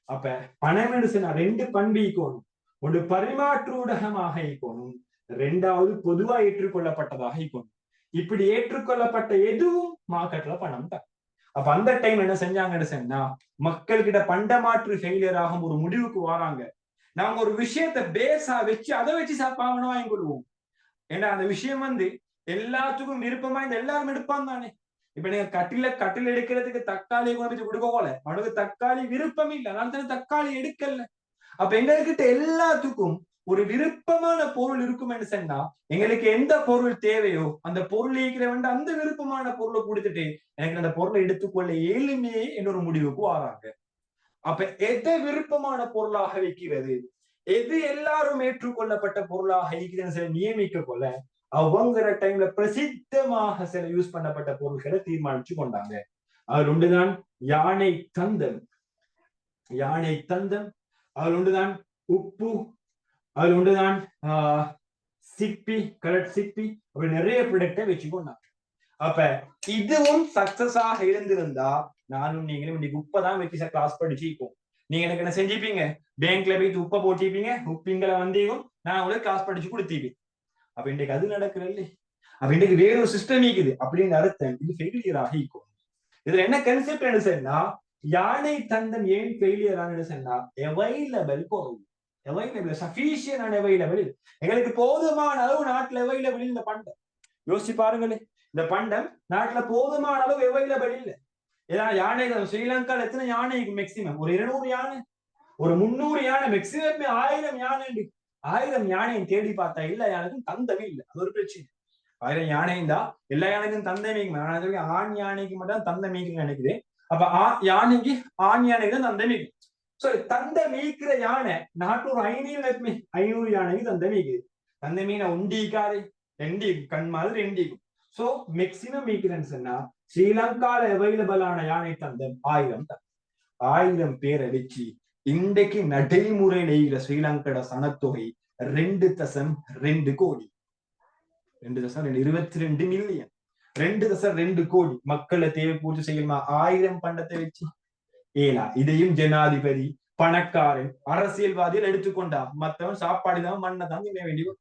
அப்ப பணம் என்று சொன்னா ரெண்டு பண்பு ஈக்கணும். ஒன்று பரிமாற்று ஊடகமாக ஈக்கணும், ரெண்டாவது பொதுவா ஏற்றுக்கொள்ளப்பட்டதாக ஈக்கணும். இப்படி ஏற்றுக்கொள்ளப்பட்ட எதுவும் மார்க்கெட்ல பணம் தான். அப்ப அந்த டைம் என்ன செஞ்சாங்கன்னு சொன்னா, மக்கள் கிட்ட பண்டமாற்று ஃபெயிலியர் ஆகும் ஒரு முடிவுக்கு வராங்க. நாங்க ஒரு விஷயத்த பேஸா வச்சு அதை வச்சு சாப்பாங்கன்னு வாங்கி கொள்வோம். ஏன்னா அந்த விஷயம் எல்லாத்துக்கும் விருப்பமா இந்த எல்லாரும் எடுப்பான் தானே. இப்ப நீங்க கட்டில எடுக்கிறதுக்கு தக்காளி கொண்டு கொடுக்க போல அவனுக்கு தக்காளி விருப்பம் இல்லை, அதனால தக்காளி எடுக்கல. அப்ப எங்ககிட்ட எல்லாத்துக்கும் ஒரு விருப்பமான பொருள் இருக்கும்னு சொன்னா, எங்களுக்கு எந்த பொருள் தேவையோ அந்த பொருள் ஈக்கிற வேண்டாம், அந்த விருப்பமான பொருளை கொடுத்துட்டு எனக்கு அந்த பொருளை எடுத்துக்கொள்ள ஏழுமையே என்னொரு முடிவுக்கு வராங்க. அப்ப எதை விருப்பமான பொருளாக வைக்கிறது, எது எல்லாரும் ஏற்றுக்கொள்ளப்பட்ட பொருளாக இருக்கிறதுன்னு சில நியமிக்க கொள்ள அவங்கிற டைம்ல பிரசித்தமாக சில யூஸ் பண்ணப்பட்ட பொருட்களை தீர்மானிச்சு கொண்டாங்க. அது ஒன்றுதான் யானை தந்தம். யானை தந்தம், அது ஒன்றுதான் உப்பு, அது ஒன்றுதான் சிப்பி, கலட் சிப்பி, அப்படி நிறைய ப்ராடக்டை வச்சுக்கொண்டாங்க. அப்ப இதுவும் சக்சஸாக இருந்திருந்தா நானும் நீங்களும் இன்னைக்கு உப்பதான் வச்சு கிளாஸ் படிச்சுப்போம். நீங்க எனக்கு என்ன செஞ்சுப்பீங்க, பேங்க்ல போய் உப்பை போட்டிப்பீங்க, உப்பிங்களை வந்தீங்க, நான் உங்களுக்கு கிளாஸ் படிச்சு கொடுத்தீங்க. அப்ப இன்றைக்கு அது நடக்கிறது. அப்ப இன்றைக்கு வேற ஒரு சிஸ்டம் இருக்குது அப்படின்னு அர்த்தம் இது ஃபெயிலியர் ஆகிக்கும். இதுல என்ன கன்செப்ட் என்ன சொன்னா, யானை தந்தம் ஏன் ஃபெயிலியர் ஆனு சொன்னா அவைலபிள் குறைவு. அவைலபிள் சஃபிஷியன்ட் அவைலபிள், எங்களுக்கு போதுமான அளவு நாட்டுல அவைலபிள் இந்த பண்டம். யோசிச்சு பாருங்களேன், இந்த பண்டம் நாட்டுல போதுமான அளவு அவைலபிள் இல்லை. ஏன்னா யானை ஸ்ரீலங்கால எத்தனை யானை மேக்சிமம் ஒரு 200 யானை, ஒரு 300 யானை, மேக்சிமம் 1000 யானை. 1000 யானையும் தேடி பார்த்தா எல்லா யானைக்கும் தந்தமே இல்லை, அது ஒரு பிரச்சனை. 1000 யானையும் தான் எல்லா யானைக்கும் தந்தமே, ஆண் யானைக்கு மட்டும் தந்த மீக்குன்னு நினைக்குது. அப்ப யானைக்கு ஆண் யானைக்கு தான் தந்த மீக்கு. சோ தந்த மீக்கிற யானை நாட்டு ஒரு 500 யானைக்கு தந்த மீக்குது. தந்த மீனை உண்டிக்காது, ரெண்டிக்கும் கண் மாதிரி ரெண்டிக்கும். சோ மேக்சிமம் மீக்கிறேன்னு சொன்னா ஸ்ரீலங்கால அவைலபிள் ஆன யானை தந்தம் 1000 தான். 1000 பேரை வச்சு இன்றைக்கு நடைமுறையில ஸ்ரீலங்கோட சனத்தொகை 2.2 கோடி, 2.22 மில்லியன், 2.2 கோடி மக்களை தேவை பூர்த்தி செய்யணுமா 1000 பண்டத்தை வச்சு? ஏலா. இதையும் ஜனாதிபதி, பணக்காரன், அரசியல்வாதிகள் எடுத்துக்கொண்டா மத்தவன் சாப்பாடுதான் மண்ணை தான் தின்ன வேண்டிய.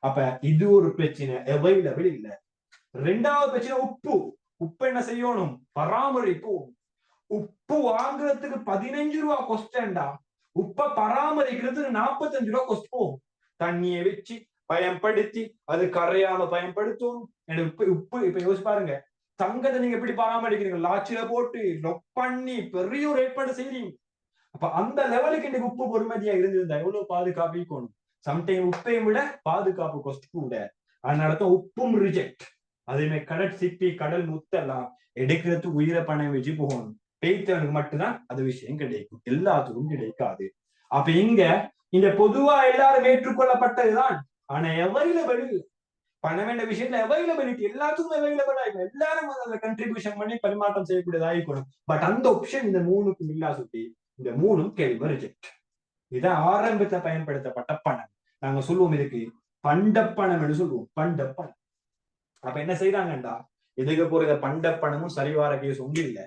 அப்ப இது ஒரு பிரச்சனை, அவைலபிள் இல்ல. ரெண்டாவது பிரச்சனை உப்பு. உப்பு என்ன செய்யணும், பராமரிப்பு. உப்பு வாங்குறதுக்கு 15 ரூபா கொஸ்டா, உப்பை பராமரிக்கிறதுக்கு 45 ரூபா கொஸ்ட் போகும். தண்ணியை வச்சு பயன்படுத்தி அது கரையாம பயன்படுத்தணும். உப்பு இப்ப யோசிச்சு பாருங்க, தங்கத்தை நீங்க எப்படி பராமரிக்கிறீங்க, லாச்சில போட்டு லொக் பண்ணி பெரிய ஒரு ஏற்பாடு செய்றீங்க. அப்ப அந்த லெவலுக்கு இந்த உப்பு பொறுமதியா இருந்திருந்தா எவ்வளவு பாதுகாப்பு இருக்கணும். சம்டைம் உப்பையும் விட பாதுகாப்பு கொஸ்ட் கூட. அதனாலதான் உப்பும் ரிஜெக்ட். அதேமாதிரி கடல் சிப்பி, கடல் முத்தெல்லாம் எடுக்கிறதுக்கு உயிரை பணம் வச்சு போகணும். பேய்த்தவனுக்கு மட்டும்தான் அது விஷயம் கிடைக்கும், எல்லாத்துக்கும் கிடைக்காது. அப்ப இங்க இந்த பொதுவா எல்லாரும் ஏற்றுக்கொள்ளப்பட்டதுதான், ஆனா அவைலபிள் பணம் என்ற விஷயத்துல அவைலபிலிட்டி எல்லாத்துக்கும் அவைலபிள் ஆகிடும். எல்லாரும் அதுல கண்ட்ரிபியூஷன் பண்ணி பரிமாற்றம் செய்யக்கூடியது ஆகிக்கணும். பட் அந்த ஆப்ஷன் இந்த 3க்கும் இல்லா சுட்டி, இந்த 3ம் கேள்வி ரிஜெக்ட். இதான் ஆரம்பத்தை பயன்படுத்தப்பட்ட பணம். நாங்க சொல்லுவோம் இதுக்கு பண்டப்பணம் என்று சொல்லுவோம், பண்டப்பணம். அப்ப என்ன செய்யறாங்கண்டா, எதுக்கு போற பண்டப்பணமும் சரிவார கேஸ் ஒன்று இல்லை.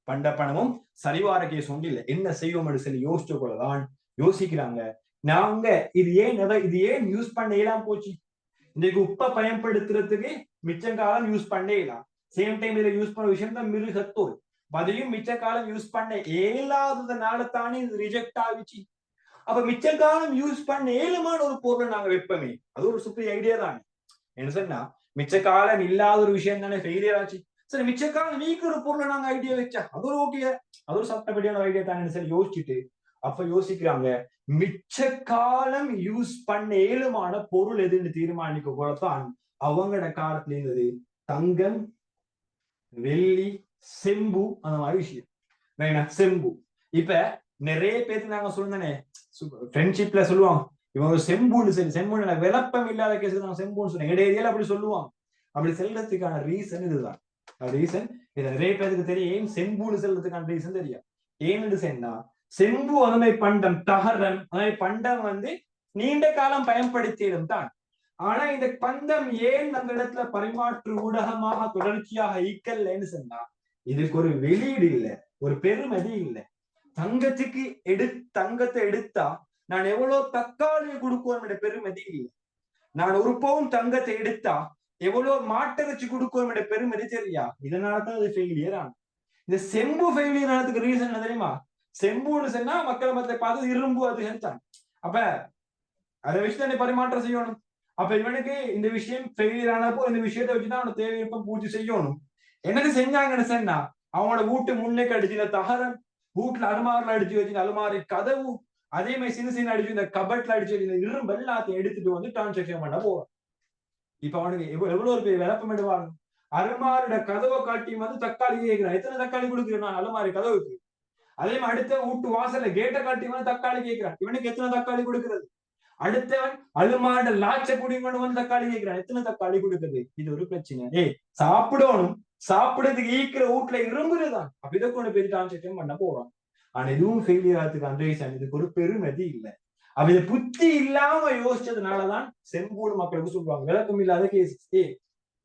பண்ட பணமும் சரிவார கேஸ் ஒன்று இல்லை. என்ன செய்வோம் சொல்லி யோசிச்சு கொள்ளதான் யோசிக்கிறாங்க. நாங்க இது ஏன் யூஸ் பண்ண இயலாம் போச்சு. இன்னைக்கு உப்பை பயன்படுத்துறதுக்கு மிச்ச காலம் யூஸ் பண்ணலாம். சேம் டைம் இதுல யூஸ் பண்ண விஷயம் தான் மிருகத்தோல். அதையும் மிச்ச காலம் யூஸ் பண்ண இயலாததுனால தானே இது ரிஜெக்ட் ஆகிச்சு. அப்ப மிச்ச காலம் யூஸ் பண்ண ஏழுமான ஒரு பொருளை நாங்க வைப்போமே, அது ஒரு சூப்பர் ஐடியா தானே. என்ன சொன்னா மிச்ச காலம் இல்லாத ஒரு விஷயம் தானே ஃபெயிலியர் ஆச்சு. சரி, மிச்ச காலம் நீக்கிற ஒரு பொருளை நாங்க ஐடியா வச்சா அது ஒரு ஓகே, அது ஒரு சட்டப்படியான ஐடியா தானே சரி யோசிச்சுட்டு அப்ப யோசிக்கிறாங்க மிச்ச காலம் யூஸ் பண்ண ஏழுமான பொருள் எதுன்னு தீர்மானிக்க போலத்தான் அவங்களோட காலத்துல இருந்தது தங்கம், வெள்ளி, செம்பு, அந்த மாதிரி விஷயம். செம்பு இப்ப நிறைய பேருக்கு நாங்க சொல்லுனே ஃப்ரெண்ட்ஷிப்ல சொல்லுவாங்க இவங்க செம்புன்னு சரி, செம்புன்னு விளப்பம் இல்லாத கேஸ் நாங்க செம்புன்னு சொன்னேன். ஏரியால அப்படி சொல்லுவாங்க. அப்படி செல்றதுக்கான ரீசன் இதுதான். ரீசன் இது நிறைய பேருக்கு தெரியும். ஏன் செம்புன்னு செல்றதுக்கான ரீசன் தெரியும். ஏன்னு சொன்னா செம்பு அந்த பண்டம், தகரம் அந்த பண்டம் நீண்ட காலம் பயன்படுத்தியதும் தான். ஆனா இந்த பந்தம் ஏன் அந்த இடத்துல பரிமாற்று ஊடகமாக தொடர்ச்சியாக ஈக்கல்லைன்னு சொன்னா இதுக்கு ஒரு வெளியீடு இல்லை, ஒரு பெருமதி இல்லை. தங்கத்தை எடுத்தா நான் எவ்வளவு தக்காளியை கொடுக்குவோம் பெருமதி இல்லை. நான் ஒரு பவுன் தங்கத்தை எடுத்தா எவ்வளவு மாட்டரைச்சு கொடுக்குவோம் பெருமதி தெரியா. இதனாலதான் அது ஃபெயிலியர் ஆகும். இந்த செம்பு ஃபெயிலியர் ஆனதுக்கு ரீசன் என்ன தெரியுமா? செம்புன்னு சொன்னா மக்களை மத்திய பார்த்து இரும்பு அது தான். அப்ப அதை விஷயத்தை பரிமாற்றம் செய்யணும். அப்ப இவனுக்கு இந்த விஷயம் ஃபெயிலியர் ஆனப்போ இந்த விஷயத்தை வச்சுதான் அவனை தேவையிருப்ப பூர்த்தி செய்யணும். என்னது செஞ்சாங்கன்னு சொன்னா அவனோட வீட்டு முன்னுக்கு அடிச்சு தகரம், வீட்டுல அலுமாரில அடிச்சு வச்சு அலுமாரி கதவு, அதே மாதிரி சின்ன சின்ன அடிச்சு இந்த கபட்ல அடிச்சு வச்சு இரும்பு எல்லாத்தையும் எடுத்துட்டு டிரான்சாக்சன் பண்ண போவான். இப்ப அவனுக்கு எவ்வளவு ஒரு விளப்பம் எடுவாங்க. அலுமாரோட கதவை காட்டி தக்காளி கேட்கிறான். எத்தனை தக்காளி கொடுக்குறேன் நான் அலுமாரி கதவுக்கு. அதே மாதிரி அடுத்த வீட்டு வாசல்ல கேட்டை காட்டி தக்காளி கேட்கிறான். இவனுக்கு எத்தனை தக்காளி கொடுக்கிறது? அடுத்தவன் அலுமாண்ட லாச்ச குடிமன் தக்காளி கேட்கிறான். எத்தனை தக்காளி கொடுக்குறது? இது ஒரு பிரச்சனை. சாப்பிடணும், சாப்பிடறதுக்கு ஈக்கிற வீட்டுல இரும்புறதுதான். அப்ப இதை கொண்டு போய் டிரான்சாக்சன் பண்ண போறான். ஆனா இதுவும் ஃபெயிலியர் ஆகிறதுக்கு அந்த ரீசன் இதுக்கு ஒரு பெருமதி இல்லை. அப்ப இது புத்தி இல்லாம யோசிச்சதுனாலதான் செம்பூடு மக்களுக்கு சொல்லுவாங்க விளக்கம் இல்லாத கேஸ்.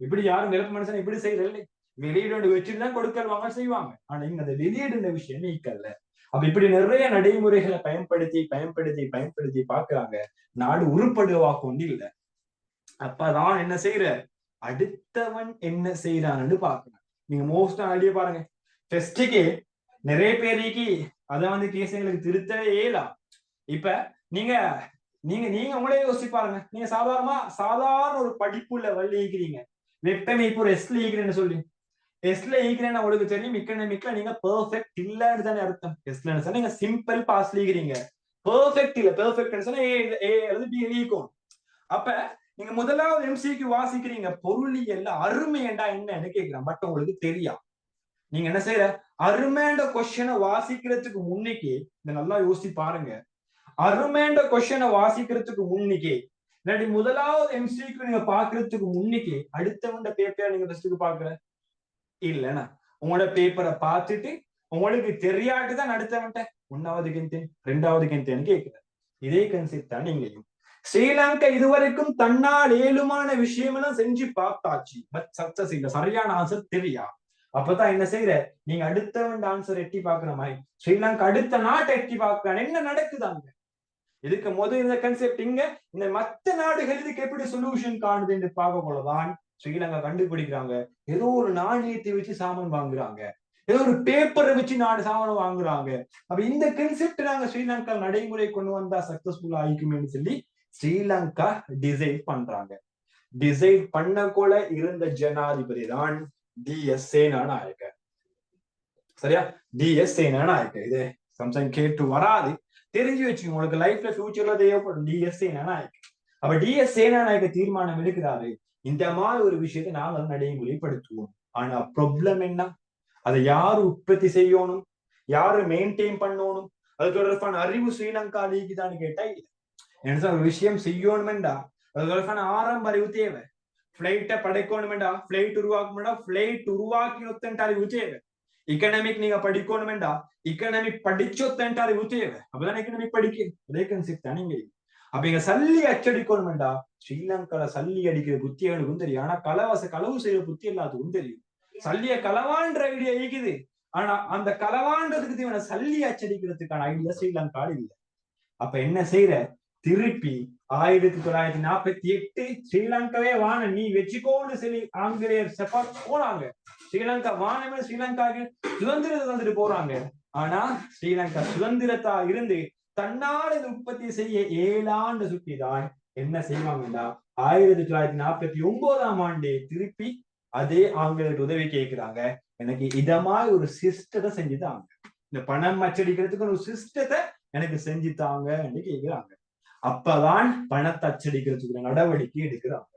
இப்படி யாரும் விளக்க மனுஷன் இப்படி செய்யறது வெளியீடு வச்சுட்டுதான் கொடுக்கல் வாங்க செய்வாங்க. ஆனா இங்க அந்த வெளியீடுன்ற விஷயம் நீக்கல்ல. அப்ப இப்படி நிறைய நடைமுறைகளை பயன்படுத்தி பயன்படுத்தி பயன்படுத்தி பாக்குறாங்க. நாடு உருப்படுவா கொண்டு இல்ல. அப்பதான் என்ன செய்யற அடுத்தவன் என்ன செய்யறான்னு பாக்குறேன். நீங்க மோஸ்டா ஐடியா பாருங்க. டெஸ்டுக்கு நிறைய பேருக்கு அதை கேசுங்களுக்கு திருத்தவே இயலாம். இப்ப நீங்க நீங்க நீங்க உங்களே யோசிச்சு பாருங்க. நீங்க சாதாரண ஒரு படிப்புள்ள வள்ளி ஈக்கிறீங்க, வெப்பமே இப்போ ஒரு எஸ்ல ஈக்கிறேன்னு சொல்லி எஸ்ல ஈக்கிறேன்னு உங்களுக்கு தெரியும். இக்கனாமிக்ல நீங்க பெர்ஃபெக்ட் இல்லன்னு தானே அர்த்தம். எஸ்ல சொன்னா நீங்க சிம்பிள் பாஸ்ல ஈக்கிறீங்க, பெர்ஃபெக்ட் இல்ல. பெர்ஃபெக்ட் சொன்னா ஏ அல்லது பி ஈக்கும். அப்ப நீங்க முதலாவது எம்சிக்கு வாசிக்கிறீங்க, பொருளியல்ல அருமையண்டா என்னன்னு கேட்கிறேன். பட் உங்களுக்கு தெரியும். நீங்க என்ன செய்யற அருமைண்ட கொஸ்டினை வாசிக்கிறதுக்கு முன்னிக்கு இதை நல்லா யோசிச்சு பாருங்க. அருமைண்ட கொஸ்டினை வாசிக்கிறதுக்கு முன்னிக்கு இல்லாட்டி முதலாவது எம்சிக்கு நீங்க பாக்குறதுக்கு முன்னிக்கு அடுத்தவண்ட பேப்பரை நீங்க ஃபர்ஸ்ட்டுக்கு பாக்குற இல்லைன்னா உங்களோட பேப்பரை பார்த்துட்டு உங்களுக்கு தெரியாட்டுதான் அடுத்தவன்ட்ட ஒன்னாவது கெந்தேன் ரெண்டாவது கெந்தேன்னு கேட்கிறேன். இதே கன்செப்ட் தான் நீங்க ஸ்ரீலங்கா இதுவரைக்கும் தன்னால் ஏழுமான விஷயம் எல்லாம் செஞ்சு பார்த்தாச்சு. பட் சக்சஸ் இல்ல, சரியான ஆன்சர் தெரியா. அப்பதான் என்ன செய்யற நீங்க அடுத்தவன் ஆன்சர் எட்டி பாக்குற மாதிரி ஸ்ரீலங்கா அடுத்த நாட்டை எட்டி பாக்குறான். என்ன நடக்குதாங்க இதுக்கு முதல் இந்த கன்செப்ட் இங்க இந்த மற்ற நாடுகள் இதுக்கு எப்படி சொல்யூஷன் காணுது என்று பார்க்க போலதான் ஸ்ரீலங்கா கண்டுபிடிக்கிறாங்க. ஏதோ ஒரு நாணயத்தை வச்சு சாமான் வாங்குறாங்க, ஏதோ ஒரு பேப்பரை வச்சு நாடு சாமான் வாங்குறாங்க. அப்ப இந்த கன்செப்ட் நாங்க ஸ்ரீலங்கா நடைமுறை கொண்டு வந்தா சக்சஸ்ஃபுல்லா ஆயிக்குமேன்னு சொல்லி ஸ்ரீலங்கா டிசைட் பண்றாங்க. டிசைட் பண்ண கூட இருந்த ஜனாதிபதி தான் டிஎஸ் சேனாநாயக்க. சரியா? டிஎஸ் சேனாநாயக்க. இது சம்சங் கேட்டு வராது, தெரிஞ்சு வச்சுக்கோங்க. உங்களுக்கு லைஃப்ல ஃபியூச்சர்ல தேவைப்படும் டிஎஸ் சேனாநாயக்க. அப்ப டிஎஸ் சேனாநாயக்க தீர்மானம் எடுக்கிறாரு, இந்த மாதிரி ஒரு விஷயத்தை நாங்க நடைமுறைப்படுத்துவோம். ஆனா ப்ராப்ளம் என்ன? அதை யாரு உற்பத்தி செய்யணும், யாரு மெயின்டைன் பண்ணணும், அது தொடர்பான அறிவு ஸ்ரீலங்கா லீக்குதான்னு கேட்டா இல்லை. என்ன ஒரு விஷயம் செய்யணுமெண்டா அது தொடர்பான ஆரம்ப அறிவு தேவை. பிளைட்டை படைக்கணுமெண்டா, பிளைட் உருவாக்கணும்டா, பிளைட் உருவாக்கினொத்தன்ட்டு அறிவு தேவை. இக்கனாமிக் நீங்க படிக்கணுமெண்டா, இக்கனாமிக் படிச்சொத்தன்ட்டு அறிவு தேவை. அப்பதான் எக்கனாமிக் படிக்க அதே கன்செப்ட் தான் நீங்க. அப்ப இங்க சல்லி அச்சடிக்கணுமெண்டா ஸ்ரீலங்கால சல்லி அடிக்கிற புத்தி அவனுக்கும் தெரியும். ஆனா களவு செய்யற புத்தி எல்லாத்துக்கும் தெரியும். சல்லிய களவான்ற ஐடியா ஈக்குது, ஆனா அந்த களவாண்டதுக்கு இவனை சல்லி அச்சடிக்கிறதுக்கான ஐடியா ஸ்ரீலங்கால இல்லை. அப்ப என்ன செய்யற, திருப்பி 1948 ஸ்ரீலங்காவே வான நீ வச்சுக்கோன்னு சொல்லி ஆங்கிலேயர் செப்பாட் போனாங்க. ஸ்ரீலங்கா வானமே ஸ்ரீலங்காவுக்கு சுதந்திரத்தை தந்துட்டு போறாங்க. ஆனா ஸ்ரீலங்கா சுதந்திரத்தா இருந்து தன்னால உற்பத்தி செய்ய 7 ஆண்டு சுட்டிதான் என்ன செய்வாங்கன்னா 1949 திருப்பி அதே ஆங்கிலேயர் உதவி கேட்கிறாங்க. எனக்கு இதமா ஒரு சிஸ்டத்தை செஞ்சுதாங்க, இந்த பணம் அச்சடிக்கிறதுக்கு ஒரு சிஸ்டத்தை எனக்கு செஞ்சுத்தாங்க என்று கேட்கிறாங்க. அப்பதான் பணத்தை அச்சடிக்கிறதுக்கு நடவடிக்கை எடுக்கிறாங்க.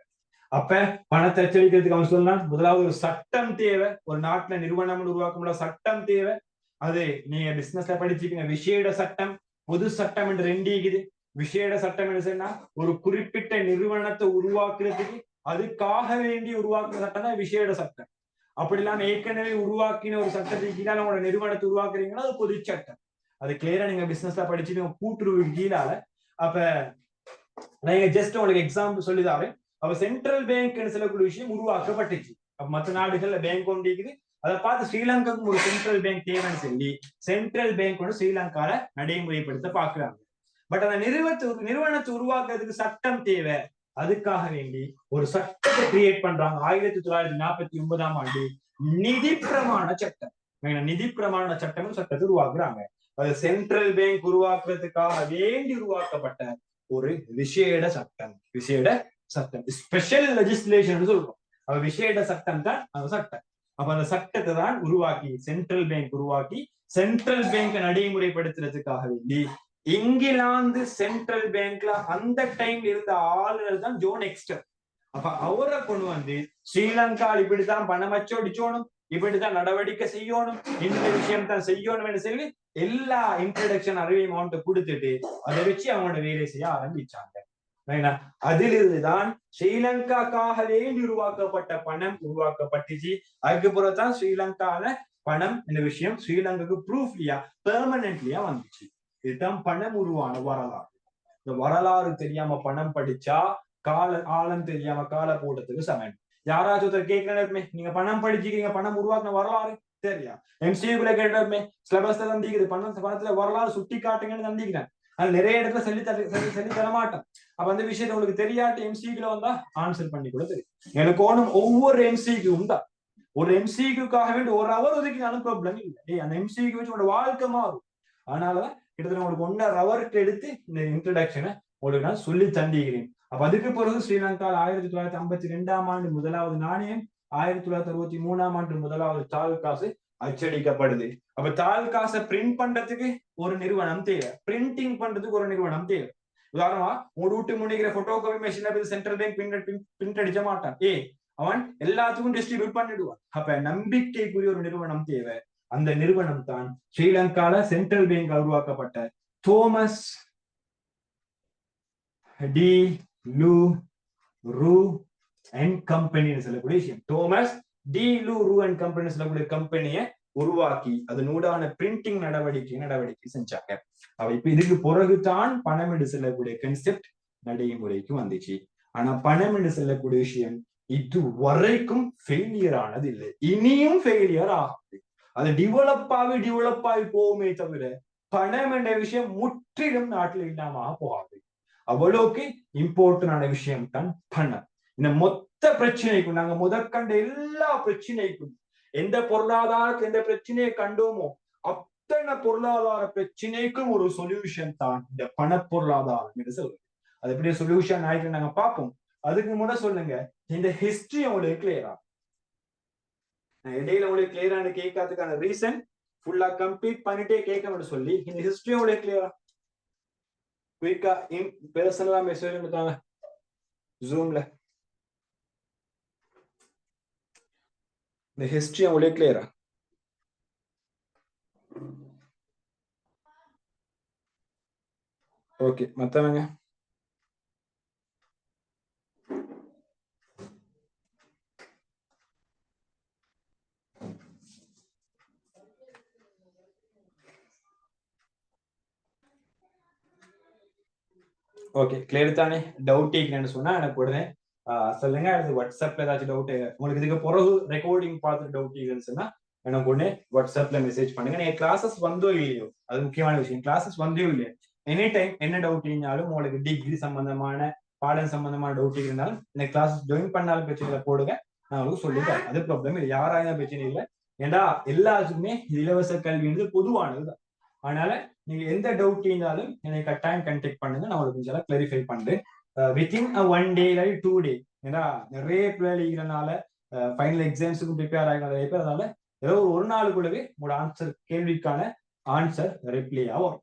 அப்ப பணத்தை அச்சடிக்கிறதுக்கு அவன் சொல்லலாம், முதலாவது ஒரு சட்டம் தேவை. ஒரு நாட்டுல நிறுவனம் உருவாக்க சட்டம் தேவை. அது நீங்க பிசினஸ்ல படிச்சுக்கீங்க, விசேட சட்டம் பொது சட்டம் என்று 2 இருக்குது. விசேட சட்டம் என்ன சொன்னா, ஒரு குறிப்பிட்ட நிறுவனத்தை உருவாக்குறதுக்கு அதுக்காக வேண்டி உருவாக்குற சட்டம் தான் விசேட சட்டம். அப்படி இல்லாம ஏற்கனவே உருவாக்கின ஒரு சட்டத்துக்கு கீழே உங்களோட நிறுவனத்தை உருவாக்குறீங்கன்னா அது பொது சட்டம். அது கிளியரா நீங்க பிசினஸ்ல படிச்சுட்டு கூட்டுறவுக்கு கீழால. அப்ப நீங்க ஜஸ்ட் உங்களுக்கு எக்ஸாம்பிள் சொல்லிதாரு. அப்ப சென்ட்ரல் பேங்க் சொல்லக்கூடிய விஷயம் உருவாக்கப்பட்டுச்சு. அப்ப மற்ற நாடுகள்ல பேங்க் கொண்டு இருக்குது, அதை பார்த்து ஸ்ரீலங்காவுக்கும் ஒரு சென்ட்ரல் பேங்க் தேவைன்னு சொல்லி சென்ட்ரல் பேங்க் வந்து ஸ்ரீலங்கால நடைமுறைப்படுத்த பாக்குறாங்க. பட் அந்த நிறுவனத்தை உருவாக்குறதுக்கு சட்டம் தேவை. அதுக்காக வேண்டி ஒரு சட்டத்தை கிரியேட் பண்றாங்க. 1949 நிதி பிரமாண சட்டம். நிதி பிரமாண சட்டம் சட்டத்தை உருவாக்குறாங்க. அது சென்ட்ரல் பேங்க் உருவாக்குறதுக்காக வேண்டி உருவாக்கப்பட்ட ஒரு விசேட சட்டம். விசேட சட்டம், ஸ்பெஷல் லெஜிஸ்லேஷன் சொல்றோம். அது விசேட சட்டம் தான் அந்த சட்டம். அப்ப அந்த சட்டத்தை தான் உருவாக்கி சென்ட்ரல் பேங்க் உருவாக்கி சென்ட்ரல் பேங்க் நடைமுறைப்படுத்துறதுக்காக வேண்டி இங்கிலாந்து சென்ட்ரல் பேங்க்ல அந்த டைம்ல இருந்த ஆளுநர் தான் ஜோன் எக்ஸ்டர். அப்ப அவரை கொண்டு வந்து ஸ்ரீலங்கா இப்படித்தான் பணம் அச்சடிச்சோணும், இப்படித்தான் நடவடிக்கை செய்யணும், இந்த விஷயம் தான் செய்யணும்னு சொல்லி எல்லா இன்ட்ரடக்ஷன் அறிவையும் அவன்கிட்ட கொடுத்துட்டு அதை வச்சு அவனோட வேலை செய்ய ஆரம்பிச்சாங்க. அதிலிருந்துதான் ஸ்ரீலங்காக்காக வேண்டி உருவாக்கப்பட்ட பணம் உருவாக்கப்பட்டுச்சு. அதுக்கப்புறம் தான் ஸ்ரீலங்கால பணம் இந்த விஷயம் ஸ்ரீலங்காக்கு ப்ரூஃப்லியா பெர்மனன்ட்லியா வந்துச்சு. இதுதான் பணம் உருவான வரலாறு. இந்த வரலாறு தெரியாம பணம் படிச்சா ஆழம் தெரியாம கால போட்டதுக்கு சமயம். யாராச்சும் ஒருத்தர் கேட்கணுமே, நீங்க பணம் படிச்சுக்கிறீங்க, பணம் உருவாக்குன வரலாறு தெரியா? எம்சிஏக்குள்ள கேட்டோமே, சிலபஸ்ல தந்திக்குது பணத்துல வரலாறு சுட்டி காட்டுங்கன்னு தந்திக்கிறேன். அது நிறைய இடத்துல சொல்லி தர மாட்டேன். அப்ப அந்த விஷயத்த உங்களுக்கு தெரியாட்டு எம்சிக்குள்ள வந்தா ஆன்சர் பண்ணி கூட தெரியும். எனக்கு ஒண்ணும் ஒவ்வொரு எம்சிக்கும் தான் ஒரு எம்சிக்குக்காக வேண்டி ஒரு அவர் ஒதுக்கினாலும் ப்ராப்ளம் இல்லை. அந்த எம்சிக்கு வச்சு உங்களோட வாழ்க்கை மாறும். அதனாலதான் கிட்டத்தட்ட உங்களுக்கு 1.5 ஹவருக்கு எடுத்து இந்த இன்ட்ரடக்ஷனை உங்களுக்கு நான் சொல்லி தந்திக்கிறேன். அப்ப அதுக்கு பிறகு ஸ்ரீலங்கா 1952 முதலாவது நாணயம், 1963 முதலாவது தாள் காசு அச்சடிக்கப்படுது. அப்ப தாள் காசை பிரிண்ட் பண்றதுக்கு ஒரு நிறுவனம் தேவை, பிரிண்டிங் பண்றதுக்கு ஒரு நிறுவனம் தேவை. உதாரணமா உங்க வீட்டு முடிக்கிற photo copy machine central bank print அடிக்க மாட்டான். அவன் எல்லாத்துக்கும் டிஸ்ட்ரிபியூட் பண்ணிடுவான். அப்ப நம்பிக்கைக்குரிய ஒரு நிறுவனம் தேவை. அந்த நிறுவனம் தான் ஸ்ரீலங்கால சென்ட்ரல் பேங்க் உருவாக்கப்பட்ட தோமஸ் டி லூ ரூ அண்ட் கம்பெனி சொல்லக்கூடிய விஷயம். தோமஸ் டி லூ ரூ அண்ட் கம்பெனி சொல்லக்கூடிய கம்பெனியை உருவாக்கி அதனூடான பிரிண்டிங் நடவடிக்கை செஞ்சாங்க. அவ இப்ப இதுக்கு பிறகுதான் பணம் என்று செல்லக்கூடிய கன்செப்ட் நடைமுறைக்கு வந்துச்சு. ஆனா பணம் என்று செல்லக்கூடிய விஷயம் இது வரைக்கும் ஃபெயிலியர் ஆனது இல்லை, இனியும் ஃபெயிலியர் ஆகாது. அது டெவலப் ஆகி போகுமே தவிர பணம் என்ற விஷயம் முற்றிலும் நாட்டில் இல்லாம போகாது. அவ்வளவுக்கு இம்பார்ட்டன்டான விஷயம் தான் பணம். இந்த மொத்த பிரச்சனைக்கும் நாங்க முதற்கண்ட எல்லா பிரச்சனைக்கும் எந்த பொருளாதாரத்துக்கு எந்த பிரச்சனையை கண்டோமோ அத்தனை பொருளாதார பிரச்சனைக்கும் ஒரு சொல்யூஷன் தான் இந்த பண பொருளாதாரம் என்று சொல்லுது. அது எப்படி சொல்யூஷன் ஆயிட்டு நாங்க பார்ப்போம். அதுக்கு முன்ன சொல்லுங்க, இந்த ஹிஸ்டரி உங்களுக்கு கிளியரா? இடையில உங்களுக்கு கிளியரான கேட்கறதுக்கான ரீசன் ஃபுல்லா கம்ப்ளீட் பண்ணிட்டே கேட்க சொல்லி இந்த ஹிஸ்டரி உங்களுக்கு கிளியரா? குயிக்கா பேர்சனலா மெசேஜ் கொடுத்தாங்க ஜூம்ல. இந்த ஹிஸ்டரி உங்களுக்கு கிளியரா? ஓகே, மத்தவங்க ஓகே கிளியர் தானே? டவுட் கேட்கணும்னு சொன்னா எனக்கு உடனே சொல்லுங்க. அது வாட்ஸ்அப்ல ஏதாச்சும் டவுட் உங்களுக்கு இதுக்கு பிறகு ரெக்கார்டிங் பார்த்து டவுட் கேட்குன்னு சொன்னா எனக்கு ஒண்ணு வாட்ஸ்அப்ல மெசேஜ் பண்ணுங்க. நீங்க கிளாஸஸ் வந்தோ இல்லையோ, அது முக்கியமான விஷயம். கிளாஸஸ் வந்தோ இல்லையோ, எனி டைம் என்ன டவுட் இருந்தாலும், உங்களுக்கு டிகிரி சம்பந்தமான பாடம் சம்பந்தமான டவுட் இருந்தாலும் இந்த கிளாஸஸ் ஜாயின் பண்ணாலும் பிரச்சனை போடுங்க, நான் உங்களுக்கு சொல்லித்தரேன். அது ப்ராப்ளம் இல்லை, யாராயும் பிரச்சனை இல்லை. ஏன்னா எல்லாருக்குமே இலவச கல்வின்றது பொதுவானதுதான். அதனால நீங்க எந்த டவுட் இருந்தாலும் என்னை கட்டாயம் கண்டெக்ட் பண்ணுங்க, நான் உங்களுக்கு கொஞ்சம் கிளாரிஃபை பண்றேன். வித்தின் 1 day இல்லை 2 day. ஏன்னா நிறைய பிள்ளைகிறனால ஃபைனல் எக்ஸாம்ஸுக்கும் ப்ரிப்பேர் ஆகிற நிறைய பேர். அதனால ஏதோ ஒரு நாளுக்குள்ளவே உங்களோட ஆன்சர் கேள்விக்கான ஆன்சர் ரிப்ளை ஆகும்.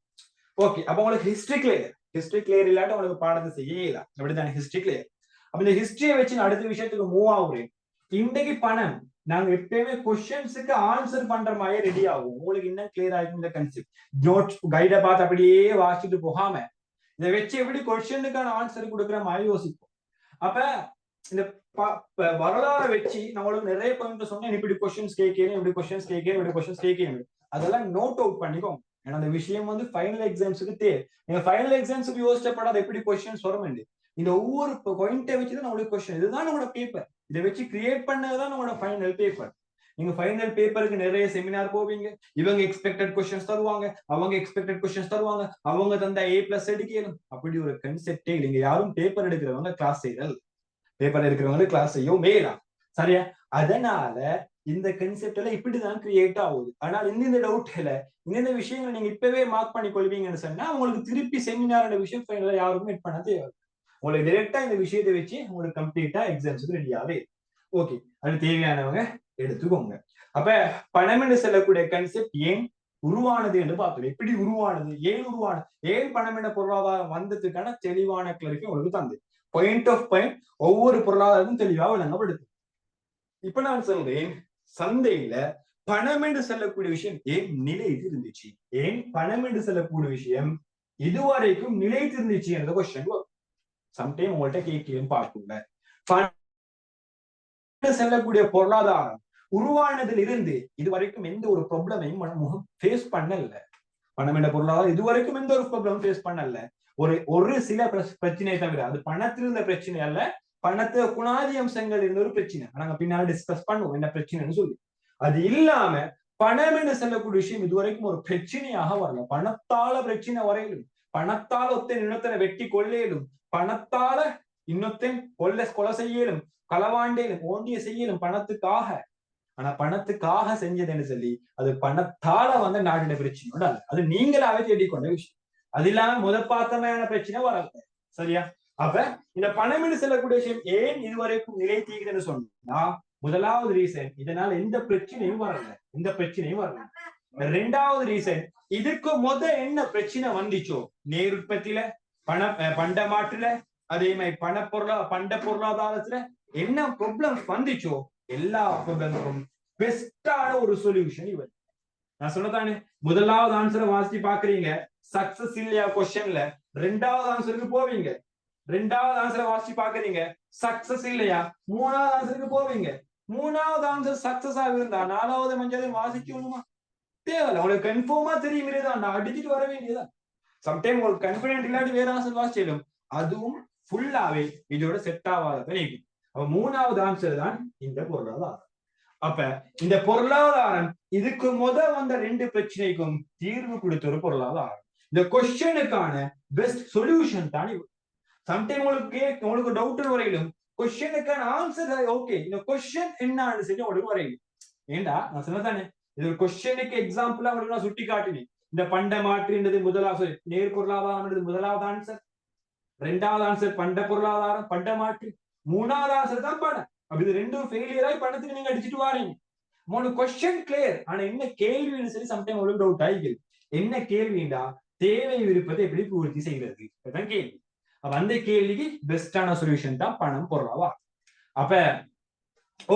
ஓகே, அப்ப உங்களுக்கு ஹிஸ்டரி கிளியர் இல்லாட்ட உங்களுக்கு பாடத்தை செய்யலாம். அப்படித்தானே ஹிஸ்டரி கிளியர். அப்ப இந்த ஹிஸ்டரியை வச்சு அடுத்த விஷயத்துக்கு மூவ் ஆகுறேன். இன்றைக்கு பணம் நாங்க எப்பயுமே கொஸ்டின்ஸுக்கு ஆன்சர் பண்ற மாதிரி ரெடி ஆகும். உங்களுக்கு இன்னும் கிளியர் ஆகும் இந்த கன்செப்ட். நோட்ஸ் கைடை பார்த்து அப்படியே வாசிச்சுட்டு போகாம இதை வச்சு எப்படி கொஸ்டினுக்கான ஆன்சர் கொடுக்குற மாதிரி யோசிப்போம். அப்ப இந்த வரலாறு வச்சு நம்மளுக்கு நிறைய பாயிண்ட் சொன்னேன். இப்படி கொஸ்டின்ஸ் கேட்கணும், இப்படி கொஸ்டின்ஸ் கேட்கணும், இப்படி கொஸ்டின்ஸ் கேட்கணும். அதெல்லாம் நோட் அவுட் பண்ணிக்கோங்க. ஏன்னா அந்த விஷயம் வந்து ஃபைனல் எக்ஸாம்ஸுக்கு தேவை. நீங்க ஃபைனல் எக்ஸாம்ஸுக்கு யோசிச்சப்படாத எப்படி கொஸ்டின்ஸ் வர வேண்டியது. இந்த ஒவ்வொரு பாயிண்டை வச்சுதான் நம்மளுக்கு கொஸ்டின். இதுதான் நம்மளோட பேப்பர். இதை வச்சு கிரியேட் பண்ணதுதான் நம்மளோட ஃபைனல் பேப்பர். நீங்க ஃபைனல் பேப்பருக்கு நிறைய செமினார் போவீங்க. இவங்க எக்ஸ்பெக்டட் கொஸ்டின்ஸ் தருவாங்க, அவங்க எக்ஸ்பெக்டட் கொஸ்டின்ஸ் தருவாங்க, அவங்க தந்த A+ எடுக்கணும். அப்படி ஒரு கன்செப்டே இல்லைங்க. யாரும் பேப்பர் எடுக்கிறவங்க கிளாஸ் செய்யறது, பேப்பர் இருக்கிறவங்க கிளாஸ் செய்யும் மேலாம். சரியா? அதனால இந்த கன்செப்ட் எல்லாம் இப்படிதான் கிரியேட் ஆகுது. ஆனால் இந்த டவுட்ல இந்த விஷயங்களை நீங்க இப்பவே மார்க் பண்ணி கொள்வீங்கன்னு சொன்னா உங்களுக்கு திருப்பி செமினார் விஷயம் யாருமே மீட் பண்ண தேவை. உங்களுக்கு டைரக்டா இந்த விஷயத்தை வச்சு உங்களுக்கு கம்ப்ளீட்டா எக்ஸாம்ஸுக்கு ரெடியாவே. ஓகே, அது தேவையானவங்க எடுத்துக்கோங்க. அப்ப பணம் என்று சொல்லக்கூடிய கன்செப்ட் ஏன் உருவானது என்று பார்த்தோம். எப்படி உருவானது, ஏன் உருவானது, ஏன் பணம் என்ற பொருளாதாரம் வந்ததுக்கான தெளிவான கிளரிஃபை உங்களுக்கு தந்து பாயிண்ட் ஆஃப் பாயிண்ட் ஒவ்வொரு பொருளாதாரமும் தெளிவாக விளங்கப்படுது. இப்ப நான் சொல்றேன், சந்தையில பணம் என்று சொல்லக்கூடிய விஷயம் ஏன் நிலைத்து இருந்துச்சு, ஏன் பணம் என்று சொல்லக்கூடிய விஷயம் இதுவரைக்கும் நிலைத்து இருந்துச்சு என்ற கொஸ்டின் சம்டைம் உங்கள்கிட்ட கேட்கலன்னு பார்க்குங்க. செல்லக்கூடிய பொருளாதாரம் உருவானதில் இருந்து இதுவரைக்கும் எந்த ஒரு ப்ராப்ளமையும் ஃபேஸ் பண்ணல. பணம் என்ற பொருளாதாரம் இதுவரைக்கும் எந்த ஒரு ப்ராப்ளமும் ஃபேஸ் பண்ணல. ஒரு சில பிரச்சனை தவிர, அது பணத்தில் இருந்த பிரச்சனை அல்ல, பணத்தை குணாதி அம்சங்கள் இருந்த ஒரு பிரச்சனை. நாங்க பின்னாடி டிஸ்கஸ் பண்ணுவோம் என்ன பிரச்சனைன்னு சொல்லி. அது இல்லாம பணம் என்று சொல்லக்கூடிய விஷயம் இதுவரைக்கும் ஒரு பிரச்சனையாக வரல. பணத்தால பிரச்சனை வரையிலும், பணத்தால் ஒத்தன் இன்னொத்தனை வெட்டி கொள்ளையிலும், பணத்தால இன்னொத்தன் கொலை செய்யலும், களவாண்டேலும், ஓண்டிய செய்யலும் பணத்துக்காக. ஆனா பணத்துக்காக செஞ்சதுன்னு சொல்லி அது பணத்தால வந்து நாட்டின பிரச்சனையோட அல்ல. அது நீங்களாவே தேடிக்கொண்ட விஷயம். அது இல்லாம முதற்பாத்தமையான பிரச்சனை வராது. சரியா? அப்ப இந்த பணம் என்று சொல்லக்கூடிய விஷயம் ஏன் இதுவரைக்கும் நிலைத்தீங்குதுன்னு சொன்னா, முதலாவது ரீசன் இதனால எந்த பிரச்சனையும் வரல, எந்த பிரச்சனையும் வரல. ரெண்டாவது ரீசன், இதுக்கு என்ன பிரச்சனை வந்துச்சோ, நேர் உற்பத்தியில, பண்ட மாற்றுல, அதே மாதிரி பண்ட பொருளாதாரத்துல என்ன ப்ராப்ளம் வந்துச்சோ எல்லா ப்ராப்ளமுக்கும் பெஸ்டான ஒரு சொல்யூஷன் இவர். நான் சொல்லத்தானே, முதலாவது ஆன்சரை வாசிச்சு பாக்குறீங்க, சக்சஸ் இல்லையா கொஸ்டின்ல, ரெண்டாவது ஆன்சருக்கு போவீங்க. ரெண்டாவது ஆன்சரை வாசிச்சு பாக்குறீங்க, சக்சஸ் இல்லையா, மூணாவது ஆன்சருக்கு போவீங்க. மூணாவது ஆன்சர் சக்சஸ் ஆக இருந்தா நாலாவது மஞ்சள் வாசிக்கணுமா தேவையில்ல. உங்களுக்கு கன்ஃபார்மா தெரியுங்கிறதான் நான் அடிச்சுட்டு வர வேண்டியதான். சம்டைம் உங்களுக்கு கான்பிடென்ட் இல்லாட்டி வேற ஆன்சர் வாசிச்சிடும், அதுவும் ஃபுல்லாவே இதோட செட் ஆகாத நீக்கும். அப்ப மூணாவது ஆன்சர் தான் இந்த பொருளாதாரம். அப்ப இந்த பொருளாதாரம் இதுக்கு வந்த ரெண்டு பிரச்சனைக்கும் தீர்வு கொடுத்த ஒரு பொருளாதாரம். இந்த கொஸ்டினுக்கான பெஸ்ட் சொல்யூஷன் தான் இது. சம்டைம் உங்களுக்கு டவுட் வரையிலும் கொஸ்டினுக்கான ஆன்சர் ஓகே, இந்த கொஸ்டின் என்னன்னு சொல்லி உங்களுக்கு வரையிலும். ஏண்டா நான் சொன்னதானே, இது ஒரு கொஸ்டினுக்கு எக்ஸாம்பிளா உங்களுக்கு நான் சுட்டி காட்டினேன். இந்த பண்ட மாற்றுன்றது முதலாவது, நேர் பொருளாதாரம் முதலாவது ஆன்சர், ரெண்டாவது ஆன்சர் பண்ட பொருளாதாரம், பண்ட மாற்று, மூணாவது ஆன்சர் தான் பணம். அப்படி இது ரெண்டும் ஃபெயிலியர் ஆகி பணத்துக்கு நீங்க அடிச்சுட்டு வாரீங்க. மூணு கொஸ்டின் கிளியர், ஆனா என்ன கேள்வின்னு சொல்லி சம்டைம் உங்களுக்கு டவுட் ஆகிக்குது. என்ன கேள்விண்டா, தேவை விருப்பத்தை எப்படி பூர்த்தி செய்கிறது அதான் கேள்வி. அப்ப அந்த கேள்விக்கு பெஸ்டான சொல்யூஷன் தான் பணம் பொருளாதாரம். அப்ப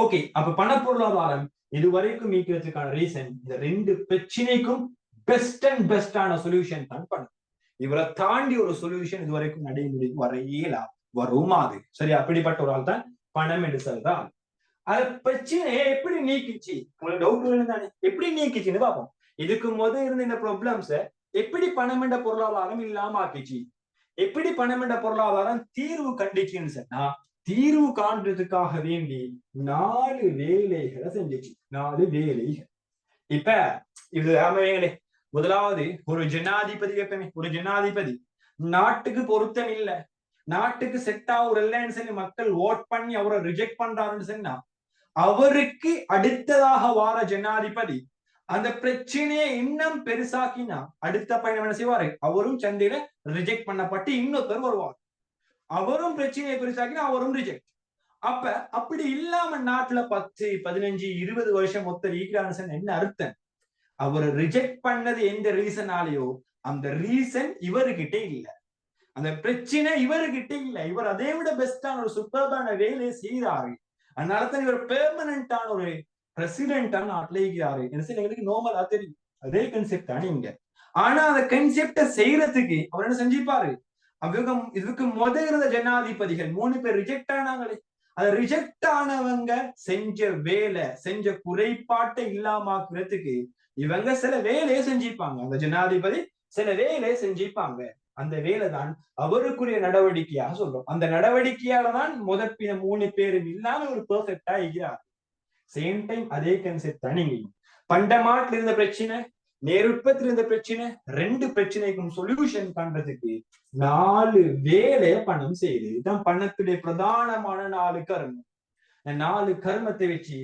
ஓகே, அப்ப பண பொருளாதாரம் இதுவரைக்கும் மீட்கிறதுக்கான ரீசன், இந்த ரெண்டு பிரச்சனைக்கும் பெஸ்டான சொல்யூஷன் தான் பணம். இவரை தாண்டி ஒரு சொல்யூஷன் இதுவரைக்கும் நடைமுறைக்கு வரையலாம், வருமாது. சரி, அப்படிப்பட்ட ஒரு ஆள் தான் பணம் என்று சொல்றால். அது பிரச்சனையை எப்படி நீக்கிச்சு, உங்களுக்கு டவுட் தானே, எப்படி நீக்கிச்சுன்னு பார்ப்போம். இதுக்கு இருந்த இந்த ப்ராப்ளம்ஸ எப்படி பணம் என்ற பொருளாதாரம் இல்லாம ஆக்கிச்சு, எப்படி பணம் என்ற பொருளாதாரம் தீர்வு கண்டிச்சுன்னு சொன்னா, தீர்வு காண்றதுக்காக வேண்டி 4 வேலைகளை செஞ்சிச்சு. 4 வேலைகள். இப்ப இது ஆமைகளே, முதலாவது ஒரு ஜனாதிபதி எப்பவுமே ஒரு ஜனாதிபதி நாட்டுக்கு பொருத்தம் இல்ல, நாட்டுக்கு செட் ஆகுறல்லன்னு சொல்லி மக்கள் ஓட் பண்ணி அவரை ரிஜெக்ட் பண்றாருன்னு சொன்னா அவருக்கு அடுத்ததாக வார ஜனாதிபதி அந்த பிரச்சனையை இன்னும் பெருசாக்கினா அடுத்த பயணம் என்ன செய்வாரு, அவரும் சந்தையில ரிஜெக்ட் பண்ணப்பட்டு இன்னொருத்தர் வருவார், அவரும் பிரச்சனையை பெருசாக்கினா அவரும் ரிஜெக்ட். அப்ப அப்படி இல்லாம நாட்டுல 10, 15, 20 வருஷம் மொத்த ஈக்ரான்சன் என்ன அர்த்தம், அவர் ரிஜெக்ட் பண்ணது எந்த ரீசனாலேயோ அந்த ரீசன் இவருகிட்ட இல்ல, அந்த பிரச்சனை இவருகிட்ட இல்ல, இவர் அதை விட பெஸ்டான ஒரு சூப்பர்பான வேலையை செய்யறாரு, அதனாலதான் இவர் பெர்மனண்டான ஒரு பிரசிடென்டா நாட்டுல இருக்கிறாரு. எங்களுக்கு நார்மலா தெரியும், அதே கன்செப்ட் தானே இங்க. ஆனா அந்த கன்செப்ட செய்யறதுக்கு அவர் என்ன செஞ்சிருப்பாரு, இதுக்கு இருந்த ஜனாதிபதிகள் 3 பேர் ரிஜெக்ட் ஆனாங்களே, அது ரிஜெக்ட் ஆனவங்க செஞ்ச வேலை செஞ்ச குறைபாட்டை இல்லாமக்கிறதுக்கு இவங்க சில வேலையை செஞ்சிருப்பாங்க, அந்த ஜனாதிபதி சில வேலையை செஞ்சிருப்பாங்க. அந்த வேலை தான் அவருக்குரிய நடவடிக்கையாக சொல்றோம். அந்த நடவடிக்கையால தான் முதற்பின 3 பேரும் இல்லாம ஒரு பெர்ஃபெக்டா இருக்கிறார். சேம் டைம் அதே கன்செப்ட் தான் நீங்க பண்டமாட்டில் இருந்த பிரச்சனை, நேருட்பத்தில் இருந்த பிரச்சனை, 2 பிரச்சனைக்கும் சொல்யூஷன் பண்றதுக்கு 4 வேலையை பணம் செய்யுது. இதுதான் பணத்துடைய பிரதானமான 4 கர்மம். 4 கர்மத்தை வச்சு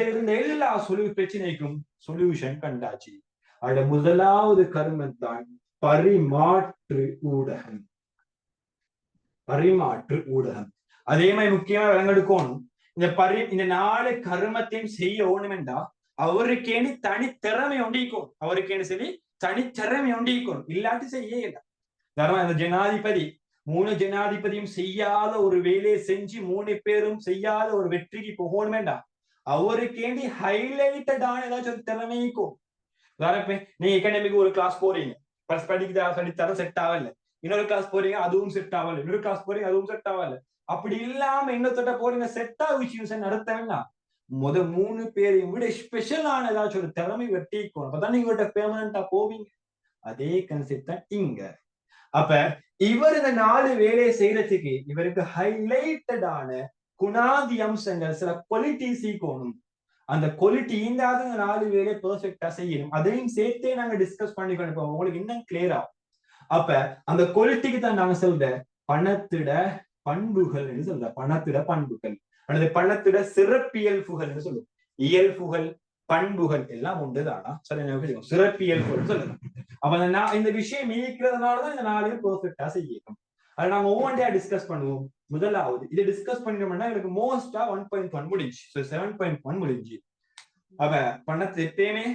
இருந்த எல்லா பிரச்சனைக்கும் சொல்யூஷன் கண்டாச்சு. அதுல முதலாவது கர்மம் தான் பரிமாற்று ஊடகம். பரிமாற்று ஊடகம் அதே மாதிரி முக்கியமா விளங்கெடுக்கணும். இந்த 4 கர்மத்தையும் செய்ய ஓணுமெண்டா அவருக்கேணி தனித்திறமை உண்டிக்கும், அவருக்கேணி சரி தனித்திறமை உண்டிக்கும், இல்லாட்டி செய்ய இல்லை. இந்த ஜனாதிபதி 3 ஜனாதிபதியும் செய்யாத ஒரு வேலையை செஞ்சு 3 பேரும் செய்யாத ஒரு வெற்றிக்கு போகணுமேண்டா அவருக்கேண்டி ஹைலைட்டடான ஏதாச்சும் ஒரு திறமைக்கும். நீங்க எக்கனாமிக்கு ஒரு கிளாஸ் போறீங்க, படிக்கிறதா சொல்லித்தர செட் ஆகல, இன்னொரு கிளாஸ் போறீங்க அதுவும் செட் ஆகல, இன்னொரு கிளாஸ் போறீங்க அதுவும் செட் ஆகல, அப்படி இல்லாம இன்னொருத்த போறீங்க செட் ஆகும் நடத்தவேன்னா 3 பேரையும் விட ஸ்பெஷலான ஏதாச்சும் ஒரு திறமை வெட்டிக்கும், அப்பதான் நீங்க பெர்மனண்டா போவீங்க. அதே கன்செப்ட் தான் இங்க. அப்ப இவர் இந்த 4 வேலையை செய்யறதுக்கு இவருக்கு ஹைலைட்டடான குணாதி அம்சங்கள் சில குவாலிட்டி சீக்கணும். அந்த குவாலிட்டி இல்லாத 4 வேலையை பெர்ஃபெக்டா செய்யணும். அதையும் சேர்த்தே நாங்க டிஸ்கஸ் பண்ணி கொண்டிருப்போம், உங்களுக்கு இன்னும் கிளியர் ஆகும். அப்ப அந்த குவாலிட்டிக்கு தான் நாங்க சொல்ற பணத்திட பண்புகள் என்று சொல்ற, பணத்திட பண்புகள் அல்லது பணத்திட சிறப்பியல்புகள் என்று சொல்லுவோம். இயல்புகள் பண்புகள் எல்லாம் உண்டுதானா சரி, சிறப்பியல்புகள் சொல்லலாம். அப்ப இந்த விஷயம் இருக்கிறதுனாலதான் இந்த 4 பெர்ஃபெக்டா செய்யணும். அதை நாங்க ஒவ்வொன்றையா டிஸ்கஸ் பண்ணுவோம். முதலாவது இதை டிஸ்கஸ் பண்ணிட்டோம்னா எனக்கு மோஸ்டா 1.1 முடிஞ்சு, 7.1 முடிஞ்சு. அப்ப பணத்தை எப்பயுமே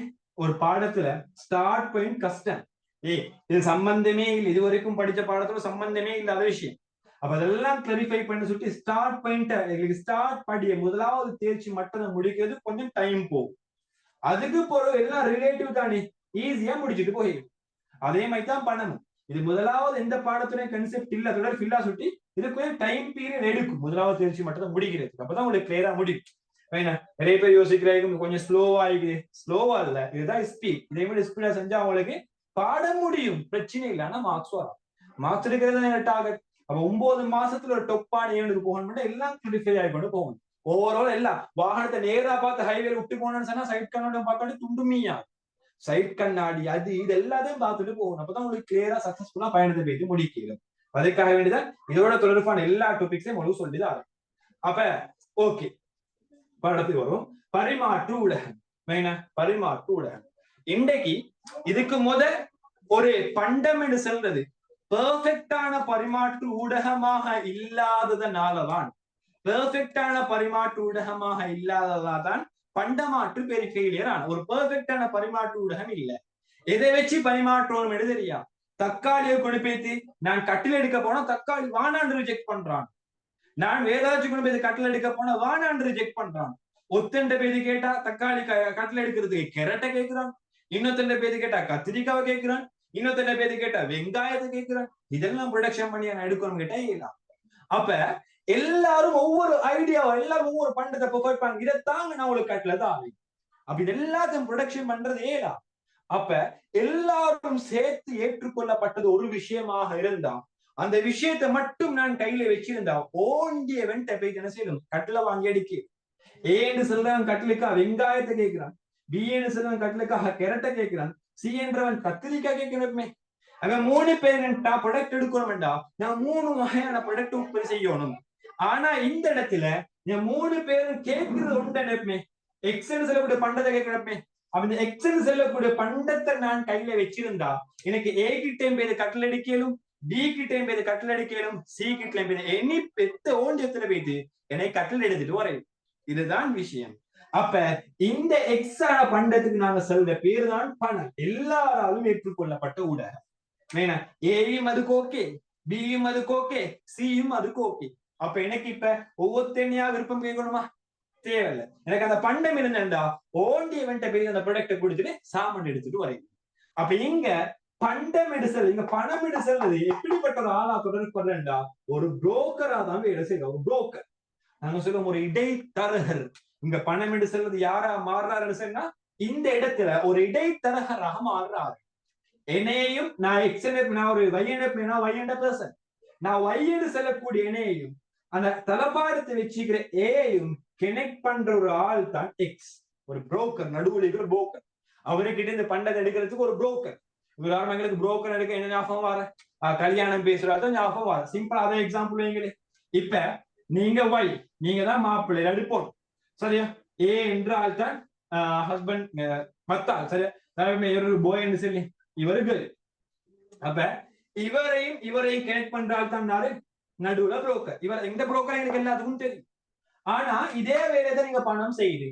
ஒரு பாடத்துல ஸ்டார்ட் பாயிண்ட் கஷ்டம், இது சம்பந்தமே இல்லை, இது வரைக்கும் படிச்ச பாடத்தோட சம்பந்தமே இல்லாத விஷயம். அப்ப அதெல்லாம் கிளாரிஃபை பண்ணி சொல்லிட்டு ஸ்டார்ட் பாயிண்ட் எங்களுக்கு ஸ்டார்ட் படிய முதலாவது தேர்ச்சி மட்டும் முடிக்கிறது கொஞ்சம் டைம் போகும். அதுக்கு பிறகு எல்லாம் ரிலேட்டிவ் தானே, ஈஸியா முடிச்சுட்டு போயிடும். அதே மாதிரி தான் பண்ணணும். இது முதலாவது எந்த பாடத்துடைய கன்செப்ட் இல்ல தொடர் ஃபில்லா சுட்டி இதுக்கு டைம் பீரியட் எடுக்கும் முதலாவது தேர்ச்சி மட்டும் தான் முடிக்கிறது. அப்பதான் உங்களுக்கு கிளியரா முடியும். நிறைய பேர் யோசிக்கிறாங்க கொஞ்சம் ஸ்லோவா ஆயிடுது, ஸ்லோவா இல்ல, இதுதான் ஸ்பீட். இதே மாதிரி ஸ்பீடா செஞ்சா அவங்களுக்கு பாட முடியும், பிரச்சனை இல்லை. ஆனா மார்க்ஸ் வரும், மார்க்ஸ் எடுக்கிறது டார்கெட். அப்ப 9 மாசத்துல ஒரு டொப்பான ஏனுக்கு போகணும், எல்லாம் கிளிஃபை ஆகிக்கொண்டு போகணும். ஓவரால் எல்லாம் வாகனத்தை நேரா பார்த்து ஹைவேல விட்டு போனோம்னு சொன்னா சைட் கண்ணாடி பார்த்தாலும் துண்டுமியா, சைட் கண்ணாடி அது இது எல்லாத்தையும் பார்த்துட்டு போகணும். அப்பதான் உங்களுக்கு கிளியரா சக்சஸ்ஃபுல்லா பயணத்தை போயிட்டு முடிக்கணும். அதுக்காக வேண்டியதான் இதோட தொடர்பான எல்லா டாபிக்ஸையும் உங்களுக்கு சொல்லிதான். அப்ப ஓகே, படத்துக்கு வரும். பரிமாற்று ஊடகம், பரிமாற்று ஊடகம். இன்றைக்கு இதுக்கு ஒரு பண்டம் என்று சொல்றது பெர்ஃபெக்டான பரிமாற்று ஊடகமாக இல்லாததனாலதான், பெர்ஃபெக்டான பரிமாற்று ஊடகமாக இல்லாததான் பண்டமாற்று பெரிய ஃபெயிலியர் ஆன. ஒரு பெர்ஃபெக்டான பரிமாற்று ஊடகம் இல்ல. எதை வச்சு பரிமாற்றணும் என்று தெரியா. தக்காளியை கொண்டு பேத்தி நான் கட்டில் எடுக்க போனா தக்காளி வானாண்டு ரிஜெக்ட் பண்றான், நான் வேதாச்சு கொண்டு போய் கட்டில் எடுக்க போனா வானாண்டு ரிஜெக்ட் பண்றான். ஒத்தண்ட பேதி கேட்டா தக்காளி கட்டில் எடுக்கிறதுக்கு கேரட்டை கேட்கிறான், இன்னொத்தண்ட பேதி கேட்டா கத்திரிக்காவை கேட்கிறான், இன்னொத்தண்ட பேதி கேட்டா வெங்காயத்தை கேட்கிறான். இதெல்லாம் ப்ரொடக்ஷன் பண்ணி நான் எடுக்கணும் கேட்டா இல்லலாம். அப்ப எல்லாரும் ஒவ்வொரு ஐடியாவும் எல்லாரும் ஒவ்வொரு பண்டத்தை ப்ரொவைட் இதைத்தாங்க நான் உங்களுக்கு கட்டல தான். அப்ப இது எல்லாத்தையும் ப்ரொடக்ஷன் பண்றது ஏடா. அப்ப எல்லாரும் சேர்த்து ஏற்றுக்கொள்ளப்பட்டது ஒரு விஷயமாக இருந்தா அந்த விஷயத்தை மட்டும் நான் கையில வச்சிருந்தா ஓண்டிய வெண்ட போய் என்ன செய்யணும், கட்டில வாங்கி அடிக்க ஏன்னு சொல்றான். கட்டிலுக்கா வெங்காயத்தை கேட்கிறான், பி செல்வன் கட்டலுக்காக கேரட்டை கேட்கிறான், சி என்றவன் கத்திரிக்காய் கேட்கிறமே. அவன் 3 பேருண்டா ப்ரொடக்ட் எடுக்கணும் வேண்டாம், நான் 3 வகையான ப்ரொடக்ட் உற்பத்தி செய்யணும். ஆனா இந்த இடத்துல என் 3 பேரும் கேட்கிறது உண்டு. எக்ஸல் செல்லக்கூடிய பண்டத்தை கேட்கிறப்பே, அந்த எக்ஸல் செல்லக்கூடிய பண்டத்தை நான் கையில வச்சிருந்தா எனக்கு ஏ கிட்டையும் பேரு கட்டல் அடிக்கலும், டி கிட்டையும் பேரு கட்டல் அடிக்கலும், சி கிட்டையும் பேரு எனி பெத்த ஓண்டியத்துல போயிட்டு என்னை கட்டல் எடுத்துட்டு வரேன். இதுதான் விஷயம். அப்ப இந்த எக்ஸான பண்டத்துக்கு நாங்க சொல்ற பேரு தான் பணம். எல்லாராலும் ஏற்றுக்கொள்ளப்பட்ட ஊடகம். வேணா ஏயும் அதுக்கு ஓகே, பியும் அதுக்கு ஓகே, சியும் அதுக்கு ஓகே. அப்ப எனக்கு இப்ப ஒவ்வொருத்தனையா விருப்பம் கேட்கணுமா? தேவையில்லை. எனக்கு அந்த பண்டம் இருந்தா ஓண்டியவன்ட்ட போய் அந்த ப்ராடக்ட கொடுத்துட்டு சாமான் எடுத்துட்டு வரேன். அப்ப இங்க பண்டம் எடுசல், இங்க பணம் எடுசல் எப்படிப்பட்ட ஒரு ஆளா தொடர்புறா ஒரு புரோக்கரா தான் வேலை செய்யற ஒரு புரோக்கர். நாங்க சொல்லுவோம் ஒரு இடைத்தரகர். இங்க பணம் எடுசல்றது யாரா மாறுறாருன்னு சொன்னா இந்த இடத்துல ஒரு இடைத்தரகராக மாறுறாரு. என்னையும் நான் எக்ஸன், நான் ஒரு வையண்ட பர்சன், நான் வையடு செல்லக்கூடிய என்னையும் அந்த தலப்பாடத்தை வச்சுக்கிற ஏயும் கனெக்ட் பண்ற ஒரு ஆள் தான் எக்ஸ், ஒரு புரோக்கர், நடுவில் இருக்கிற புரோக்கர். அவர்கிட்ட இந்த பண்டத்தை எடுக்கிறதுக்கு ஒரு புரோக்கர். உதாரணங்களுக்கு புரோக்கர் எடுக்க என்ன ஞாபகம் வர, கல்யாணம் பேசுறாதான் ஞாபகம் வர. சிம்பிளா அதே எக்ஸாம்பிள் வைங்களே. இப்ப நீங்க வை, நீங்க தான் மாப்பிள்ளை அடிப்போம் சரியா. ஏ என்ற ஆள் தான் ஹஸ்பண்ட், மத்தாள் சரியா. இவரு போய் என்று சொல்லி இவருக்கு. அப்ப இவரையும் கனெக்ட் பண்ற ஆள் தான் நடுவுல புரோக்கர். இவர் எந்த புரோக்கர் எனக்கு எல்லாத்துக்கும் தெரியும். ஆனா இதே வேலையை நீங்க பணம் செய்யுது.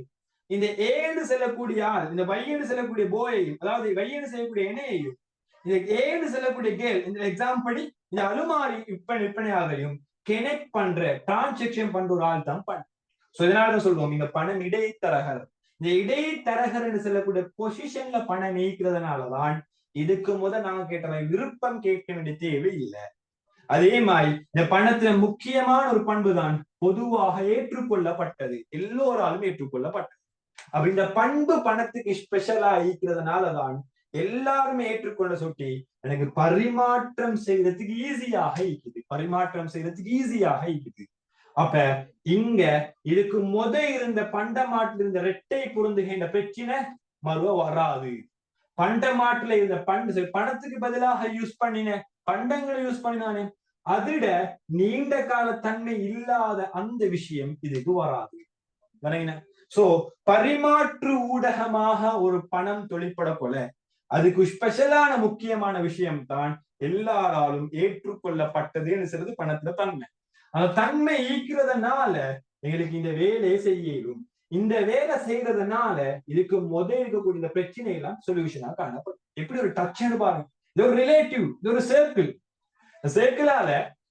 இந்த ஏடு செல்லக்கூடிய ஆள், இந்த வையடு செல்லக்கூடிய போயையும், அதாவது வையடு செய்யக்கூடிய எண்ணெயையும், இந்த ஏடு செல்லக்கூடிய கேள், இந்த எக்ஸாம் படி இந்த அலுமாரி விற்பனையாகையும் கனெக்ட் பண்ற, டிரான்சாக்சன் பண்ற ஒரு ஆள் தான் பணம். சோ இதனாலதான் சொல்லுவோம் இந்த பணம் இடைத்தரகர். இந்த இடைத்தரகர் என்று சொல்லக்கூடிய பொசிஷன்ல பணம் நீக்கிறதுனாலதான் இதுக்கு முதல் நாங்க கேட்ட விருப்பம் கேட்க வேண்டிய தேவை இல்லை. அதே மாதிரி இந்த பணத்துல முக்கியமான ஒரு பண்பு தான் பொதுவாக ஏற்றுக்கொள்ளப்பட்டது, எல்லோராலும் ஏற்றுக்கொள்ளப்பட்டது. அப்ப இந்த பண்பு பணத்துக்கு ஸ்பெஷலா இருக்கிறதுனாலதான் எல்லாருமே ஏற்றுக்கொள்ள சுட்டி எனக்கு பரிமாற்றம் செய்யறதுக்கு ஈஸியாக இருக்குது, பரிமாற்றம் செய்யறதுக்கு ஈஸியாக இருக்குது. அப்ப இங்க இதுக்கு இருந்த பண்டமாட்டில் இருந்த ரெட்டை பொருந்துகின்ற பிரச்சனை மறுவ வராது. பண்டமாட்டுல இருந்த பணத்துக்கு பதிலாக யூஸ் பண்ணின பண்டங்களை யூஸ் பண்ணினானே அதிட நீண்ட கால தன்மை இல்லாத அந்த விஷயம் இதுக்கு வராது. சோ பரிமாற்று ஊடகமாக ஒரு பணம் தொழிற்பட போல அதுக்கு ஸ்பெஷலான முக்கியமான விஷயம் தான் எல்லாராலும் ஏற்றுக்கொள்ளப்பட்டதுன்னு சொல்றது பணத்துல தன்மை. அந்த தன்மை ஈக்கிறதுனால எங்களுக்கு இந்த வேலையை செய்யலும். இந்த வேலை செய்யறதுனால இதுக்கு இருக்கக்கூடிய இந்த பிரச்சனை எல்லாம் சொல்யூஷனா காணப்படும். எப்படி ஒரு டச்னு பாருங்க. இது ஒரு ரிலேட்டிவ், இது ஒரு சர்க்கிள். சர்க்கிளால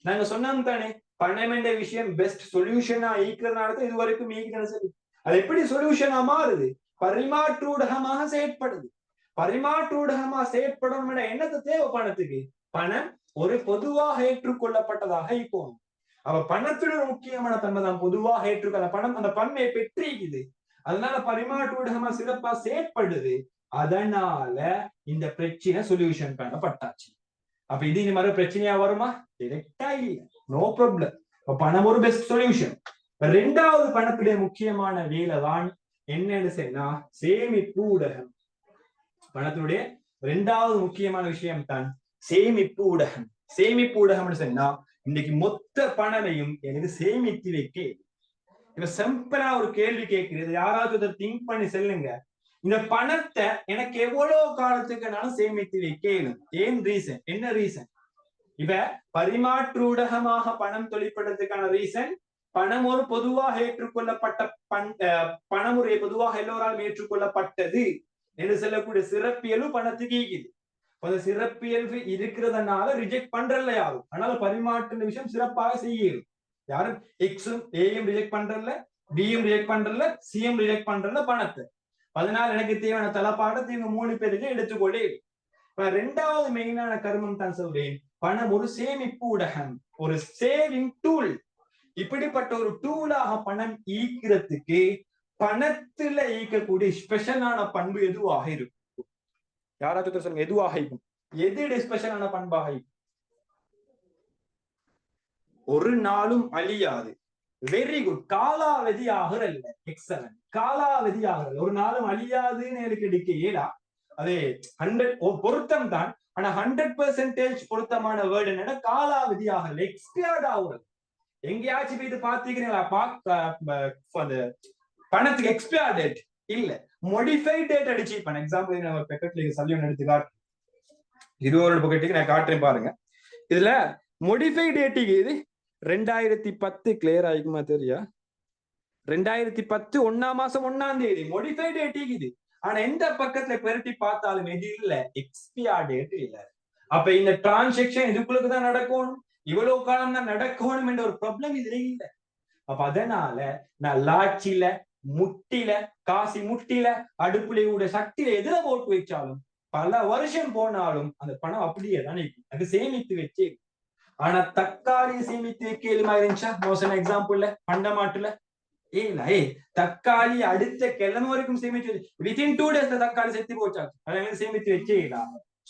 நாங்க சொன்னோம் தானே பணம் என்ற விஷயம் பெஸ்ட் சொல்யூஷனா ஈக்கிறதுனால இது வரைக்கும் ஈக்கிறேன்னு சொல்லி அது எப்படி சொல்யூஷனா மாறுது? பரிமாற்று ஊடகமாக செயற்படுது. பரிமாற்று ஊடகமாக செயற்படணும் என்னது தேவை பணத்துக்கு? பணம் ஒரு பொதுவாக ஏற்றுக்கொள்ளப்பட்டதாக இப்போம். அவ பணத்துல ஒரு முக்கியமான தன்மை தான் பொதுவாக ஏற்றுக்கொள்ள பணம் அந்த பன்மையை பெற்றிக்குது. அதனால பரிமாற்று ஊடகமா சிறப்பா செயற்படுது. அதனால இந்த பிரச்சனை சொல்யூஷன் பண்ணப்பட்டாச்சு. அப்ப இது இந்த மாதிரி பிரச்சனையா வருமா? டிரெக்டா இல்ல, நோ ப்ராப்ளம். பணம் ஒரு பெஸ்ட் சொல்யூஷன். ரெண்டாவது பணத்துடைய முக்கியமான வேலை தான் என்னன்னு சொன்னா சேமிப்பு ஊடகம். பணத்தினுடைய ரெண்டாவது முக்கியமான விஷயம் தான் சேமிப்பு ஊடகம். சேமிப்பு ஊடகம்னு சொன்னா இன்னைக்கு மொத்த பணமையும் எனக்கு சேமித்து வைக்க. இப்ப சிம்பிளா ஒரு கேள்வி கேட்கிறது, யாராவது திங்க் பண்ணி சொல்லுங்க. இந்த பணத்தை எனக்கு எவ்வளவு காலத்துக்குனாலும் சேமித்து வைக்கணும். ஏன் ரீசன்? என்ன ரீசன்? இப்ப பரிமாற்று ஊடகமாக பணம் தொழிற்படுறதுக்கான ரீசன் பணம் ஒரு பொதுவாக ஏற்றுக்கொள்ளப்பட்ட பணமுறை பொதுவாக எல்லோராலும் ஏற்றுக்கொள்ளப்பட்டது என்று சொல்லக்கூடிய சிறப்பியலும் பணத்துக்கு ஈக்குது. அந்த சிறப்பியல்பு இருக்கிறதுனால ரிஜெக்ட் பண்றல யாரும். அதனால பரிமாற்ற விஷயம் சிறப்பாக செய்யும். யாரும் எக்ஸும் ஏயும் ரிஜெக்ட் பண்றல, பியும் ரிஜெக்ட் பண்றல, சியும் ரிஜெக்ட் பண்றல பணத்தை. அதனால எனக்கு தேவையான தலப்பாடத்தை இவங்க 3 பேருக்கு எடுத்துக்கொள்ளே. ரெண்டாவது மெயினான கர்மம் தான் சொல்றேன், பணம் ஒரு சேமிப்பு ஊடகம், ஒரு சேவிங் டூல். இப்படிப்பட்ட ஒரு டூலாக பணம் ஈக்கிறதுக்கு பணத்துல ஈக்கக்கூடிய ஸ்பெஷலான பண்பு எதுவாக இருக்கும்? யாராச்சும் சொல்லுங்க, எதுவாக இருக்கும்? எது ஸ்பெஷலான பண்பாக இருக்கும்? ஒரு நாளும் அழியாது. Very good. காலாவதி ஆகுறல்ல. எக்ஸலன்ட். காலாவதி ஆகுறல் ஒரு நாளும் அழியாதுன்னு எனக்கு எடுக்கலா. அது 100 பொருத்தம் தான். ஆனா 100% பொருத்தமான வேர்டு என்னன்னா காலாவதி ஆகல, எக்ஸ்பயர்ட் ஆகுறது. எங்கேயாச்சும் போய் இது பாத்தீங்கன்னா பணத்துக்கு எக்ஸ்பயர் டேட் இல்ல, மோடிஃபைட் டேட் அடிச்சு. இப்ப எக்ஸாம்பிள் நம்ம பெக்கெட்ல சல்யூன் எடுத்து காட்டு, இது ஒரு பக்கெட்டுக்கு நான் காட்டுறேன் பாருங்க. இதுல மோடிஃபை டேட்டுக்கு இது 2010 கிளியர் ஆயிக்குமா தெரியா, 2010 1ஆம் மாசம் 1ஆம் தேதி மோடிஃபை டேட்டுக்கு இது. ஆனா எந்த பக்கத்துல பெருட்டி பார்த்தாலும் எது இல்ல, எக்ஸ்பயர் டேட் இல்ல. அப்ப இந்த டிரான்சாக்சன் இதுக்குள்ளதான் நடக்கும், இவ்வளவு காலம் தான் நடக்கணும் என்ற ஒரு ப்ராப்ளம் இதுல இல்ல. அப்ப அதனால நான் லாட்சியில முட்டில காசி முட்டில அடுப்புல கூட சக்தியில எதிர போட்டு வச்சாலும் பல வருஷம் போனாலும் அந்த பணம் அப்படியே தான் இருக்கும், அது சேமித்து வச்சே. ஆனா தக்காளியை சேமித்து வைக்கலுமா இருந்துச்சா? மோசம் எக்ஸாம்பிள்ல பண்டமாட்டுல தக்காளி அடுத்த கிழமை வரைக்கும் சேமிச்சு வித்தின் 2 days தக்காளி செத்து போச்சா, அதை சேமித்து வச்சே இல்ல.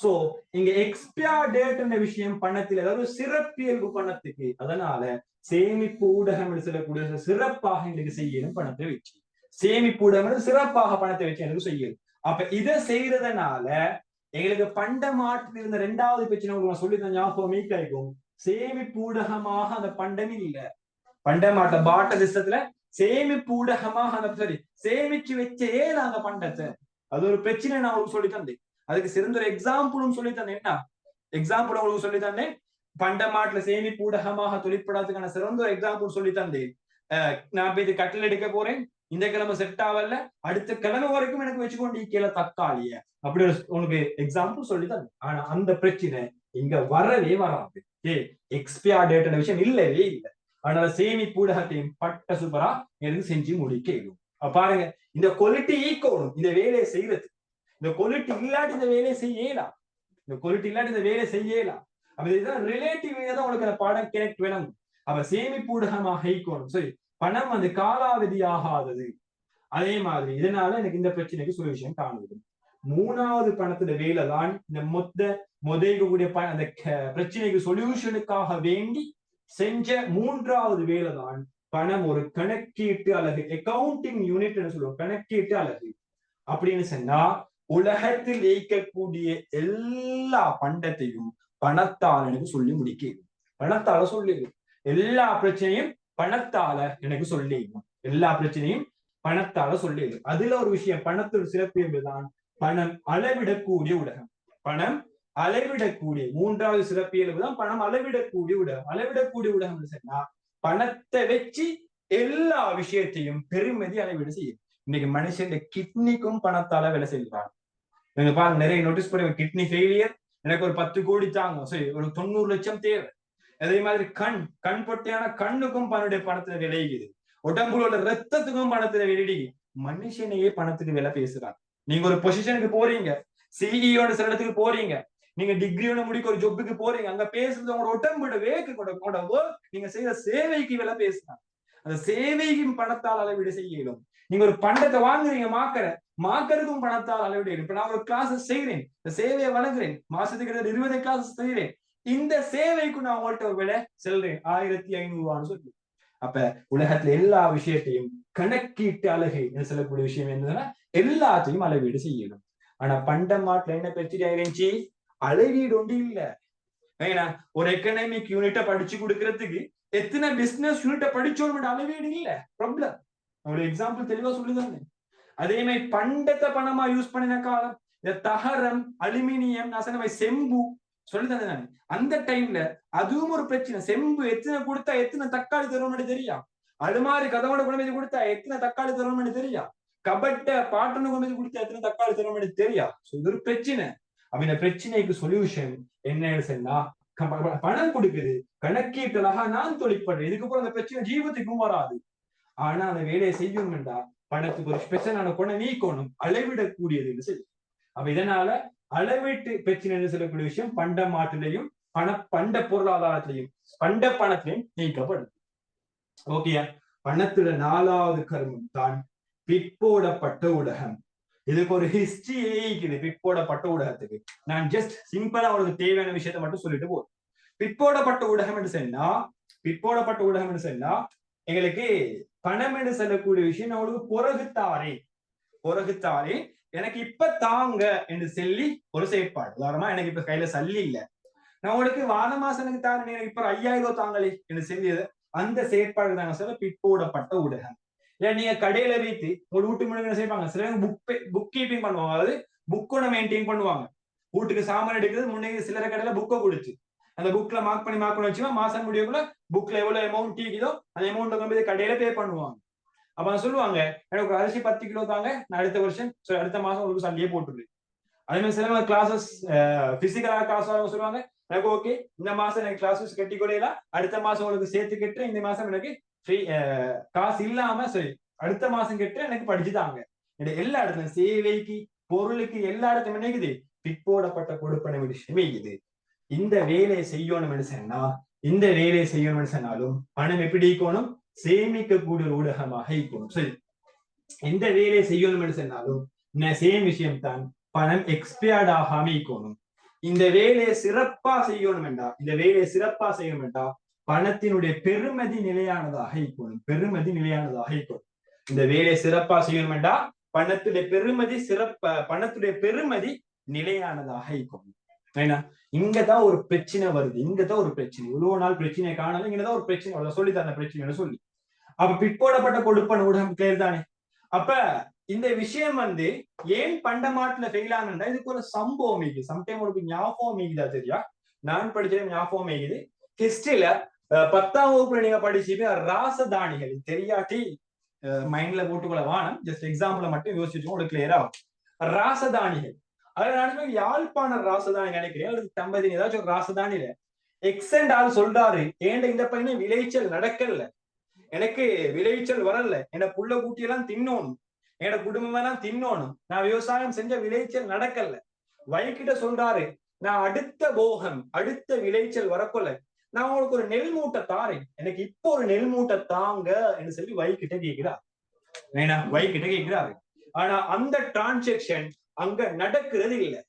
சோ இங்க எக்ஸ்பயர் டேட் என்ற விஷயம் பணத்தில் ஏதாவது சிறப்பியல்பு பணத்துக்கு. அதனால சேமிப்பு ஊடகம் சொல்லக்கூடிய சிறப்பாக எங்களுக்கு செய்யணும் பணத்தை வச்சு, சேமிப்பு ஊடகம் சிறப்பாக பணத்தை வச்சு எனக்கு செய்யணும். அப்ப இதை செய்யறதுனால எங்களுக்கு பண்டமாட்டில் இருந்த 2வது பிரச்சனை உங்களுக்கு சொல்லித்தான் ஞாபகம் மீக்காய்க்கும். சேமிப்பு ஊடகமாக அந்த பண்டம் இல்ல. பண்டமாட்ட பாட்ட திசத்துல சேமிப்பு ஊடகமாக அந்த சரி சேமிச்சு வச்சே அந்த பண்டத்தை, அது ஒரு பிரச்சனை நான் உங்களுக்கு சொல்லி தந்தேன். அதுக்கு சிறந்த ஒரு எக்ஸாம்பிளும் சொல்லி தந்தேன். என்ன எக்ஸாம்பிள் உங்களுக்கு சொல்லி தந்தேன்? பண்டமாட்டுல சேமிப்பு ஊடகமாக தொழிற்படாததுக்கான சிறந்த ஒரு எக்ஸாம்பிள் சொல்லி தந்தேன். நான் போய் இது கட்டில் எடுக்க போறேன், இந்த கிழமை செட் ஆகல, அடுத்த கிழமை வரைக்கும் எனக்கு வச்சுக்கொண்டு கீழே தக்காளிய அப்படி உனக்கு எக்ஸாம்பிள் சொல்லி தந்தேன். ஆனா அந்த பிரச்சனை இங்க வரவே வராது. எக்ஸ்பயர் டேட் விஷயம் இல்லவே இல்லை. அதனால சேமிப்பு ஊடகத்தையும் பட்ட சூப்பரா எனக்கு செஞ்சு முடிக்க இடும். பாருங்க, இந்த குவாலிட்டி ஈக்கணும் இந்த வேலையை செய்யறது. இந்த குவாலிட்டி இல்லாட்டி இந்த வேலையை செய்யலாம், இந்த குவாலிட்டி இல்லாட்டி இந்த வேலையை செய்யலாம். அப்ப இதுதான் ரிலேட்டிவ் தான் உங்களுக்கு அந்த பாடம் கனெக்ட் வேணும். அப்ப சேமிப்பு ஊடகமாக ஈக்கணும். சரி, பணம் அந்த காலாவதி ஆகாதது. அதே மாதிரி இதனால எனக்கு இந்த பிரச்சனைக்கு சொல்யூஷன் காணுது. 3வது பணத்துல வேலை தான் இந்த முதக்கூடிய அந்த பிரச்சனைக்கு சொல்யூஷனுக்காக வேண்டி செஞ்ச 3வது வேலை தான் பணம் ஒரு கணக்கீட்டு அலகு, அக்கவுண்டிங் யூனிட் சொல்லுவோம், கணக்கீட்டு அலகு. அப்படின்னு சொன்னா உலகத்தில் இயக்கக்கூடிய எல்லா பண்டத்தையும் பணத்தால எனக்கு சொல்லி முடிக்கும். பணத்தால சொல்லி எல்லா பிரச்சனையும் பணத்தால எனக்கு சொல்லிடும், எல்லா பிரச்சனையும் பணத்தால சொல்லிடும். அதுல ஒரு விஷயம், பணத்தோட சிறப்பியல்பு தான் பணம் அளவிடக்கூடிய ஊடகம். பணம் அளவிடக்கூடிய 3வது சிறப்பியல்பு தான் பணம் அளவிடக்கூடிய ஊடகம். அளவிடக்கூடிய ஊடகம் சொன்னா பணத்தை வச்சு எல்லா விஷயத்தையும் பெருமதி அளவீடு செய்யும். இன்னைக்கு மனுஷன் கிட்னிக்கும் பணத்தால வேலை செய்வாங்க. நீங்க பாருங்க, நிறைய நோட்டீஸ் பண்ணி கிட்னி ஃபெயிலியர், எனக்கு ஒரு 10 கோடி தாங்க, சரி ஒரு 90 லட்சம் தேவை. அதே மாதிரி கண் பொட்டியான கண்ணுக்கும் பணத்துடைய பணத்துல விளையுது. உடம்புல உள்ள ரத்தத்துக்கும் பணத்துல வெளியிடுது. மனுஷனையே பணத்துக்கு விலை பேசுறாங்க. நீங்க ஒரு பொசிஷனுக்கு போறீங்க, சிஇஓட சில இடத்துக்கு போறீங்க, நீங்க டிகிரியோட முடிக்க ஒரு ஜொப்புக்கு போறீங்க, அங்க பேசுறது உங்களோட உடம்போட வேக்கு கூட நீங்க செய்யற சேவைக்கு விலை பேசுறாங்க. அந்த சேவைக்கும் பணத்தால் அளவீடு செய்யணும். நீங்க ஒரு பண்டத்தை வாங்குறீங்க, மாக்கருக்கும் பணத்தால் அளவீடு. இப்ப நான் ஒரு கிளாஸ் செய்கிறேன், இந்த சேவையை வழங்குறேன், மாசத்துக்கு 20 கிளாஸ் செய்கிறேன், இந்த சேவைக்கு நான் உங்கள்கிட்ட ஒரு விலை செல்றேன் 1500 சொல்லி. அப்ப உலகத்துல எல்லா விஷயத்தையும் கணக்கீட்டு அழகு என்று சொல்லக்கூடிய விஷயம் என்னன்னா எல்லாத்தையும் அளவீடு செய்யணும். ஆனா பண்டமாட்டுல என்ன பிரச்சனை ஆயிருந்துச்சு, அளவீடு ஒன்று இல்ல. ஏன்னா ஒரு எக்கனாமிக் யூனிட்ட படிச்சு கொடுக்கறதுக்கு எத்தனை பிசினஸ் யூனிட்ட படிச்சோம் அளவீடு இல்ல. ப்ராப்ளம் ஒரு எக்ஸாம்பிள் தெளிவா சொல்லிதானே. அதே மாதிரி பண்டத்தை பணமா யூஸ் பண்ணின காலம், இந்த தகரம், அலுமினியம், செம்பு சொல்லிதானே நான். அந்த டைம்ல அதுவும் ஒரு பிரச்சனை. செம்பு எத்தனை கொடுத்தா எத்தனை தக்காளி தருவோம்னு தெரியா, அலுமாரி கதவோட குழம்பு கொடுத்தா எத்தனை தக்காளி தருவோம்னு தெரியா, கபட்ட பாட்டனு குழம்பு கொடுத்தா எத்தனை தக்காளி தருவோம்னு தெரியா. இது ஒரு பிரச்சனை. அப்ப இந்த பிரச்சனைக்கு சொல்யூஷன் என்ன சொன்னா, பணம் கொடுக்குது, கணக்கீட்டலாக நான் தொழிற்படுறேன், இதுக்கப்புறம் அந்த பிரச்சனை ஜீவத்துக்கும் வராது. ஆனா அந்த வேலையை செய்யணும்டா பணத்துக்கு ஒரு ஸ்பெஷலான குணம் நீக்கணும், அளவிடக்கூடியது சொல்லி. அப்ப இதனால அளவீட்டு பிரச்சனை சொல்லக்கூடிய விஷயம் பண்ட மாட்டிலையும் பண்ட பொருளாதாரத்திலையும் பண்ட பணத்திலையும் நீக்கப்படுது. ஓகேயா? பணத்துல 4வது கர்மம் தான் பிற்போடப்பட்ட ஊடகம். இதுக்கு ஒரு ஹிஸ்டரியே இருக்குது. பிற்போடப்பட்ட ஊடகத்துக்கு நான் ஜஸ்ட் சிம்பிளா அவங்களுக்கு தேவையான விஷயத்த மட்டும் சொல்லிட்டு போறேன். பிற்போடப்பட்ட ஊடகம் என்று சொன்னா எங்களுக்கு பணம் என்று சொல்லக்கூடிய விஷயம் நான் உங்களுக்கு பொறகுத்தாரே எனக்கு இப்ப தாங்க என்று சொல்லி ஒரு செயற்பாடு. உதாரணமா எனக்கு இப்ப கையில சல்லி இல்ல, நான் உங்களுக்கு வார மாசம் எனக்கு தாரேன், எனக்கு இப்ப 5000 தாங்களே என்று சொல்லியது அந்த செயற்பாடு தாங்க சொல்ல பிற்போடப்பட்ட ஊடகம். இல்ல நீங்க கடையில வைத்து ஒரு வீட்டு முன்னாடி செய்வாங்க, சிலவங்க புக் கீப்பிங் பண்ணுவாங்க, அதாவது புக்கோட மெயின்டைன் பண்ணுவாங்க. வீட்டுக்கு சாமான் எடுக்கிறது முன்னே சிலர கடையில புக்கை கொடுத்து அந்த புக்ல மார்க் பண்ணி வச்சுன்னா மாசம் முடியக்குள்ள புக்ல எவ்வளவு அமௌண்ட் டீக்குதோ அந்த அமௌண்ட் கொண்டு கடையில பே பண்ணுவாங்க. அப்ப சொல்லுவாங்க எனக்கு அரிசி 10 கிலோ தாங்க, நான் அடுத்த வருஷம் அடுத்த மாசம் உங்களுக்கு சல்லியே போட்டுருவேன். அதே மாதிரி சில கிளாஸஸ் பிசிக்கலா கிளாஸ் சொல்லுவாங்க, எனக்கு ஓகே இந்த மாசம் எனக்கு கிளாஸஸ் கட்டி கொள்ளையில அடுத்த மாசம் உங்களுக்கு சேர்த்து கட்டு, இந்த மாசம் எனக்கு ஃப்ரீ காசு இல்லாம சரி அடுத்த மாசம் கட்டு எனக்கு படிச்சுதாங்க. எல்லா இடத்துலயும் சேவைக்கு பொருளுக்கு எல்லா இடத்துலயும் நினைக்குது பிற்போடப்பட்ட கொடுப்பன விஷயமே இது. இந்த வேலையை செய்யணும்னு சொன்னா இந்த வேலையை செய்யணும்னு சொன்னாலும் பணம் எப்படி இருக்கணும், சேமிக்கக்கூடிய ஊடகமாக இருக்கணும். சரி, எந்த வேலையை செய்யணும்னு சொன்னாலும் சேம் விஷயம் தான், பணம் எக்ஸ்பயர்ட் ஆகாம இருக்கணும். இந்த வேலையை சிறப்பா செய்யணும் என்றா பணத்தினுடைய பெருமதி நிலையானதாக இருக்கணும். இந்த வேலையை சிறப்பா செய்யணும் என்றா பணத்துடைய பெருமதி நிலையானதாக இருக்கணும். ஏன்னா இங்கதான் ஒரு பிரச்சனை வருது, இவ்வளவு நாள் பிரச்சனை காணல, இங்கதான் ஒரு பிரச்சனை சொல்லி தந்த பிரச்சனை சொல்லி. அப்ப பிற்போடப்பட்ட கொடுப்பன ஊடகம் கிளியர் தானே. அப்ப இந்த விஷயம் ஏன் பண்டமாட்டுல ஃபெயில் ஆனா இதுக்கு ஒரு சம்பவம் இருக்குது. சம்டைம் உங்களுக்கு ஞாபகம் இருக்குதா தெரியா, நான் படிச்சது ஞாபகம் இருக்குது. ஹிஸ்டரியில 10ஆம் வகுப்புல நீங்க படிச்சீங்க ராசதானிகள் தெரியாட்டி மைண்ட்ல போட்டுக்கொள்ள வானம், ஜஸ்ட் எக்ஸாம்பிள் மட்டும் யோசிச்சு உங்களுக்கு கிளியரா ஆகும். ராசதானிகள் அதனால யாழ்ப்பாண ராசதானி நினைக்கிறேன், அல்லது தம்பதி ஏதாச்சும் ஒரு ராசதானில எக்ஸென்ட் ஆள் சொல்றாரு, ஏண்ட இந்த பையன் விளைச்சல் நடக்கல, எனக்கு விளைச்சல் வரல, என்ன புள்ள கூட்டி எல்லாம் தின்னோணும், என்னோட குடும்பம் எல்லாம் தின்னோணும், நான் விவசாயம் செஞ்ச விளைச்சல் நடக்கல. வைக்கிட்ட சொல்றாரு, நான் அடுத்த விளைச்சல் வரக்கொள்ள நான் உங்களுக்கு ஒரு நெல் மூட்டை தாரேன், எனக்கு இப்போ ஒரு நெல் மூட்டை தாங்க என்று சொல்லி வைக்கிட்ட கேட்கிறாரு. ஆனா அந்த டிரான்சாக்சன் அங்க நடக்கிறது இல்லை.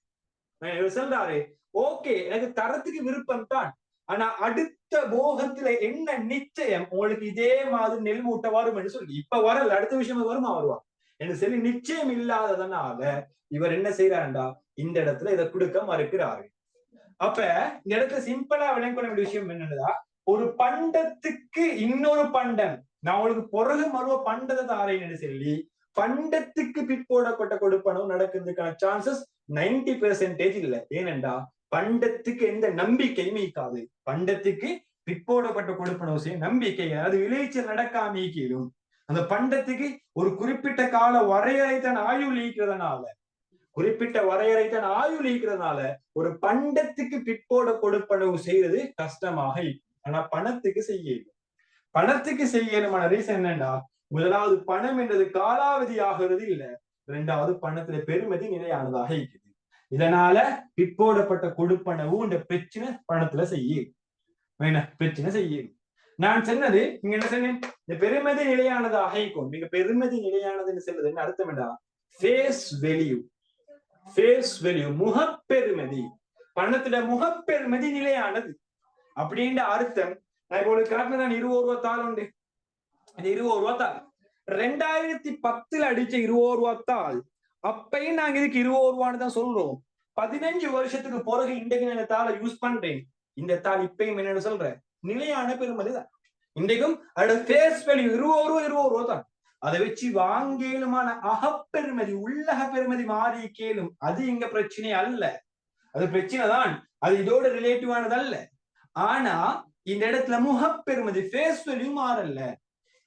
சொல்றாரு, ஓகே எனக்கு தரத்துக்கு விருப்பம் தான், ஆனா அடுத்த போகத்துல என்ன நிச்சயம் உங்களுக்கு இதே மாதிரி நெல் மூட்டை வரும் என்று சொல்லி, இப்ப வரல அடுத்த விஷயம் வருவா என்று சொல்லி நிச்சயம் இல்லாததுனால இவர் என்ன செய்யறாருண்டா இந்த இடத்துல இதை கொடுக்க மறுக்கிறாரு. அப்ப இந்த இடத்துல சிம்பிளா விளங்க வேண்டிய விஷயம் என்னன்னா, ஒரு பண்டத்துக்கு இன்னொரு பண்டம் நான் உங்களுக்கு பிறகு மறுவ பண்டத்தை தாரேன்னு சொல்லி பண்டத்துக்கு பிற்போடப்பட்ட கொடுப்பனவு நடக்கிறதுக்கான சான்சஸ் 90% இல்ல. ஏனென்றா பண்டத்துக்கு எந்த நம்பிக்கையும் இருக்காது. பண்டத்துக்கு பிற்போடப்பட்ட கொடுப்பனவு செய்ய நம்பிக்கை, அது விளைச்சல் நடக்காம ஈக்கிடும். அந்த பண்டத்துக்கு ஒரு குறிப்பிட்ட கால வரையறைத்தான் ஆயுள் ஈக்கிறதுனால ஒரு பண்டத்துக்கு பிற்போட கொடுப்பனவு செய்யறது கஷ்டமாக இருக்கும். ஆனா பணத்துக்கு செய்யணுமான ரீசன் என்னன்னா, முதலாவது பணம் என்றது காலாவதி ஆகிறது இல்ல, இரண்டாவது பணத்துல பெருமதி நிலையானதாக இருக்குது. இதனால பிற்போடப்பட்ட கொடுப்பனவு இந்த பிரச்சனை பணத்துல செய்யும். நான் சொன்னது இங்க என்ன சொன்னேன், இந்த பெருமதி நிலையானதாக இருக்கும். நீங்க பெருமதி நிலையானதுன்னு சொல்றது என்ன அர்த்தம் என்றா, ஃபேஸ் வேல்யூ முகப்பெருமதி, பணத்துல முகப்பெருமதி நிலையானது அப்படின்ற அர்த்தம். நான் இப்போ காட்டினதான் 20 ரூபா தாள் உண்டு, இந்த 20 ரூபா தாள் 2010 அடிச்ச 20 ரூபா தாள், அப்பயும் நாங்க இதுக்கு 20 ரூபான்னு தான் சொல்றோம். 15 வருஷத்துக்கு பிறகு இன்றைக்கு நான் தாளை யூஸ் பண்றேன், இந்த தாள் இப்பயும் என்ன சொல்றேன் நிலையான பெருமதி தான். இன்றைக்கும் அதோட ஃபேஸ் வேல்யூ 20 ரூபா தான். அதை வச்சு வாங்கலுமான அகப்பெருமதி உள்ளக பெருமதி மாறி கேளும், அது இங்க பிரச்சனை அல்ல, அது பிரச்சனை தான், அது இதோட ரிலேட்டிவானது அல்ல. ஆனா இந்த இடத்துல முகப்பெருமதி ஃபேஸ் வேல்யூ மாறல.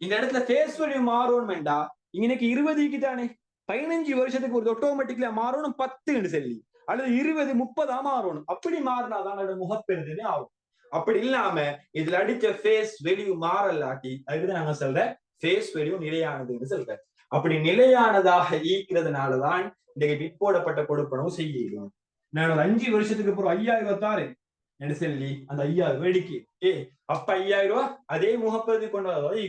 இந்த இடத்துல ஃபேஸ் வேல்யூ மாறணும் வேண்டா, இன்னைக்கு 20க்கு தானே 15 வருஷத்துக்கு ஒரு ஆட்டோமேட்டிக்ல மாறணும் 10 சொல்லி, அல்லது 20 30 மாறணும். அப்படி மாறினாதான் அதோட முகப்பெருமதி ஆகும். அப்படி இல்லாம இதுல அடிச்ச ஃபேஸ் வேல்யூ மாறலாட்டி அதுக்கு நாங்க சொல்ற ஃபேஸ் வேல்யூ நிலையானதுன்னு சொல்ற. அப்படி நிலையானதாக ஈக்கிறதுனாலதான் இன்றைக்கு பிற்போடப்பட்ட கொடுப்பனவு செய்யும். நான் ஒரு 5 வருஷத்துக்கு அப்புறம் 5000 தாரேன் என்று சொல்லி அந்த 5000 வேடிக்கை அப்ப 5000 ரூபாய் அதே முகப்பெருதி கொண்டு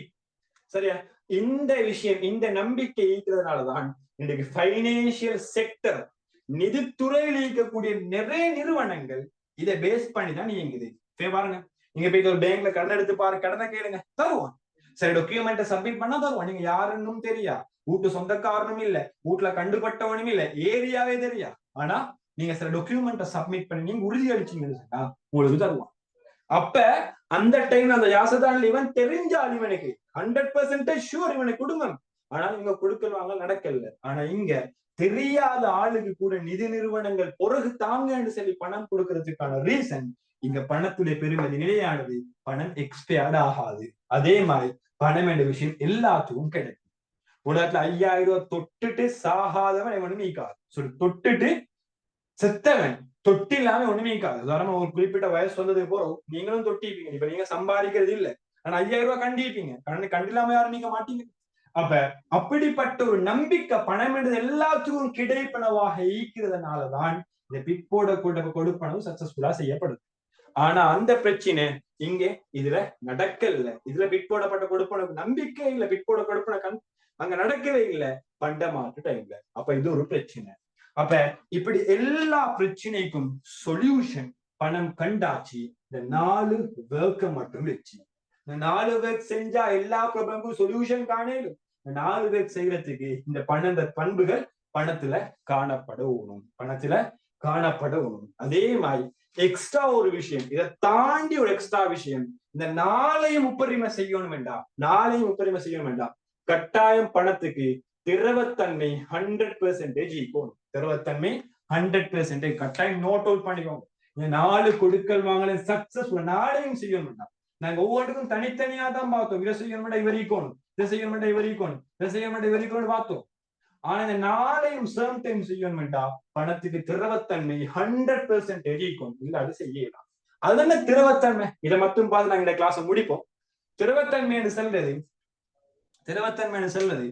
சரியா. இந்த விஷயம் இந்த நம்பிக்கை ஈக்கிறதுனாலதான் இன்றைக்கு பைனான்சியல் செக்டர் நிதித்துறையில் இயக்கக்கூடிய நிறைய நிறுவனங்கள் இதை பேஸ் பண்ணி தான் இயங்குது. பாருங்க, நீங்க போய் ஒரு பேங்க்ல கடன் எடுத்து பாரு, கடனை கேளுங்க தருவான். சரி டாக்குமெண்ட்டை சப்மிட் பண்ணா தருவோம். நீங்க யாருன்னும் தெரியா, வீட்டு சொந்தக்காரனும் இல்ல, வீட்டுல கண்டுபட்டவனும் இல்ல, ஏரியாவே தெரியா. ஆனா நீங்க சில டாக்குமெண்ட்டை சப்மிட் பண்ணி நீங்க உறுதி அளிச்சீங்கன்னு சொன்னா உங்களுக்கு தருவான். அப்ப அந்த டைம்ல அந்த யாசதான் இவன் தெரிஞ்சால் இவனுக்கு 100% ஷூர் இவனுக்கு குடும்பம். ஆனா இவங்க கொடுக்கல் நடக்கல. ஆனா இங்க தெரியாத ஆளுக்கு கூட நிதி நிறுவனங்கள் பிறகு தாங்கன்னு சொல்லி பணம் கொடுக்கறதுக்கான ரீசன் இங்க பணத்துடைய பெருமதி நிலையானது, பணம் எக்ஸ்பயர்ட் ஆகாது. அதே மாதிரி பணம் என்ற விஷயம் எல்லாத்துக்கும் கிடைக்கும். உலகத்துல 5000 ரூபாய் தொட்டுட்டு சாகாதவன் ஒண்ணுமே நீக்காது. சொல்லி தொட்டுட்டு செத்தவன் தொட்டி இல்லாம ஒண்ணுமே நீக்காது. உதாரணமா ஒரு குறிப்பிட்ட வயசு வந்தது போறோம், நீங்களும் தொட்டிப்பீங்க. இப்ப நீங்க சம்பாதிக்கிறது இல்ல, ஆனா 5000 ரூபாய் கண்டிப்பீங்க. கண்டில்லாம யாரும் நீங்க மாட்டீங்க. அப்ப அப்படிப்பட்ட ஒரு நம்பிக்கை பணம் என்றது எல்லாத்துக்கும் கிடைப்பனவாக ஈக்கிறதுனாலதான் இந்த பிற்போட கொடுப்பனவு சக்சஸ்ஃபுல்லா செய்யப்படுது. ஆனா அந்த பிரச்சனை இங்க இதுல நடக்கல. இதுல பிற்போடப்பட்ட கொடுப்பனவுக்கு நம்பிக்கை இல்ல, பிற்போட கொடுப்பன அங்க நடக்கவே இல்லை பண்ட மாற்று டைம்ல. அப்ப இது ஒரு பிரச்சனை. அப்ப இப்படி எல்லா பிரச்சனைக்கும் சொல்யூஷன் பணம் கண்டாச்சு. இந்த 4 ஒர்க்க மட்டும் வச்சு, இந்த 4 ஒர்க் செஞ்சா எல்லா ப்ராப்ளமுக்கும் சொல்யூஷன் காணலும். இந்த 4 ஒர்க் செய்யறதுக்கு இந்த பண்புகள் பணத்துல காணப்படணும், பணத்துல காணப்படணும். அதே மாதிரி எக்ஸ்ட்ரா ஒரு விஷயம், இதை தாண்டி ஒரு எக்ஸ்ட்ரா விஷயம், இந்த 4ஐயும் முப்பரிமை செய்யணும் வேண்டாம், 4ஐயும் முப்பரிமை செய்யணும் வேண்டாம். கட்டாயம் பணத்துக்கு திரவத்தன்மை 100% ஈக்கணும். திரவத்தன்மை 100% கட்டாயம் நோட் அவுட் பண்ணிக்கோங்க. இந்த 4 கொடுக்கல் வாங்கல சக்சஸ்ஃபுல் 4ஐயும் செய்யணும் வேண்டாம். நாங்க ஒவ்வொருக்கும் தனித்தனியா தான் பார்த்தோம். இதை செய்யணும் இவர் ஈக்கணும், இதை செய்யணும் இவர் ஈக்கணும், இதை செய்யணும் இவர் ஈக்கணும் பார்த்தோம். ஆனா இந்த 4ஐயும் சேம் டைம் செய்யணும் வேண்டாம். பணத்துக்கு திரவத்தன்மை 100% ஈக்கணும். இல்ல அது செய்யலாம். அதுதானே திரவத்தன்மை. இதை மட்டும் பார்த்து நாங்க இந்த கிளாஸ் முடிப்போம். திரவத்தன்மை என்று சொல்றது, திரவத்தன்மை என்று சொல்றது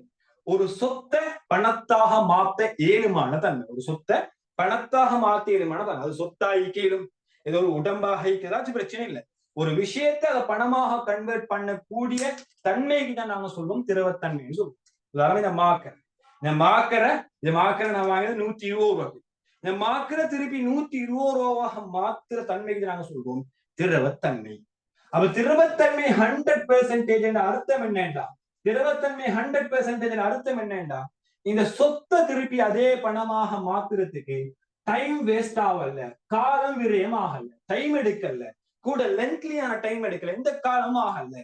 ஒரு சொத்தை பணத்தாக மாத்த ஏழுமான தன்மை. ஒரு சொத்தை பணத்தாக மாத்த ஏழுமான தன்மை. அது சொத்தா ஈக்கலும், ஏதோ ஒரு உடம்பாக ஈக்கதாச்சும் பிரச்சனை இல்லை. ஒரு விஷயத்தை அதை பணமாக கன்வெர்ட் பண்ணக்கூடிய தன்மைக்கு தான் நாங்க சொல்லுவோம் திரவத்தன்மைன்னு சொல்லுவோம். உதாரணம் இந்த மாக்கரை, இந்த மாக்கரை நான் வாங்கினது 120 ரூபாய்க்கு. இந்த மாக்கரை திருப்பி 120 ரூபாவாக மாத்திர தன்மைக்கு நாங்க சொல்றோம் திரவத்தன்மை. அப்ப திரவத்தன்மை 100% அர்த்தம் என்னண்டா, திரவத்தன்மை 100% அர்த்தம் என்னண்டா, இந்த சொத்தை திருப்பி அதே பணமாக மாத்துறதுக்கு டைம் வேஸ்ட் ஆகல, காலம் விரயம் ஆகல, டைம் எடுக்கல, கூட லென்த்லியான டைம் எடுக்கல, எந்த காலமும் ஆகல.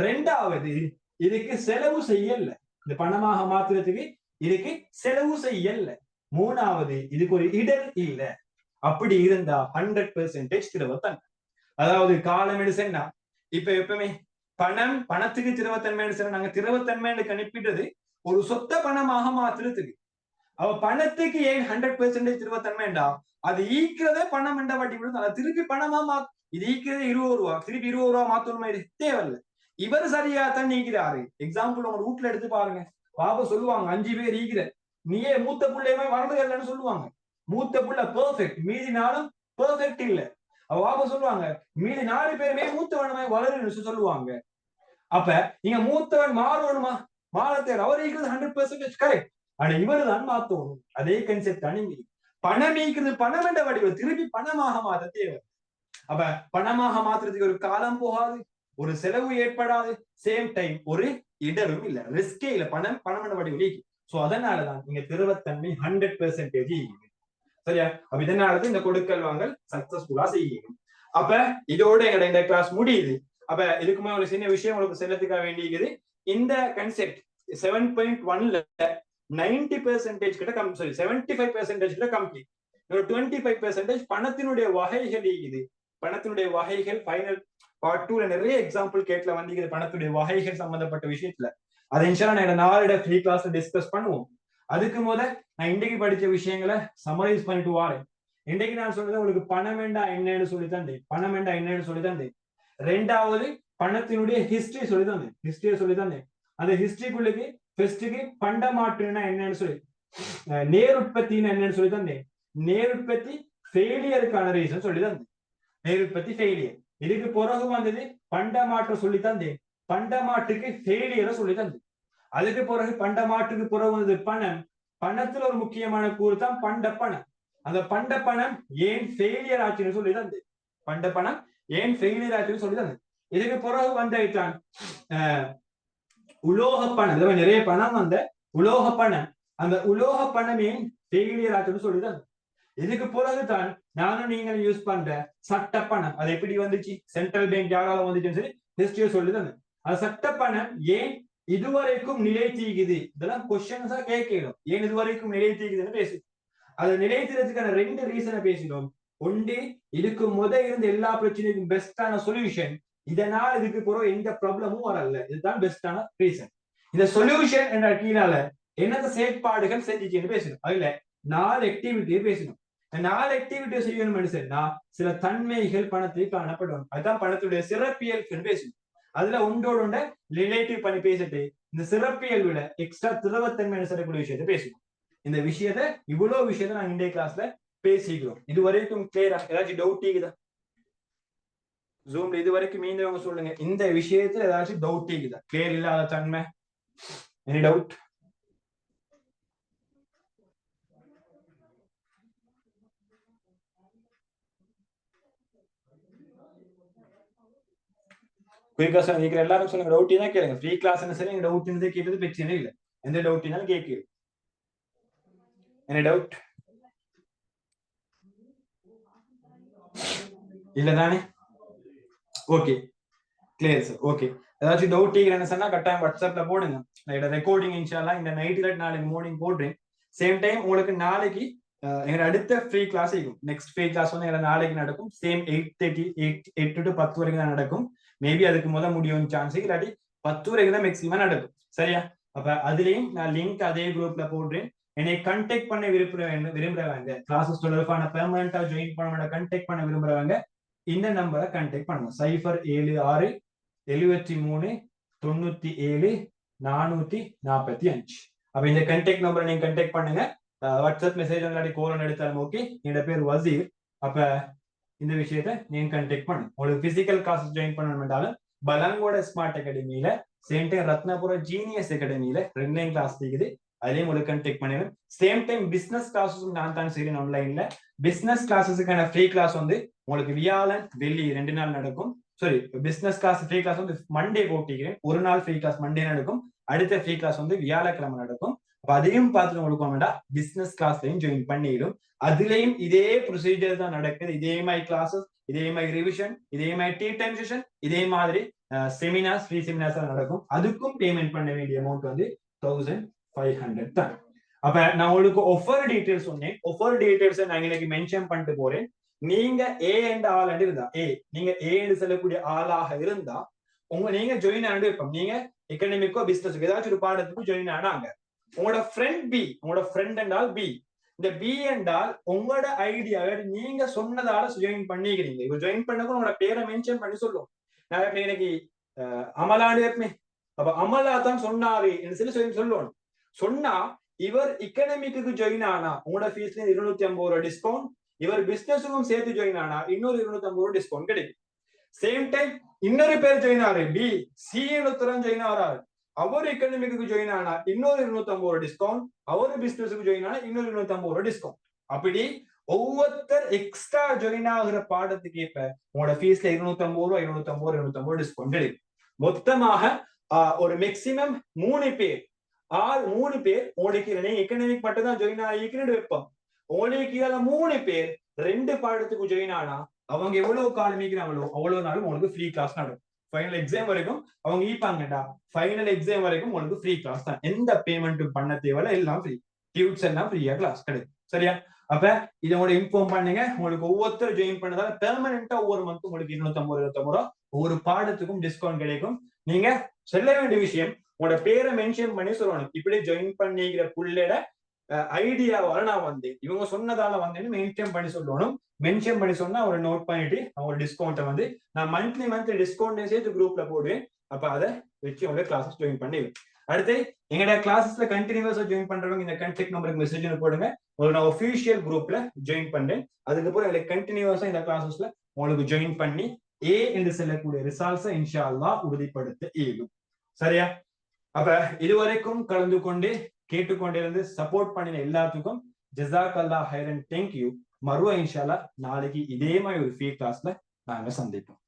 ரெண்டாவது இதுக்கு செலவு செய்யல, இந்த பணமாக மாத்துறதுக்கு இதுக்கு செலவு செய்யல. மூணாவது இதுக்கு ஒரு இடர் இல்ல. அப்படி இருந்தா 100% திரவத்தன்மை. அதாவது காலம் எடுசன்னா இப்ப எப்பவுமே பணத்துக்கு திரவத்தன்மை நாங்க திரவத்தன்மை கணிப்பிட்டது ஒரு சொத்த பணமாக மாத்துறதுக்கு. அவ பணத்துக்கு ஏன் 100% திரவத்தன்மைண்டா, அது ஈக்கிறதே பணம் என்ற வாட்டி விழுந்து அதை திருப்பி பணமா இது ஈக்கிறதே 20 ரூபா, திருப்பி 20 ரூபா மாத்தணுமா, இது தேவையில்லை. இவர் சரியா தான் நீக்கிறாரு. எக்ஸாம்பிள் உங்க வீட்டுல எடுத்து பாருங்க. பாபா சொல்லுவாங்க 5 பேர் ஈக்கிற, நீயே மூத்த பிள்ளையுமே வளர்ந்துகலன்னு சொல்லுவாங்க. மூத்த புள்ள பெர்ஃபெக்ட், மீதி நாளும் பெர்ஃபெக்ட் இல்ல. வாபா சொல்லுவாங்க மீதி 4 பேருமே மூத்தவனமே வளருன்னு சொல்லுவாங்க. அப்ப நீங்க மூத்தவன் மாறணுமா, மாறத்தேர் அவர் ஈக்கிறது 100% கரெக்ட். ஆனா இவரு தான் மாத்தணும். அதே கன்செப்ட் தான் நீங்க பணம் ஈக்கிறது பணம் என்ற வடிவம் திருப்பி பணமாக மாத்த தேவை. அப்ப பணமாக மாத்துறதுக்கு ஒரு காலம் போகாது, ஒரு செலவு ஏற்படாது, சேம் டைம் ஒரு இடரும் இல்ல, ரிஸ்கே இல்ல. பணம் என்ற வடிவம். சோ அதனாலதான் நீங்க திரவத்தன்மை 100% சரியா. அப்ப இதனாலதான் இந்த கொடுக்கல் வாங்கல் சக்சஸ்ஃபுல்லா செய்யணும். அப்ப இதோட எங்களோட இந்த கிளாஸ் முடியுது. அப்ப இதுக்குமே ஒரு சின்ன விஷயம் உங்களுக்கு செல்லத்துக்காக வேண்டியது, இந்த கன்செப்ட் 7.1ல 90% கிட்ட 75% கிட்ட கம்ப்ளீட். 25% பணத்தினுடைய வகைகள் இது. பணத்தினுடைய வகைகள் ஃபைனல் பார்ட் 2ல நிறைய எக்ஸாம்பிள் கேட்ல வந்து பணத்துடைய வகைகள் சம்பந்தப்பட்ட விஷயத்துல அதை இன்ஷால்லா நான் நாளோட ஃப்ரீ கிளாஸ்ல டிஸ்கஸ் பண்ணுவோம். அதுக்கு நான் இன்றைக்கு படிச்ச விஷயங்களை சமரைஸ் பண்ணிட்டு வாரேன். இன்றைக்கு நான் சொல்றது உங்களுக்கு பணம் வேண்டாம் என்னன்னு சொல்லி தந்தேன், பணம் வேண்டாம் என்னன்னு சொல்லி தந்தேன். ரெண்டாவது பணத்தினுடைய ஹிஸ்டரி சொல்லி தந்தேன், ஹிஸ்டரியை சொல்லி தந்தேன். அந்த ஹிஸ்டரிக்குள்ளுக்கு ஃபர்ஸ்டுக்கு பண்ட மாற்றுனா என்னன்னு சொல்லி, நேருற்பத்தின்னு என்னன்னு சொல்லி தந்தேன். நேருற்பத்தி ஃபெயிலியருக்கான ரீசன் சொல்லி தந்தேன், நேருற்பத்தி ஃபெயிலியர். இதுக்கு பிறகு வந்தது பண்ட மாற்று சொல்லி தந்தேன், பண்ட மாட்டுக்கு ஃபெயிலியரை சொல்லி தந்தேன். அதுக்கு பிறகு பண்ட மாட்டுக்கு பிறகு வந்தது பணம். பணத்துல ஒரு முக்கியமான கூறு தான் பண்ட பணம். அந்த பண்ட பணம் ஏன் ஃபெயிலியர் ஆச்சுன்னு சொல்லி தந்தேன், பண்ட பணம் ஏன் ஃபெயிலியர் ஆச்சுன்னு சொல்லி தந்தேன். இதுக்கு பிறகு வந்தான் உலோக பணம், நிறைய பணம் வந்த உலோக பணம், அந்த உலோக பணமே ஃபெயிலியர் ஆச்சுன்னு சொல்லிதான். இதுக்கு பிறகுதான் நானும் நீங்களும் யூஸ் பண்ற சட்ட பணம், அது எப்படி வந்துச்சு, சென்ட்ரல் பேங்க் யாரால வந்துச்சுன்னு சொல்லி ஹிஸ்டரியை சொல்லிதான். அது சட்ட பணம் ஏன் இதுவரைக்கும் நிலைத்தீக்குது, இதெல்லாம் கொஸ்டின்ஸா கேட்கணும். ஏன் இதுவரைக்கும் நிலைத்தீக்குதுன்னு பேசும். அது நிலைத்திறதுக்கான 2 ரீசனை பேசினோம். ஒன்று, இதுக்கு இருந்த எல்லா பிரச்சனைக்கும் பெஸ்டான சொல்யூஷன், இதனால் இதுக்கு பிறகு எந்த ப்ராப்ளமும் வரல, இதுதான் பெஸ்டான ரீசன். இந்த சொல்யூஷன் என்ற கீழால என்னென்ன செயற்பாடுகள் செஞ்சுச்சுன்னு பேசணும். அதுல 4 ஆக்டிவிட்டியை பேசணும். 4 ஆக்டிவிட்டியை செய்யணும்னு சொன்னா சில தன்மைகள் பணத்தை காணப்படும். அதுதான் பணத்துடைய சிறப்பியல் பேசணும். அதுல ஒன்றோட ரிலேட்டிவ் பண்ணி பேசிட்டு இந்த சிறப்பியல் விட எக்ஸ்ட்ரா திரவத்தன்மை சொல்லக்கூடிய விஷயத்தை பேசணும். இந்த விஷயத்த இவ்வளவு விஷயத்த நாங்க இன்றைய கிளாஸ்ல பேசிக்கிறோம். இது வரைக்கும் கிளியரா? ஏதாச்சும் டவுட் இருக்குதா? ஜூம்ல இது வரைக்கும் மீந்தவங்க சொல்லுங்க, இந்த விஷயத்துல ஏதாச்சும் டவுட் இருக்குதா? கிளியர் இல்லாத தன்மை, எனி டவுட்? குயிக்கா சொல்லுங்க, எல்லாரும் சொல்லுங்க. டவுட் தான் கேளுங்க. ஃப்ரீ கிளாஸ் சரி, டவுட் கேட்டது பிரச்சனை இல்லை. எந்த டவுட்னாலும் கேட்கு. எனி டவுட் இல்லதானே? Okay, clear sir. ஓகே, ஏதாச்சும் டவுட் என்ன சொன்னா கட்டாயம் வாட்ஸ்அப்ல போடுங்க. ரெக்கார்டிங் இன்ஷால்லா இந்த நைட்ல நாளைக்கு மார்னிங் போடுறேன். சேம் டைம் உங்களுக்கு நாளைக்கு எங்க அடுத்த ஃப்ரீ கிளாஸ் இருக்கும். நெக்ஸ்ட் ஃப்ரீ கிளாஸ் வந்து எங்களுக்கு நாளைக்கு நடக்கும். சேம் 8:30 8 to 10 வரைக்கும் தான் நடக்கும். மேபி அதுக்கு முடியும் சான்ஸ் இல்லாட்டி 10 வரைக்கும் தான் மேக்ஸிமம் நடக்கும். சரியா? அப்ப அதுலயும் நான் லிங்க் அதே குரூப்ல போடுறேன். என்னை கண்டெக்ட் பண்ண விரும்புறவங்க, கிளாஸஸ் தொடர்பான பெர்மனண்டா ஜாயின் பண்ண கண்டெக்ட் பண்ண விரும்புறவங்க இந்த நம்பரை கண்டெக்ட் பண்ணுங்க. 076 73 97 445. அப்ப இந்த கண்டெக்ட் நம்பரை நீங்க கண்டெக்ட் பண்ணுங்க. வாட்ஸ்அப் மெசேஜ் இல்லாட்டி கோல் எடுத்தாலும் ஓகே. என்னோட பேர் வசீர். அப்ப இந்த விஷயத்த நீங்க கண்டெக்ட் பண்ணுங்க. உங்களுக்கு பிசிக்கல் கிளாஸஸ் ஜாயின் பண்ணணும்னாலும் பலங்கோட ஸ்மார்ட் அகாடமியில, சேம் டைம் ரத்னபுர ஜீனியஸ் அகாடமியில 2 கிளாஸ் இருக்குது. அதையும் உங்களுக்கு கண்டெக்ட் பண்ணிடுங்க. சேம் டைம் பிசினஸ் கிளாஸஸும் நான் தான் செய்யறேன் ஆன்லைன்ல. பிசினஸ் கிளாஸஸுக்கான ஃப்ரீ கிளாஸ் வந்து உங்களுக்கு வியாழன் வெள்ளி 2 நாள் நடக்கும். Sorry, business class free class வந்து மண்டே போட்டிக்கிறேன். ஒரு நாள் ஃப்ரீ கிளாஸ் மண்டே நடக்கும். அடுத்த ஃப்ரீ கிளாஸ் வந்து வியாழக்கிழமை நடக்கும். அப்ப அதையும் பார்த்துட்டு உங்களுக்கு வேண்டாம், பிசினஸ் கிளாஸ்லையும் ஜாயின் பண்ணிடும். அதுலயும் இதே ப்ரொசீஜர் தான் நடக்குது. இதே மாதிரி கிளாஸஸ், இதே மாதிரி ரிவிஷன், இதே மாதிரி டீ டைம் செஷன், இதே மாதிரி செமினார்ஸ், ஃப்ரீ செமினார்ஸ் நடக்கும். அதுக்கும் பேமெண்ட் பண்ண வேண்டிய அமௌண்ட் வந்து 1500 தான். அப்ப நான் உங்களுக்கு ஆஃபர் டீடைல்ஸ் சொன்னேன். ஆஃபர் டீடைல்ஸ் நான் இன்னைக்கு மென்ஷன் பண்ணிட்டு போறேன். நீங்க ஏ என்ற ஆள் இருந்தா, நீங்க ஏ என்று சொல்லக்கூடிய ஆளாக இருந்தா நீங்க ஜாயின் ஆனது இருப்போம். நீங்க எக்கனாமிக்கோ பிசினஸ் ஏதாச்சும் ஒரு பாடத்துக்கு ஜாயின் ஆனாங்க. உங்களோட ஃப்ரெண்ட் பி, உங்களோட ஃப்ரெண்ட் என்றால் பி. இந்த பி என்றால் உங்களோட ஐடியா நீங்க சொன்னதால ஜாயின் பண்ணிக்கிறீங்க. இப்ப ஜாயின் பண்ணக்கும் உங்களோட பேரை மென்ஷன் பண்ணி சொல்லுவோம். நான் இன்னைக்கு அமலான்னு இருப்பேன். அப்ப அமலா தான் சொன்னாரு சொல்லி சொல்லுவோம். சொன்னா இவர் எக்கனாமிக்கு ஜாயின் ஆனா உங்களோட ஃபீஸ்ல 250 ரூபாய் டிஸ்கவுண்ட், இவர் பிசினஸுக்கும் சேர்த்து ஜாயின் ஆனா இன்னொரு 250 ரூபாய் டிஸ்கவுண்ட் கிடைக்கும். சேம் டைம் இன்னொரு பேர் ஜாயின் ஆறு, பி சி ஒருத்தரம் ஜாயின் ஆறாரு. அவர் எக்கனாமிக்கு ஜாயின் ஆனா இன்னொரு 250 ரூபாய் டிஸ்கவுண்ட், அவர் பிசினஸுக்கு ஜாயின் ஆனா இன்னொரு 250 ரூபாய் டிஸ்கவுண்ட். அப்படி ஒவ்வொருத்தர் எக்ஸ்ட்ரா ஜாயின் ஆகிற பாடத்துக்கு ஏற்ப உங்களோட ஃபீஸ்ல 250 ரூபாய் 250 ரூபாய் டிஸ்கவுண்ட் கிடைக்கும். மொத்தமாக ஒரு மேக்சிமம் 3 பேர் உங்களுக்கு எக்கனாமிக் மட்டும் தான் ஜாயின் ஆகிக்கிறது வைப்போம். உங்களுக்கு 3 பேர் 2 பாடத்துக்கு ஜாயின் ஆனா அவங்க எவ்வளவு காலமிக்கிறாங்களோ அவ்வளவு நாளும் உங்களுக்கு ஃப்ரீ கிளாஸ் நடக்கும். ஃபைனல் எக்ஸாம் வரைக்கும் அவங்க ஈப்பாங்கடா. ஃபைனல் எக்ஸாம் வரைக்கும் உங்களுக்கு ஃப்ரீ கிளாஸ் தான். எந்த பேமெண்ட்டும் பண்ண தேவையில்ல, எல்லாம் ஃப்ரீ. டியூட்ஸ் எல்லாம் ஃப்ரீயா கிளாஸ் கிடைக்கும். சரியா? அப்ப இதை உங்களுக்கு இன்ஃபார்ம் பண்ணுங்க. உங்களுக்கு ஒவ்வொருத்தரும் ஜாயின் பண்ணதால பெர்மனண்டா ஒவ்வொரு மந்த் உங்களுக்கு 250 ரூபாய் ஒவ்வொரு பாடத்துக்கும் டிஸ்கவுண்ட் கிடைக்கும். நீங்க சொல்ல வேண்டிய விஷயம், உங்களோட பேரை மென்ஷன் பண்ணி சொல்லணும். இப்படி ஜாயின் பண்ணிக்கிற புள்ளோட ஐடியாவால நான் வந்தேன், இவங்க சொன்னதால வந்தேன்னு மென்ஷன் பண்ணி சொல்லணும். மென்ஷன் பண்ணி சொன்னா ஒரு நோட் பண்ணிட்டு அவங்க டிஸ்கவுண்ட்டை வந்து நான் மந்த்லி டிஸ்கவுண்ட் சேர்த்து குரூப்ல போடுவேன். அப்ப அதை வச்சு உங்க கிளாஸஸ் ஜாயின் பண்ணிடுவேன். அடுத்து எங்களோட கிளாஸஸ்ல கண்டினியூஸா ஜாயின் பண்றவங்க இந்த கான்டாக்ட் நம்பருக்கு மெசேஜ் போடுங்க. உங்களுக்கு நான் ஒபிஷியல் குரூப்ல ஜாயின் பண்றேன். அதுக்கப்புறம் எங்களுக்கு கண்டினியூஸா இந்த கிளாஸஸ்ல உங்களுக்கு ஜாயின் பண்ணி ஏ என்று சொல்லக்கூடிய ரிசல்ட்ஸை இன்ஷா அல்லாஹ் உறுதிப்படுத்த இயலும். சரியா? அப்ப இதுவரைக்கும் கலந்து கொண்டு கேட்டுக்கொண்டிருந்து சப்போர்ட் பண்ணின எல்லாத்துக்கும் ஜஸாக்கல்லாஹ் ஹைரன். தேங்க்யூ. மறுவா இன்ஷா அல்லாஹ் நாளைக்கு இதே மாதிரி ஒரு ஃப்ரீ கிளாஸ்ல நாங்க சந்திப்போம்.